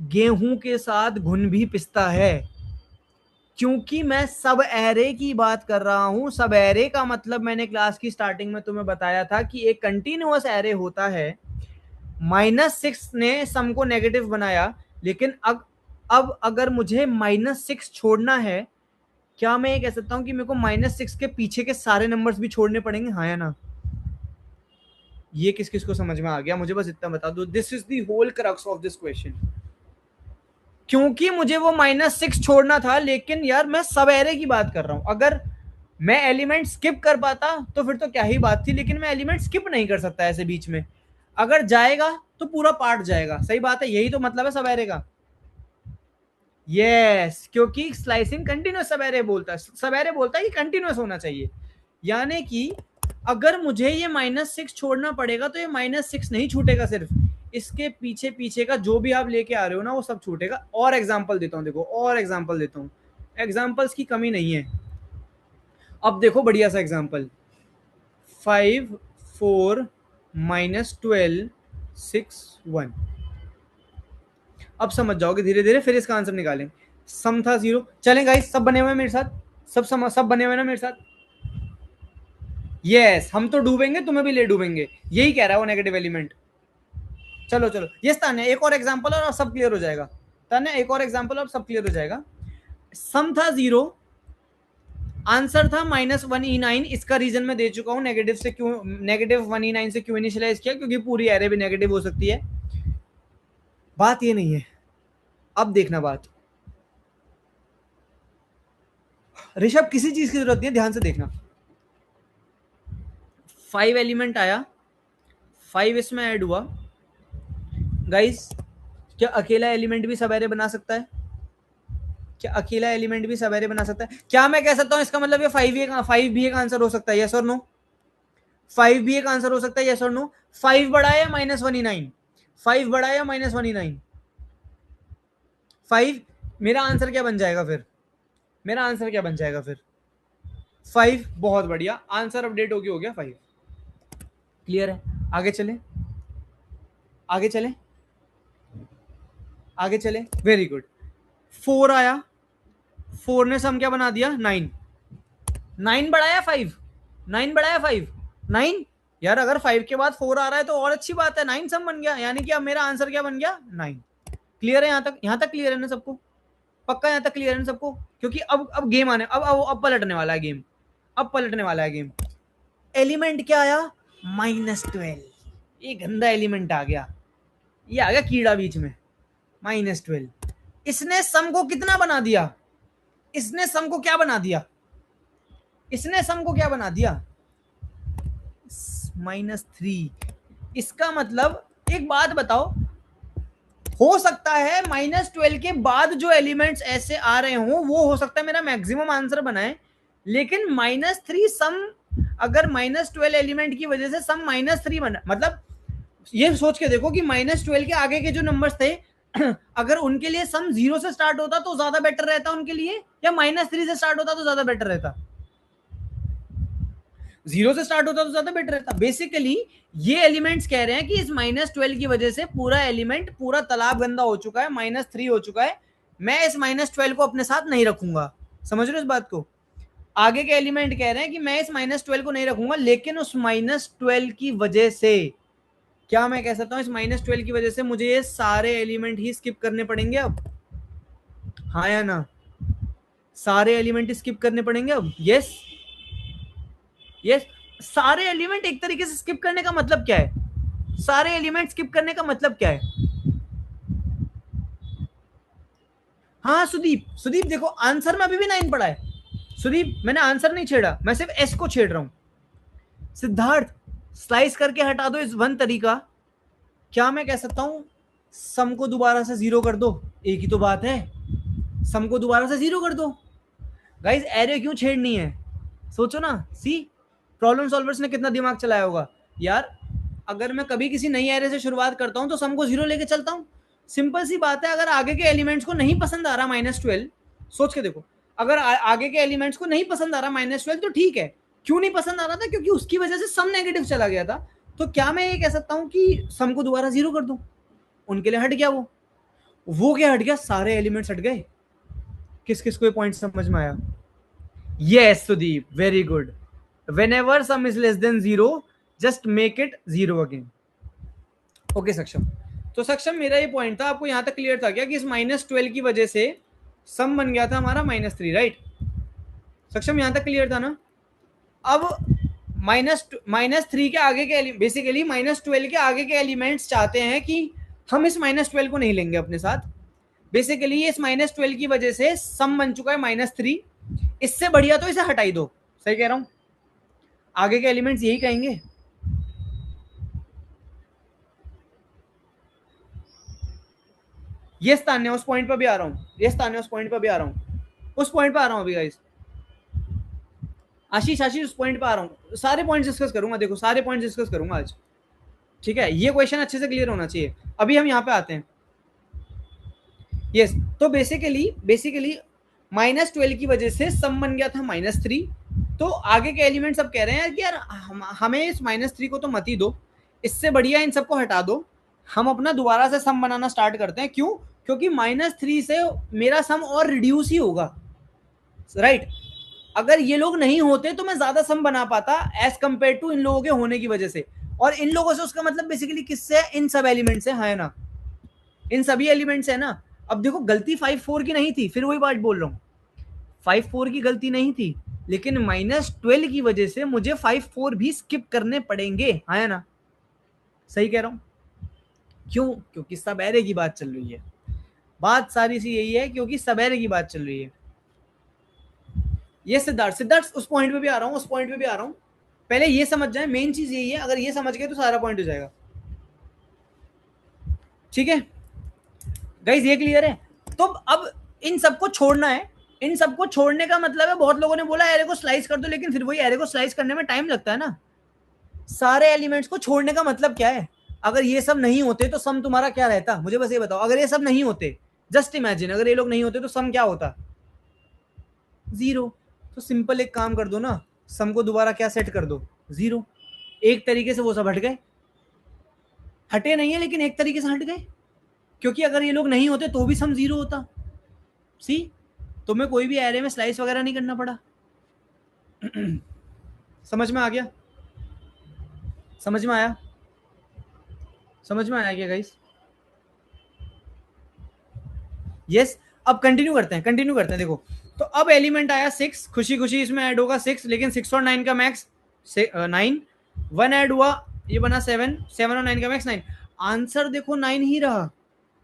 गेहूं के साथ घुन भी पिसता है, क्योंकि मैं सब एरे की बात कर रहा हूं। सब एरे का मतलब मैंने क्लास की स्टार्टिंग में तुम्हें बताया था कि एक कंटिन्यूअस एरे होता है। -6 ने सम को नेगेटिव बनाया, लेकिन अब अगर मुझे -6 छोड़ना है, क्या मैं ये कह सकता हूं कि मेरे को -6 के पीछे के सारे नंबर्स भी छोड़ने पड़ेंगे, हाँ या ना? ये किस किस को समझ में आ गया? मुझे बस इतना बता दो, this is the whole crux of this question. क्योंकि मुझे वो -6 छोड़ना था, लेकिन यार मैं सब एरे की बात कर रहा हूं। अगर मैं एलिमेंट स्किप कर पाता तो फिर तो क्या ही बात थी, लेकिन मैं एलिमेंट स्किप नहीं कर सकता ऐसे बीच में, अगर जाएगा तो पूरा पार्ट जाएगा, सही बात है, यही तो मतलब है सब एरे का। यस, क्योंकि स्लाइसिंग कंटिन्यूअस सब एरे बोलता है, सब एरे बोलता है कि कंटिन्यूअस होना चाहिए, यानी कि अगर मुझे ये -6 छोड़ना पड़ेगा तो ये -6 नहीं छूटेगा, सिर्फ इसके पीछे पीछे का जो भी आप लेके आ रहे हो ना वो सब छूटेगा। और एग्जांपल देता हूं, देखो और एग्जांपल देता हूं, एग्जांपल्स की कमी नहीं है। अब देखो बढ़िया सा एग्जांपल, 5 4 -12 6 1। अब समझ जाओगे धीरे धीरे, फिर इसका आंसर निकालें। सम था 0। चलें गाइस, सब बने हुए हैं मेरे साथ, सब बने हुए ना मेरे साथ। यस, हम तो डूबेंगे, तुम्हें भी ले डूबेंगे, यही कह रहा है वो नेगेटिव एलिमेंट। चलो चलो, यस तान्या, एक और एग्जांपल और सब क्लियर हो जाएगा। तान्या एक और एग्जांपल और सब क्लियर हो जाएगा। सम था 0, आंसर था -1E9। इसका रीजन मैं दे चुका हूं, नेगेटिव से क्यों, -1E9 से क्यों इनिशियलाइज किया, क्योंकि पूरी एरे भी नेगेटिव हो सकती है। बात ये नहीं है, अब देखना बात। ऋषभ, किसी चीज की जरूरत नहीं है, ध्यान से देखना। 5 एलिमेंट आया, 5 इसमें ऐड हुआ। गाइस, क्या अकेला एलिमेंट भी सब एरे बना सकता है? क्या अकेला एलिमेंट भी सब एरे बना सकता है? क्या मैं कह सकता हूं इसका मतलब ये 5 भी एक आंसर हो सकता है? यस और नो? 5 भी एक आंसर हो सकता है? यस और नो? 5 बड़ा है या -1E9? 5 बड़ा है या -1E9? 5। मेरा आंसर क्या बन जाएगा फिर? मेरा आंसर क्या बन जाएगा फिर? 5। बहुत बढ़िया, आंसर अपडेट हो गया 5। क्लियर है? आगे चले, आगे चले, आगे चले। Very good. 4 आया, 4 ने सम क्या बना दिया? 9। 9 बढ़ाया 5? 9 बढ़ाया 5? 9। यार अगर 5 के बाद 4 आ रहा है तो और अच्छी बात है, 9 सम बन गया, यानी कि अब मेरा आंसर क्या बन गया? 9। क्लियर है यहां तक? यहां तक क्लियर है ना सबको? पक्का यहां तक क्लियर है ना सबको? क्योंकि अब गेम आने, अब पलटने वाला है गेम, अब पलटने वाला है गेम। एलिमेंट क्या आया? -12। ये गंदा एलिमेंट आ गया, ये आ गया कीड़ा बीच में, -12। इसने सम को कितना बना दिया? इसने सम को क्या बना दिया? इसने सम को क्या बना दिया? -3। इसका मतलब एक बात बताओ, हो सकता है -12 के बाद जो एलिमेंट्स ऐसे आ रहे हों वो हो सकता है मेरा मैक्सिमम आंसर बनाए, लेकिन -3 सम, अगर -12 एलिमेंट की वजह से सम -3 बना, मतलब ये सोच के देखो कि -12 के आगे के जो नंबर्स थे अगर उनके लिए सम 0 से स्टार्ट होता तो ज्यादा बेटर रहता उनके लिए, या -3 से स्टार्ट होता तो ज्यादा बेटर रहता? 0 से स्टार्ट होता तो ज्यादा बेटर रहता। बेसिकली ये एलिमेंट्स कह रहे हैं कि इस -12 की वजह से पूरा एलिमेंट, पूरा तालाब गंदा हो चुका है, -3 हो चुका है, मैं इस -12 को अपने साथ नहीं रखूंगा। समझ रहे हो इस बात को? आगे के एलिमेंट कह रहे हैं कि मैं इस -12 को नहीं रखूंगा, लेकिन उस -12 की वजह से क्या मैं कह सकता हूं, इस -12 की वजह से मुझे ये सारे एलिमेंट ही स्किप करने पड़ेंगे अब? हाँ या ना? सारे एलिमेंट स्किप करने पड़ेंगे अब? Yes, yes. सारे एलिमेंट एक तरीके से स्किप करने का मतलब क्या है? सारे एलिमेंट स्किप करने का मतलब क्या है? हाँ सुदीप, सुदीप देखो, आंसर में अभी भी 9 पड़ा है। सुदीप, मैंने आंसर नहीं छेड़ा, मैं सिर्फ एस को छेड़ रहा हूं। सिद्धार्थ, स्लाइस करके हटा दो इस 1 तरीका। क्या मैं कह सकता हूं, सम को दोबारा से 0 कर दो, एक ही तो बात है, सम को दोबारा से 0 कर दो। गाइस एरे क्यों छेड़नी है? सोचो ना। सी, प्रॉब्लम सॉल्वर्स ने कितना दिमाग चलाया होगा यार। अगर मैं कभी किसी नई एरे से शुरुआत करता हूं तो सम को 0 लेके चलता हूं। सिंपल सी बात है, अगर आगे के एलिमेंट्स को नहीं पसंद आ रहा -12, सोच के देखो, अगर आगे के एलिमेंट्स को नहीं पसंद आ रहा -12 तो ठीक है। क्यों नहीं पसंद आ रहा था? क्योंकि उसकी वजह से सम नेगेटिव चला गया था। तो क्या मैं ये कह सकता हूं कि सम को दोबारा 0 कर दूं? उनके लिए हट गया वो क्या हट गया? सारे एलिमेंट्स हट गए। किस किस को ये पॉइंट समझ में आया? Yes Sudeep, very good. whenever sum is less than 0 just make it 0 again। Okay सक्षम, तो सक्षम मेरा ये पॉइंट था, आपको यहां तक क्लियर था क्या कि इस -12 की वजह से सम बन गया था हमारा -3, राइट? सक्षम यहां तक क्लियर था ना? अब -3 के आगे के बेसिकली -12 के आगे के एलिमेंट्स चाहते हैं कि हम इस -12 को नहीं लेंगे अपने साथ। बेसिकली इस -12 की वजह से सम बन चुका है -3, इससे बढ़िया तो इसे हटाई दो। सही कह रहा हूं? आगे के एलिमेंट्स यही कहेंगे। ये तान्या, उस पॉइंट पर भी आ रहा हूँ, ये तान्या उस पॉइंट पर भी आ रहा हूँ, उस पॉइंट पर आ रहा हूँ अभी गाइस। आशीष, आशीष उस पॉइंट पर आ रहा हूँ, सारे पॉइंट्स डिस्कस करूंगा, देखो सारे पॉइंट्स डिस्कस करूंगा आज, ठीक है? ये क्वेश्चन अच्छे से क्लियर होना चाहिए। अभी हम यहाँ पे आते हैं। यस, तो बेसिकली -12 की वजह से सम बन गया था -3। तो आगे के एलिमेंट्स अब कह रहे हैं कि यार हमें इस -3 को तो मत ही दो, इससे बढ़िया इन सबको हटा दो, हम अपना दोबारा से सम बनाना स्टार्ट करते हैं। क्यों? क्योंकि -3 से मेरा सम और रिड्यूस ही होगा, राइट। अगर ये लोग नहीं होते तो मैं ज्यादा सम बना पाता एज कंपेयर टू इन लोगों के होने की वजह से। और इन लोगों से उसका मतलब बेसिकली किससे, इन सब एलिमेंट से है ना, इन सभी एलिमेंट से ना। अब देखो गलती 5 4 की नहीं थी, फिर वही बात बोल रहा हूँ, 5 4 की गलती नहीं थी, लेकिन -12 की वजह से मुझे 5 4 भी स्किप करने पड़ेंगे, है ना, सही कह रहा हूं। क्यों? क्योंकि सब एरे की बात चल रही है, बात सारी सी यही है, क्योंकि सब एरे की बात चल रही है। ये सिद्धार्थ उस पॉइंट पे भी आ रहा हूँ, उस पॉइंट पे भी आ रहा हूँ। पहले ये समझ जाए, मेन चीज यही है, अगर ये समझ गए तो सारा पॉइंट हो जाएगा, ठीक है गाइस, ये क्लियर है। तो अब इन सबको छोड़ना है, इन सबको छोड़ने का मतलब है, बहुत लोगों ने बोला एरे को स्लाइस कर दो, लेकिन फिर वही एरे को स्लाइस करने में टाइम लगता है ना। सारे एलिमेंट्स को छोड़ने का मतलब क्या है? अगर ये सब नहीं होते तो सम तुम्हारा क्या रहता, मुझे बस ये बताओ। अगर ये सब नहीं होते, जस्ट इमेजिन, अगर ये लोग नहीं होते तो सम क्या होता? 0। तो सिंपल एक काम कर दो ना, सम को दोबारा क्या सेट कर दो? 0। एक तरीके से वो सब हट गए, हटे नहीं है लेकिन एक तरीके से हट गए, क्योंकि अगर ये लोग नहीं होते तो भी सम 0 होता। सी, तुम्हें कोई भी एरे में स्लाइस वगैरह नहीं करना पड़ा। समझ में आ गया? समझ में आया? समझ में आया क्या गाइस? यस। अब कंटिन्यू करते हैं, कंटिन्यू करते हैं। देखो, तो अब एलिमेंट आया 6, खुशी खुशी इसमें ऐड होगा 6, लेकिन 6 और 9 का मैक्स 9, 1 ऐड हुआ, ये बना 7, 7 और 9 का मैक्स 9। आंसर देखो 9 ही रहा,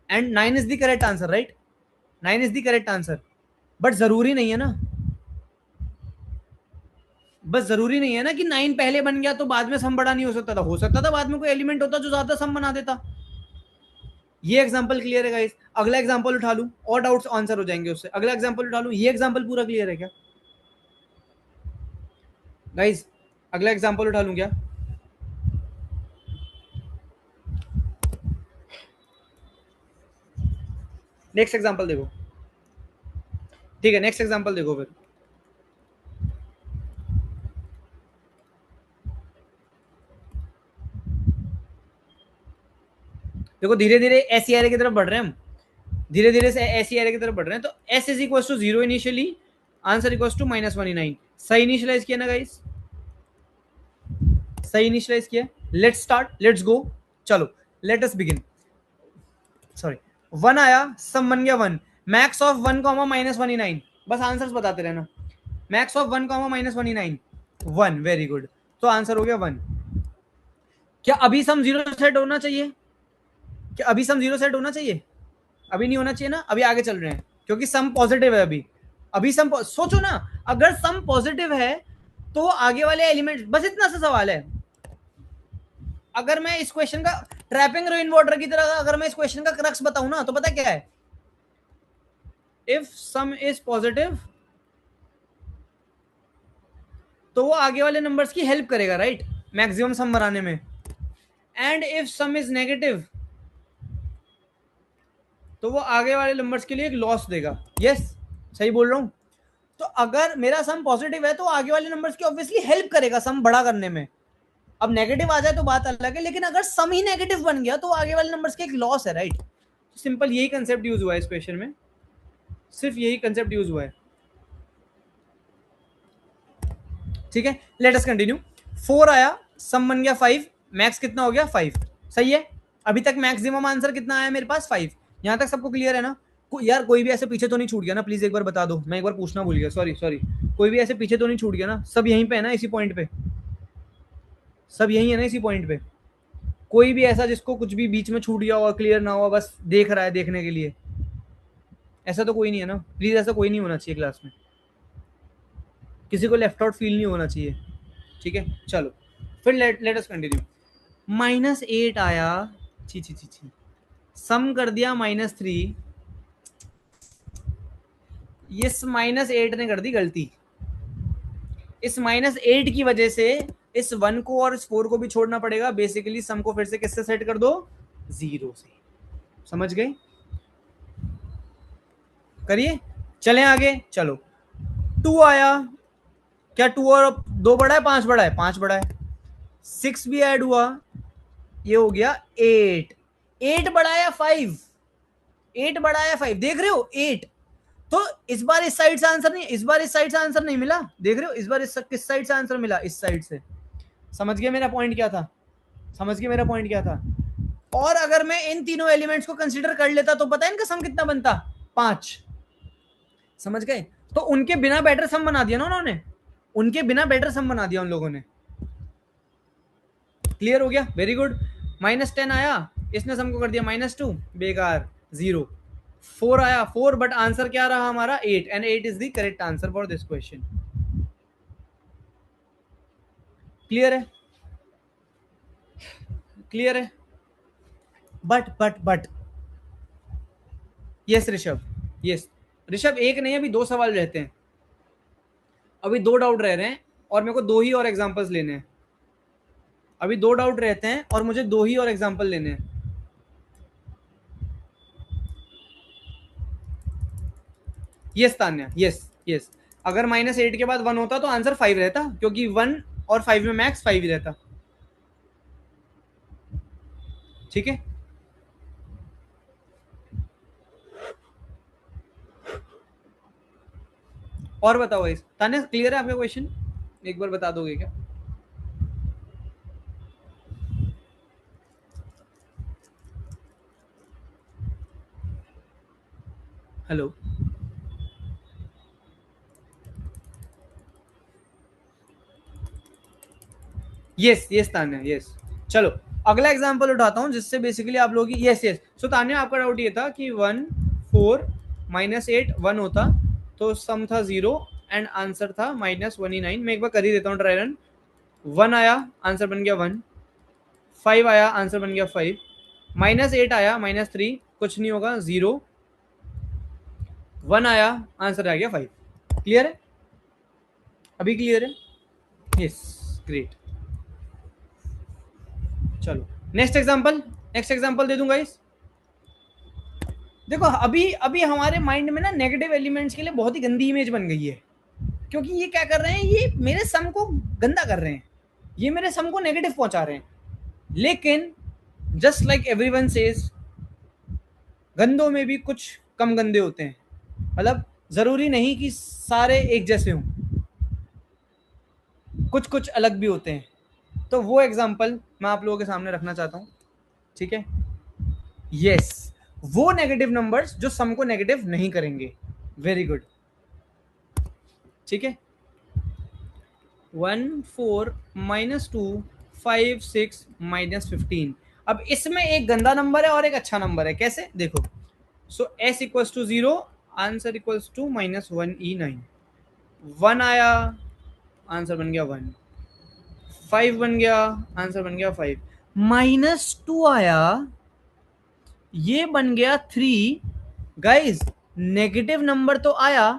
and 9 is the correct answer, right? 9 is the correct answer. But जरूरी नहीं है ना, बस जरूरी नहीं है ना कि 9 पहले बन गया तो बाद में सम बड़ा नहीं हो सकता था, हो सकता था बाद में कोई एलिमेंट होता जो ज्यादा सम बना देता। ये एग्जांपल क्लियर है गाइस? अगला एग्जांपल उठा लूं, और डाउट्स आंसर हो जाएंगे उससे। अगला एग्जांपल उठा लूं, ये एग्जांपल पूरा क्लियर है क्या गाइस? अगला एग्जांपल उठा लूं क्या? नेक्स्ट एग्जांपल देखो, ठीक है, नेक्स्ट एग्जांपल देखो फिर। देखो धीरे धीरे ऐसी एरे की तरफ बढ़ रहे हैं हम, धीरे धीरे से ऐसी एरे की तरफ बढ़ रहे हैं। तो s is equal to 0 initially, answer equal to -29। सही इनिशियलाइज किया ना गाइस? सही इनिशियलाइज किया। लेट्स स्टार्ट, लेट्स गो, चलो लेट अस बिगिन। सॉरी, 1 आया, सम बन गया 1, मैक्स ऑफ 1 -29। बस आंसर्स बताते रहना। Max of 1 -29, 1, very good. तो आंसर हो गया 1। क्या अभी सम 0 सेट होना चाहिए? क्या अभी सम 0 सेट होना चाहिए? अभी नहीं होना चाहिए ना, अभी आगे चल रहे हैं, क्योंकि सम पॉजिटिव है अभी। अभी सम, सोचो ना, अगर सम पॉजिटिव है तो आगे वाले एलिमेंट, बस इतना सा सवाल है। अगर मैं इस क्वेश्चन का, ट्रैपिंग रेन वाटर की तरह, अगर मैं इस क्वेश्चन का क्रक्स बताऊं ना, तो पता क्या है? इफ सम इज पॉजिटिव तो वो आगे वाले नंबर्स की हेल्प करेगा, राइट, मैक्सिमम सम बनाने में। And if some is negative तो वो आगे वाले नंबर्स के लिए एक लॉस देगा। यस, सही बोल रहा हूं? तो अगर मेरा सम पॉजिटिव है तो आगे वाले नंबर्स की ऑब्वियसली हेल्प करेगा सम बड़ा करने में। अब नेगेटिव आ जाए तो बात अलग है, लेकिन अगर सम ही नेगेटिव बन गया तो आगे वाले नंबर्स के एक लॉस है, राइट? तो सिंपल यही कंसेप्ट यूज हुआ है इस क्वेश्चन में, सिर्फ यही कंसेप्ट यूज हुआ है, ठीक है। Late us continue. 4 आया, सम बन गया 5, मैक्स कितना हो गया? 5, सही है। अभी तक मैक्सिमम आंसर कितना आया मेरे पास? 5। यहां तक सबको क्लियर है ना? यार कोई भी ऐसे पीछे तो नहीं छूट गया ना? प्लीज एक बार बता दो, मैं एक बार पूछना भूल गया, सॉरी सॉरी। कोई भी ऐसे पीछे तो नहीं छूट गया ना? सब यहीं पे है ना, इसी पॉइंट पे? सब यहीं है ना, इसी पॉइंट पे? कोई भी ऐसा जिसको कुछ भी बीच में छूट गया और क्लियर ना हुआ, बस देख रहा है देखने के लिए? ऐसा तो कोई नहीं है ना? प्लीज ऐसा कोई नहीं होना चाहिए क्लास में, किसी को लेफ्ट आउट फील नहीं होना चाहिए, ठीक है। चलो फिर लेट अस कंटिन्यू। -8 आया, ची ची ची ची, सम कर दिया -3। ये -8 ने कर दी गलती। इस -8 की वजह से इस 1 को और इस 4 को भी छोड़ना पड़ेगा। बेसिकली सम को फिर से किससे सेट कर दो? 0 से। समझ गए? करिए, चलें आगे, चलो। 2 आया, क्या 2 और 2 बड़ा है? 5 बड़ा है? 5 बड़ा है। 6 भी ऐड हुआ, ये हो गया 8। 8 बड़ा है या 5? 8 बड़ा या 5, देख रहे हो 8। तो इस बार इस साइड से आंसर नहीं, इस बार इस साइड से आंसर नहीं मिला, देख रहे हो इस बार किस साइड से आंसर मिला, इस साइड से। समझ गए मेरा पॉइंट क्या था, समझ गए मेरा पॉइंट क्या था। और अगर मैं इन तीनों एलिमेंट्स को कंसीडर कर लेता तो पता है इनका सम कितना बनता, 5। समझ गए। तो उनके बिना बेटर सम बना दिया ना उन्होंने, उनके बिना बेटर सम बना दिया उन लोगों ने। क्लियर हो गया, वेरी गुड। -10 आया, इसने सम को कर दिया -2, बेकार 0। 4 आया 4, बट आंसर क्या रहा हमारा 8, and 8 is the correct answer for this question. Clear है, क्लियर है। But yes Rishabh, yes Rishabh, एक नहीं अभी 2 सवाल रहते हैं, अभी 2 डाउट रह रहे हैं और मेरे को 2 ही और एग्जांपल्स लेने हैं। अभी 2 डाउट रहते हैं और मुझे 2 ही और एग्जांपल लेने हैं। Yes Tanya, yes yes. अगर -8 के बाद 1 होता तो आंसर 5 रहता, क्योंकि 1 और 5 में मैक्स 5 ही रहता। ठीक है, और बताओ इस तान्या, क्लियर है आपका क्वेश्चन, एक बार बता दोगे क्या? Hello, yes yes Tanya, yes. चलो अगला एग्जांपल उठाता हूं जिससे बेसिकली आप लोग यस यस। सो तान्या आपका डाउट ये था कि 1 4 -8 1 होता तो सम था 0 एंड आंसर था -1 मैं एक बार कर ही देता हूँ ट्राई रन। 1 आया, आंसर बन गया 1। 5 आया, आंसर बन गया 5। -8 आया, -3, कुछ नहीं होगा 0। 1 आया, आंसर आ गया 5। क्लियर है, अभी क्लियर है? Yes, great. चलो नेक्स्ट एग्जांपल, नेक्स्ट एग्जांपल दे दूंगा इस। देखो अभी अभी हमारे माइंड में ना नेगेटिव एलिमेंट्स के लिए बहुत ही गंदी इमेज बन गई है, क्योंकि ये क्या कर रहे हैं, ये मेरे सम को गंदा कर रहे हैं, ये मेरे सम को नेगेटिव पहुंचा रहे हैं। लेकिन जस्ट लाइक एवरीवन सेज, गंदों में भी कुछ कम गंदे होते हैं, मतलब जरूरी नहीं कि सारे एक जैसे हों, कुछ कुछ अलग भी होते हैं। तो वो एग्जांपल मैं आप लोगों के सामने रखना चाहता हूं। ठीक है, यस, वो नेगेटिव नंबर्स जो सम को नेगेटिव नहीं करेंगे। वेरी गुड, ठीक है। 1 4 -2 5 6 -15। अब इसमें एक गंदा नंबर है और एक अच्छा नंबर है, कैसे देखो। So s equals to 0, answer equals to -1e9। 1 आया, आंसर बन गया 1। 5 बन गया, आंसर बन गया 5। -2 आया, ये बन गया 3। गाइज नेगेटिव नंबर तो आया,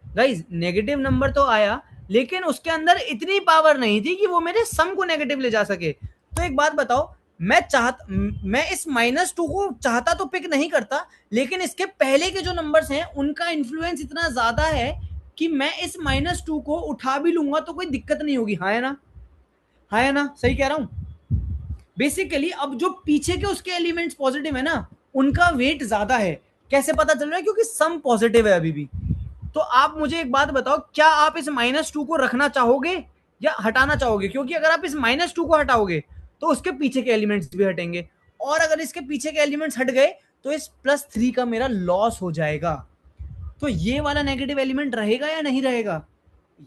गाइज नेगेटिव नंबर तो आया, लेकिन उसके अंदर इतनी पावर नहीं थी कि वो मेरे सम को नेगेटिव ले जा सके। तो एक बात बताओ, मैं इस -2 को चाहता तो पिक नहीं करता, लेकिन इसके पहले के जो नंबर्स हैं उनका इन्फ्लुएंस इतना ज्यादा है कि मैं इस -2 को उठा भी लूंगा तो कोई दिक्कत नहीं होगी। हाँ है ना, हाँ है ना, सही कह रहा हूं। बेसिकली अब जो पीछे के उसके एलिमेंट्स पॉजिटिव है ना, उनका वेट ज्यादा है। कैसे पता चल रहा है? क्योंकि सम पॉजिटिव है अभी भी। तो आप मुझे एक बात बताओ, क्या आप इस -2 को रखना चाहोगे या हटाना चाहोगे? क्योंकि अगर आप इस -2 को हटाओगे तो उसके पीछे के एलिमेंट्स भी हटेंगे, और अगर इसके पीछे के एलिमेंट्स हट गए तो इस +3 का मेरा लॉस हो जाएगा। तो ये वाला नेगेटिव एलिमेंट रहेगा या नहीं रहेगा?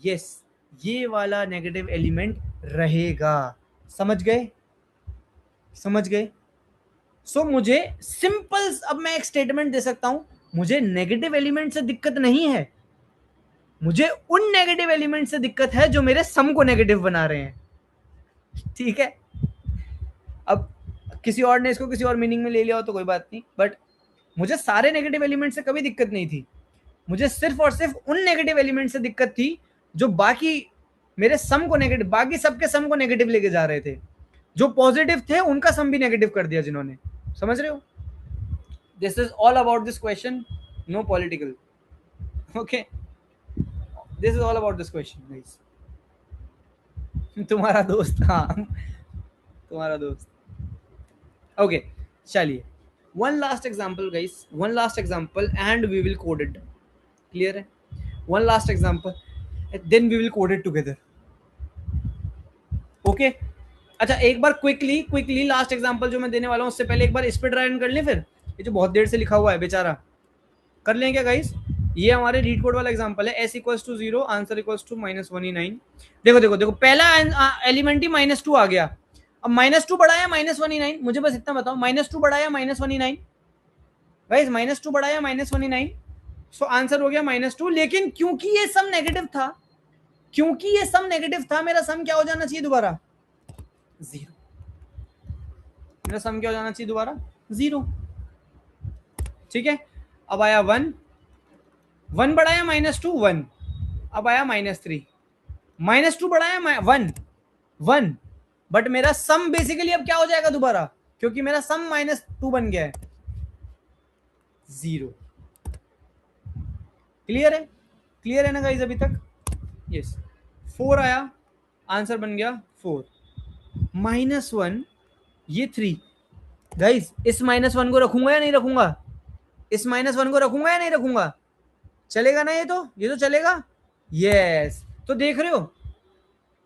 यस, ये वाला नेगेटिव एलिमेंट रहेगा। समझ गए, समझ गए। सो मुझे सिंपल, अब मैं एक स्टेटमेंट दे सकता हूं, मुझे नेगेटिव एलिमेंट से दिक्कत नहीं है, मुझे उन नेगेटिव एलिमेंट से दिक्कत है जो मेरे सम को नेगेटिव बना रहे हैं। ठीक है, अब किसी और ने इसको किसी और मीनिंग में ले लिया हो तो कोई बात नहीं, बट मुझे सारे नेगेटिव एलिमेंट से कभी दिक्कत नहीं थी, मुझे सिर्फ और सिर्फ उन नेगेटिव एलिमेंट से दिक्कत थी जो बाकी मेरे सम को नेगेटिव, बाकी सबके सम को नेगेटिव लेके जा रहे थे। जो पॉजिटिव थे उनका सम भी नेगेटिव कर दिया जिन्होंने। समझ रहे हो? This is all about this question, no political. Okay, this is all about this question guys. तुम्हारा दोस्त, हाँ तुम्हारा दोस्त। ओके चलिए, One last example guys, one last example and we will code it. Clear है? One last example then we will code it together. Okay? अच्छा एक बार quickly last example जो मैं देने वाला हूं उससे पहले एक बार इस पे ट्राई रन कर लें फिर, ये जो बहुत देर से लिखा हुआ है बेचारा, कर लें क्या गाइस? ये हमारे रीड कोड वाला एग्जांपल है, s equals to 0 answer equals to -1e9। देखो देखो देखो पहला एलिमेंट ही -2 आ गया। अब -2 बढ़ा या -1e9, मुझे बस इतना बताओ, -2 बढ़ा या -1e9? गाइस -2 बढ़ा या -1e9? सो आंसर हो गया -2, लेकिन क्योंकि ये सम नेगेटिव था, क्योंकि ये सम नेगेटिव था, मेरा सम क्या हो जाना चाहिए दोबारा? 0। मेरा सम क्या हो जाना चाहिए दोबारा? 0। ठीक है, अब आया 1, 1 बढ़ाया -2 1, अब आया -3, -2 बढ़ाया 1 1, बट मेरा सम बेसिकली अब क्या हो जाएगा दोबारा, क्योंकि मेरा सम -2 बन गया है, 0। क्लियर है? क्लियर है ना गाइस अभी तक? यस। 4 आया, आंसर बन गया 4। -1 ये 3। गाइस इस -1 को रखूंगा या नहीं रखूंगा? इस -1 को रखूंगा या नहीं रखूंगा? चलेगा ना? ये तो चलेगा। यस, तो देख रहे हो,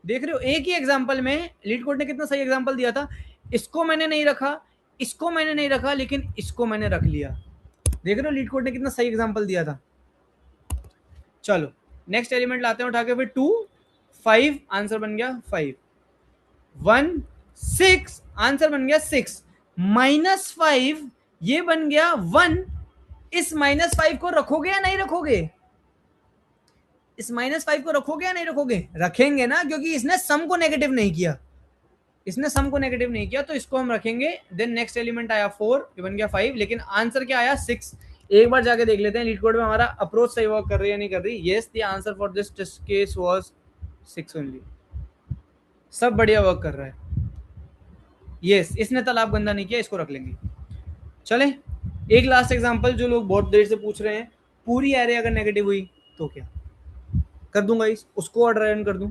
देख रहे हो एक ही एग्जांपल में लीड कोड ने कितना सही एग्जांपल दिया था। इसको मैंने नहीं रखा, इसको मैंने नहीं रखा, लेकिन इसको मैंने रख लिया। देख रहे हो लीड कोड ने कितना सही एग्जांपल दिया था। चलो नेक्स्ट एलिमेंट लाते हैं उठा के फिर 2 5, आंसर बन गया 5। 1 6, आंसर बन गया 6। -5 ये बन गया 1। इस -5 को रखोगे या नहीं रखोगे? इस -5 को रखोगे या नहीं रखोगे? रखेंगे ना, क्योंकि इसने सम को नेगेटिव नहीं किया, इसने सम को नेगेटिव नहीं किया, तो इसको हम रखेंगे। देन नेक्स्ट एलिमेंट आया 4, ये बन गया 5, लेकिन आंसर क्या आया? 6। एक बार जाके देख लेते हैं लीड कोड में हमारा अप्रोच सही वर्क कर रही है या नहीं कर रही। Yes, the answer for this test case was 6 only. सब बढ़िया वर्क कर रहा है। यस, इसने तालाब गंदा नहीं किया, इसको रख लेंगे। चले एक लास्ट एग्जांपल, जो लोग बहुत देर से पूछ रहे हैं, पूरी एरे अगर नेगेटिव हुई तो क्या कर दूंगा? इस उसको और रन कर दूं,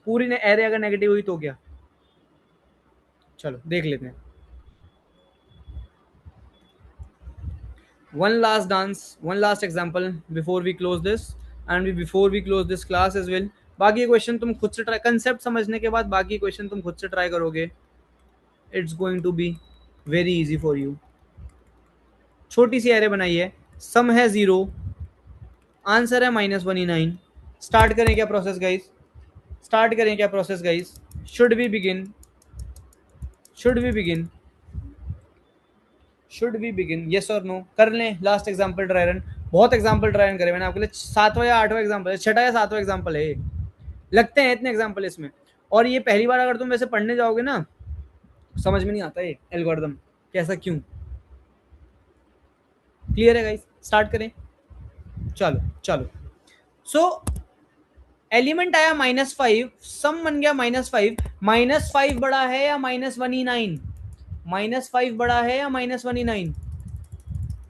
पूरी एरे अगर नेगेटिव हुई तो क्या? चलो देख लेते हैं। One last dance, one last example before we close this and before we close this class as well. बाकी क्वेश्चन तुम खुद से ट्राई, कंसेप्ट समझने के बाद बाकी क्वेश्चन तुम खुद से ट्राई करोगे। It's going to be very easy for you. छोटी सी एरे बनाई है, सम है 0, आंसर है -1e9। स्टार्ट करें क्या प्रोसेस गाइस? स्टार्ट करें क्या process guys? Should we begin? Should we begin? Should we begin? Yes और नो? कर लें लास्ट एग्जांपल ट्राई रन। बहुत एग्जांपल ट्राई रन करे मैंने आपके लिए, 7वां या 8वां एग्जांपल, 6वां या 7वां एग्जांपल है ये। लगते हैं इतने एग्जांपल इसमें, और ये पहली बार अगर तुम वैसे पढ़ने जाओगे ना, समझ में नहीं आता ये एल्गोरिथम कैसा क्यों। क्लियर है गाइस? स्टार्ट करें। चलो चलो। सो एलिमेंट आया -5, सम बन गया -5। -5 बड़ा है या -1e9? -5 बड़ा है या -1e9?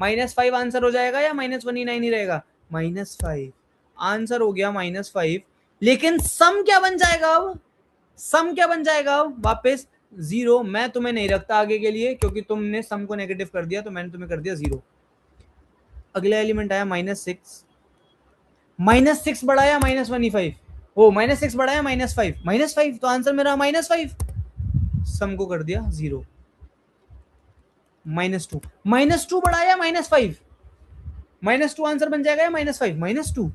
-5 आंसर हो जाएगा या -1e9 ही रहेगा? -5 आंसर हो गया -5, लेकिन सम क्या बन जाएगा? अब सम क्या बन जाएगा? अब वापस 0। मैं तुम्हें नहीं रखता आगे के लिए, क्योंकि तुमने सम को नेगेटिव कर दिया, तो मैंने तुम्हें कर दिया 0। अगला एलिमेंट आया -6, -6 बढ़ा या -1e5? ओ -6 बढ़ा या -5? -5, तो आंसर मेरा -5, सम को कर दिया 0। -2, -2 बढ़ा या -5? -2 आंसर बन जाएगा या -5? -2,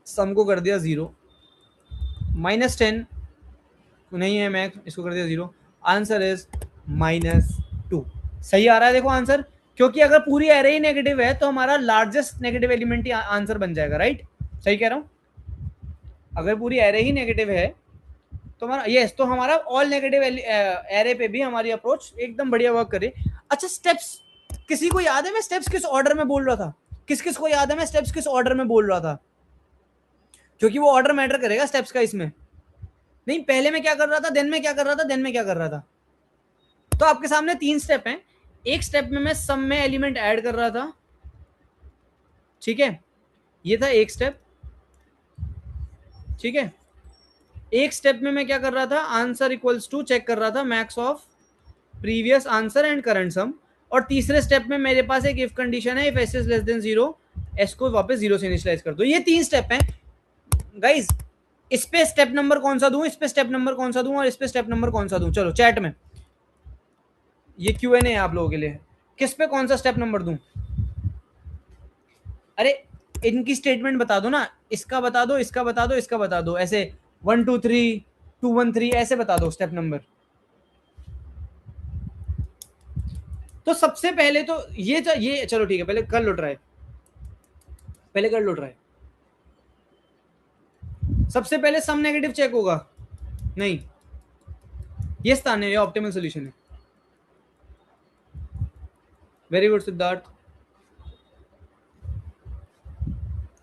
सम को कर दिया 0। -10 नहीं है, मैं इसको कर दिया 0। Answer is -2। सही आ रहा है देखो आंसर, क्योंकि अगर पूरी एरे ही नेगेटिव है तो हमारा लार्जेस्ट नेगेटिव एलिमेंट ही आंसर बन जाएगा, राइट? सही कह रहा हूं? अगर पूरी एरे ही नेगेटिव है तो हमारा, यस, तो हमारा ऑल नेगेटिव एरे पे भी हमारी अप्रोच एकदम बढ़िया वर्क करे। अच्छा स्टेप्स किसी को याद है मैं स्टेप्स किस ऑर्डर में बोल रहा था? किस किस को याद है मैं स्टेप्स किस ऑर्डर में बोल रहा था? क्योंकि वो ऑर्डर मैटर करेगा स्टेप्स का इसमें। नहीं, पहले मैं क्या कर रहा था, देन में क्या कर रहा था, देन में क्या कर रहा था। तो आपके सामने 3 स्टेप हैं। एक स्टेप में मैं सम में एलिमेंट ऐड कर रहा था, ठीक है, ये था एक स्टेप, ठीक है। एक स्टेप में मैं क्या कर रहा था, आंसर इक्वल्स टू चेक कर रहा था max of previous answer and current सम, और तीसरे स्टेप में मेरे पास एक इफ कंडीशन है, if S is less than 0, S को वापस 0 से इनिशियलाइज कर दो। ये 3 स्टेप हैं गाइस। इस पे स्टेप नंबर कौन सा दूं, इस पे स्टेप नंबर कौन सा दूं, और इस पे स्टेप नंबर कौन सा दूं? चलो चैट में, ये Q&A है आप लोगों के लिए, किस पे कौन सा स्टेप नंबर दूं? अरे इनकी स्टेटमेंट बता दो ना, इसका बता दो, इसका बता दो, इसका बता दो, ऐसे 1 2 3 2 1 3 ऐसे बता दो स्टेप नंबर। तो सबसे पहले तो ये चलो ठीक है, पहले कर लो ट्राई, पहले कर लो ट्राई। सबसे पहले सम नेगेटिव चेक होगा, नहीं ये स्थान है, ये ऑप्टिमल सॉल्यूशन है। Very good Siddharth.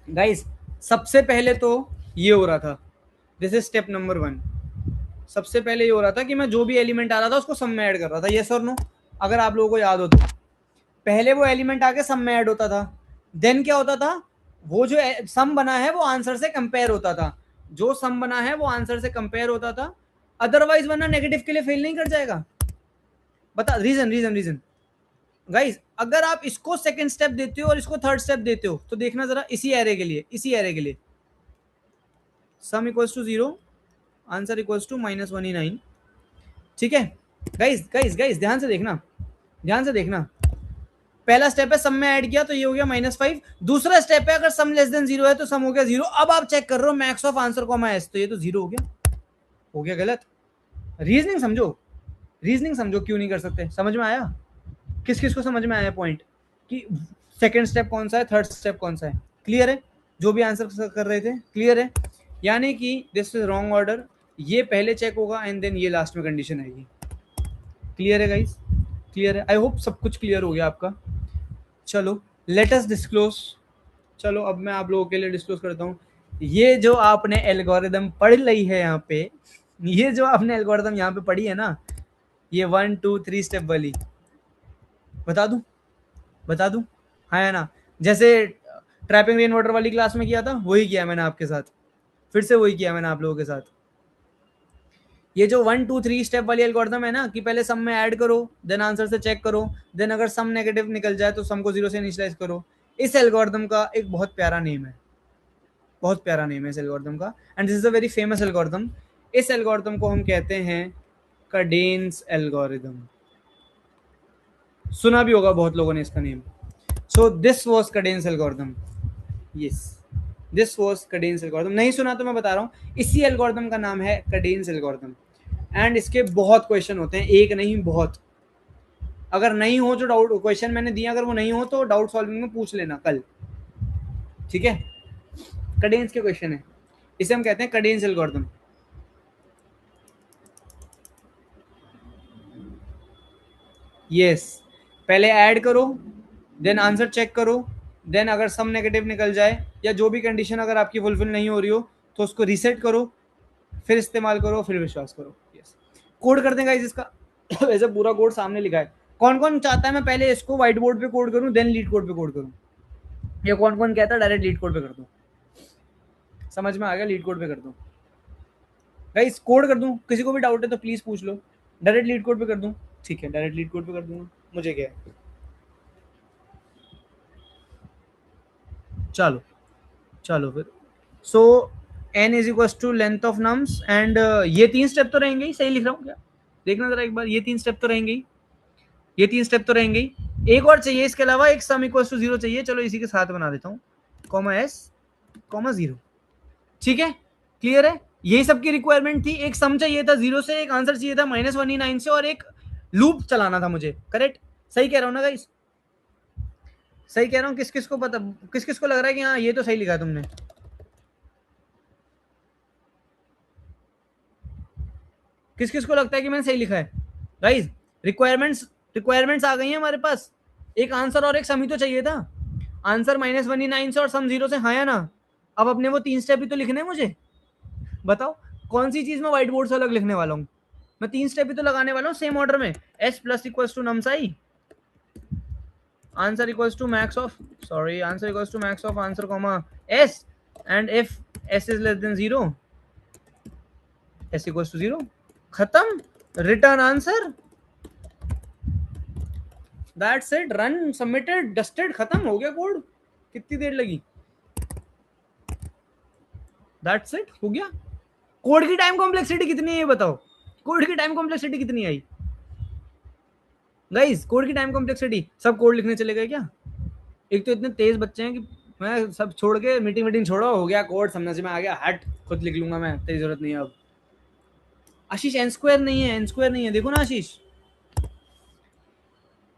गाइस सबसे पहले तो ये हो रहा था, दिस इज स्टेप नंबर 1। सबसे पहले ये हो रहा था कि मैं जो भी एलिमेंट आ रहा था उसको सम में ऐड कर रहा था, यस और नो? अगर आप लोगों को याद हो तो पहले वो एलिमेंट आके सम में ऐड होता था, देन क्या होता था, वो जो सम बना है वो आंसर से कंपेयर होता था, जो सम बना है वो आंसर से कंपेयर होता था, अदरवाइज वरना नेगेटिव के लिए फेल नहीं कर जाएगा। बता रीजन रीजन रीजन गाइस, अगर आप इसको सेकंड स्टेप देते हो और इसको थर्ड स्टेप देते हो तो देखना जरा, इसी एरे के लिए, इसी एरे के लिए sum equals to 0, answer equals to -189। ठीक है गाइस, गाइस गाइस ध्यान से देखना, ध्यान से देखना। पहला स्टेप है सम में ऐड किया तो ये हो गया -5, दूसरा स्टेप है अगर सम लेस देन 0 है तो सम हो गया 0। अब आप चेक कर रहे हो max of answer comma S, तो ये तो 0 हो गया गलत। रीजनिंग समझो, रीजनिंग समझो, क्यों नहीं कर सकते? समझ में आया? किस किस को समझ में आया पॉइंट कि सेकंड स्टेप कौन सा है, थर्ड स्टेप कौन सा है? क्लियर है? जो भी आंसर कर रहे थे क्लियर है? यानी कि दिस इज रॉन्ग ऑर्डर, ये पहले चेक होगा एंड देन ये लास्ट में कंडीशन आएगी। क्लियर है गाइस? क्लियर है? आई होप सब कुछ क्लियर हो गया आपका। चलो लेट अस डिस्क्लोज। चलो अब मैं आप लोगों के लिए डिस्क्लोज करता हूँ, ये जो आपने एल्गोरिदम पढ़ ली है यहाँ पे, ये जो आपने एल्गोरिदम यहाँ पे पढ़ी है ना, ये 1 2 3 स्टेप वाली, बता दूं, बता दूं? हाँ है ना, जैसे ट्रैपिंग रेन वाटर वाली क्लास में किया था वही किया मैंने आपके साथ, फिर से वही किया मैंने आप लोगों के साथ। ये जो 1 2 3 स्टेप वाली एल्गोरिथम है ना, कि पहले सम में ऐड करो, देन आंसर से चेक करो, देन अगर सम नेगेटिव निकल जाए तो सम को 0 से इनिशियलाइज करो। इस एल्गोरिथम का एक बहुत प्यारा नेम है, बहुत प्यारा नेम है इस एल्गोरिथम का, and this is a very famous algorithm. इस एल्गोरिथम को हम कहते हैं कडेन्स एल्गोरिथम। सुना भी होगा बहुत लोगों ने इसका name. So this was Kadane's algorithm, yes this was Kadane's algorithm. नहीं सुना तो मैं बता रहा हूँ, इसी एल्गोरिथम का नाम है कडेन्स एल्गोरिथम, एंड इसके बहुत क्वेश्चन होते हैं, एक नहीं बहुत। अगर नहीं हो जो डाउट क्वेश्चन मैंने दिया, अगर वो नहीं हो तो डाउट सॉल्विंग में पूछ लेना कल, ठीक है? कडेन्स के क्वेश्चन है, इसे हम कहते हैं कडेन्स एल्गोरिथम। यस, पहले ऐड करो, देन आंसर चेक करो, देन अगर सम नेगेटिव निकल जाए या जो भी कंडीशन अगर आपकी फुलफिल नहीं हो रही हो तो उसको रीसेट करो, फिर इस्तेमाल करो, फिर विश्वास करो। यस, कोड कर देगा इसका वैसे पूरा कोड सामने लिखा है। कौन कौन चाहता है मैं पहले इसको व्हाइट बोर्ड पे कोड करूं देन लीड कोड पे कोड करूं, या कौन कौन कहता है डायरेक्ट लीड कोड पे कर दूं? समझ में आ गया, लीड कोड पे कर दूं गाइस, कोड कर दूं? किसी को भी डाउट है तो प्लीज पूछ लो, डायरेक्ट लीड कोड पे कर दूं? ठीक है डायरेक्ट लीड कोड पे कर दूंगा, मुझे क्या है। चलो चलो फिर, so n is equal to length of nums, and ये 3 स्टेप तो रहेंगे ही, सही लिख रहा हूँ क्या? देखना जरा एक बार, ये 3 स्टेप तो रहेंगे ही, ये 3 स्टेप तो रहेंगे ही। एक और चाहिए इसके अलावा, एक सम इक्वल टू 0 चाहिए, चलो इसी के साथ बना देता हूँ, कॉमा s कॉमा 0। ठीक है, क्लियर है? यही सबकी रिक्वायरमेंट थी, एक सम चाहिए था 0 से, एक आंसर चाहिए था -189 से, और एक लूप चलाना था मुझे। करेक्ट? सही कह रहा हूँ ना गाइस? सही कह रहा हूँ? किस किस को पता, किस किस को लग रहा है कि हाँ ये तो सही लिखा है तुमने? किस किस को लगता है कि मैंने सही लिखा है? गाइस रिक्वायरमेंट्स आ गई हैं हमारे पास, एक आंसर और एक सम ही तो चाहिए था। आंसर -189 से और सम 0 से, हाँ या ना? अब अपने वो 3 स्टेप ही तो लिखने हैं मुझे, बताओ कौन सी चीज मैं व्हाइट बोर्ड से अलग लिखने वाला हूँ? मैं 3 स्टेप ही तो लगाने वाला हूँ सेम ऑर्डर में, s plus equals to nums i, answer equals to max of, sorry answer equals to max of answer comma s, and if s is less than 0, s equals to 0, खत्म, return answer. That's it, run, submitted, dusted, खत्म हो गया code. कितनी देर लगी? That's it, हो गया। Code की time complexity कितनी है ये बताओ? कोड की टाइम कॉम्प्लेक्सिटी कितनी आई गाइस? कोड की टाइम कॉम्प्लेक्सिटी, सब कोड लिखने चले गए क्या? एक तो इतने तेज बच्चे हैं कि मैं सब छोड़ के मीटिंग मीटिंग छोड़ो, हो गया कोड समझ में आ गया, हट खुद लिख लूंगा मैं, तेरी जरूरत नहीं है अब। आशीष एन स्क्वायर नहीं है, एन स्क्वायर नहीं है, देखो ना आशीष।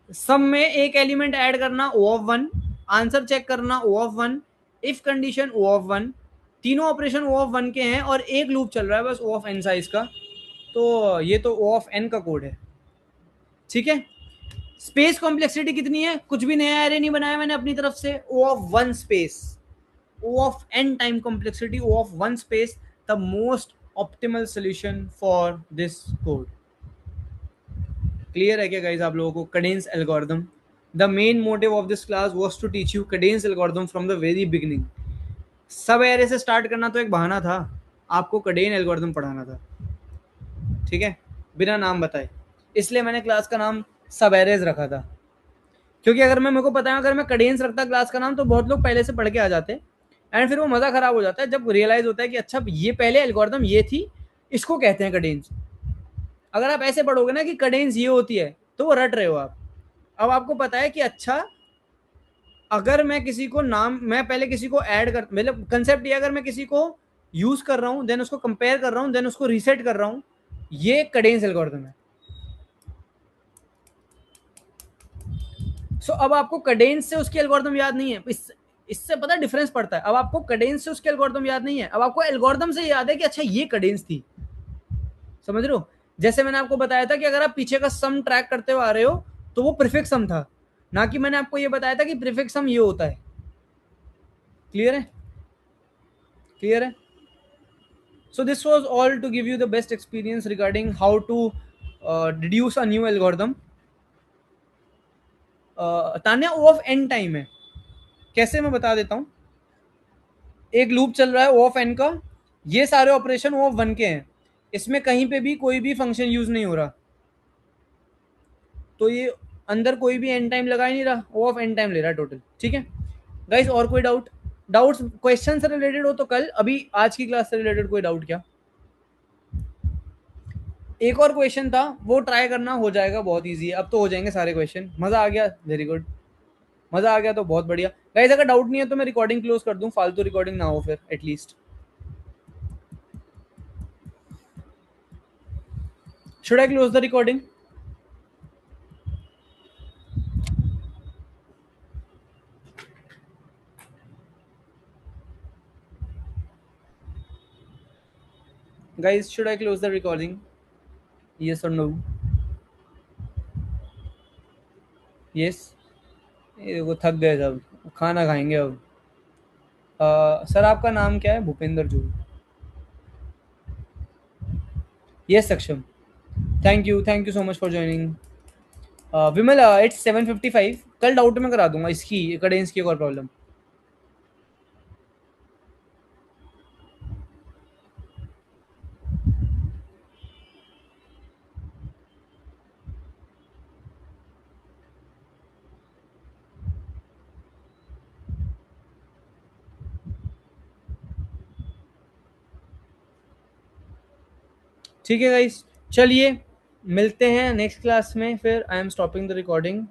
सब में एक एलिमेंट ऐड करना O of one, answer check करना O of one, if condition O of one, तीनों ऑपरेशन ओ ऑफ वन के हैं और एक लूप चल रहा है बस ओ ऑफ एन साइज का। तो ये तो ओ ऑफ एन का कोड है, ठीक है। स्पेस कॉम्प्लेक्सिटी कितनी है? कुछ भी नया एरे नहीं बनाया मैंने अपनी तरफ से, O of one space, O of n time complexity, O of one space, the most optimal solution for this code. Clear है क्या guys आप लोगों को? Cadence algorithm. The main motive of this class was to teach you Cadence algorithm from the very beginning. सब array से start करना तो एक बहाना था, आपको Cadence algorithm पढ़ाना था, ठीक है, बिना नाम बताए। इसलिए मैंने क्लास का नाम सब एरेज रखा था, क्योंकि अगर मैं, मेरे को पता है अगर मैं Cadence रखता क्लास का नाम तो बहुत लोग पहले से पढ़ के आ जाते, एंड फिर वो मजा खराब हो जाता है जब रियलाइज होता है कि अच्छा ये पहले एल्गोरिथम ये थी, इसको कहते हैं कडेंस। अगर आप ऐसे पढ़ोगे ना कि कडेंस ये होती है तो वो रट रहे हो आप। अब आपको पता है कि अच्छा अगर मैं किसी को नाम, मैं पहले किसी को ऐड कर, मतलब कंसेप्ट ये, अगर मैं किसी को यूज कर रहा हूं देन उसको कंपेयर कर रहा हूं देन उसको रीसेट कर रहा हूं, ये कडेंस एल्गोरिथम है। सो अब आपको कडेंस से उसकी एल्गोरिथम याद नहीं है, इससे पता डिफरेंस पड़ता है। अब आपको कडेंस से उसके एल्गोरिथम याद नहीं है, अब आपको एल्गोरिथम से याद है कि अच्छा ये कडेंस थी, समझ रहे हो? जैसे मैंने आपको बताया था कि अगर आप पीछे का सम ट्रैक करते हुए आ रहे हो तो वो प्रीफिक्स सम था, ना कि मैंने आपको ये बताया था कि प्रीफिक्स सम ये होता है। क्लियर है? क्लियर है? So this was all to give you the best experience regarding how to deduce a new algorithm. Tanya O of n time है, कैसे मैं बता देता हूँ। एक लूप चल रहा है ओ ऑफ एन का, ये सारे ऑपरेशन ओ ऑफ वन के हैं, इसमें कहीं पे भी कोई भी फंक्शन यूज नहीं हो रहा, तो ये अंदर कोई भी एन टाइम लगा ही नहीं रहा, ओ ऑफ एन टाइम ले रहा है टोटल, ठीक है गाइस। और कोई डाउट्स क्वेश्चन से रिलेटेड हो तो कल, अभी आज की क्लास से रिलेटेड कोई डाउट क्या? एक और क्वेश्चन था वो ट्राई करना, हो जाएगा, बहुत इजी है, अब तो हो जाएंगे सारे क्वेश्चन। मजा आ गया? वेरी गुड, मजा आ गया तो बहुत बढ़िया। गाइस अगर डाउट नहीं है तो मैं रिकॉर्डिंग क्लोज कर दूं, फालतू रिकॉर्डिंग ना हो फिर at least. Should I close the recording? Guys should I close the recording, yes और नो? यस। ये देखो थक गए सब, खाना खाएंगे अब। सर आपका नाम क्या है? भूपेंद्र जू। यस सक्षम, thank you so much for joining. Vimal it's 7:55, कल डाउट में करा दूंगा इसकी कडेंस की एक और प्रॉब्लम। ठीक है गाइस, चलिए मिलते हैं नेक्स्ट क्लास में, फिर I am stopping the recording.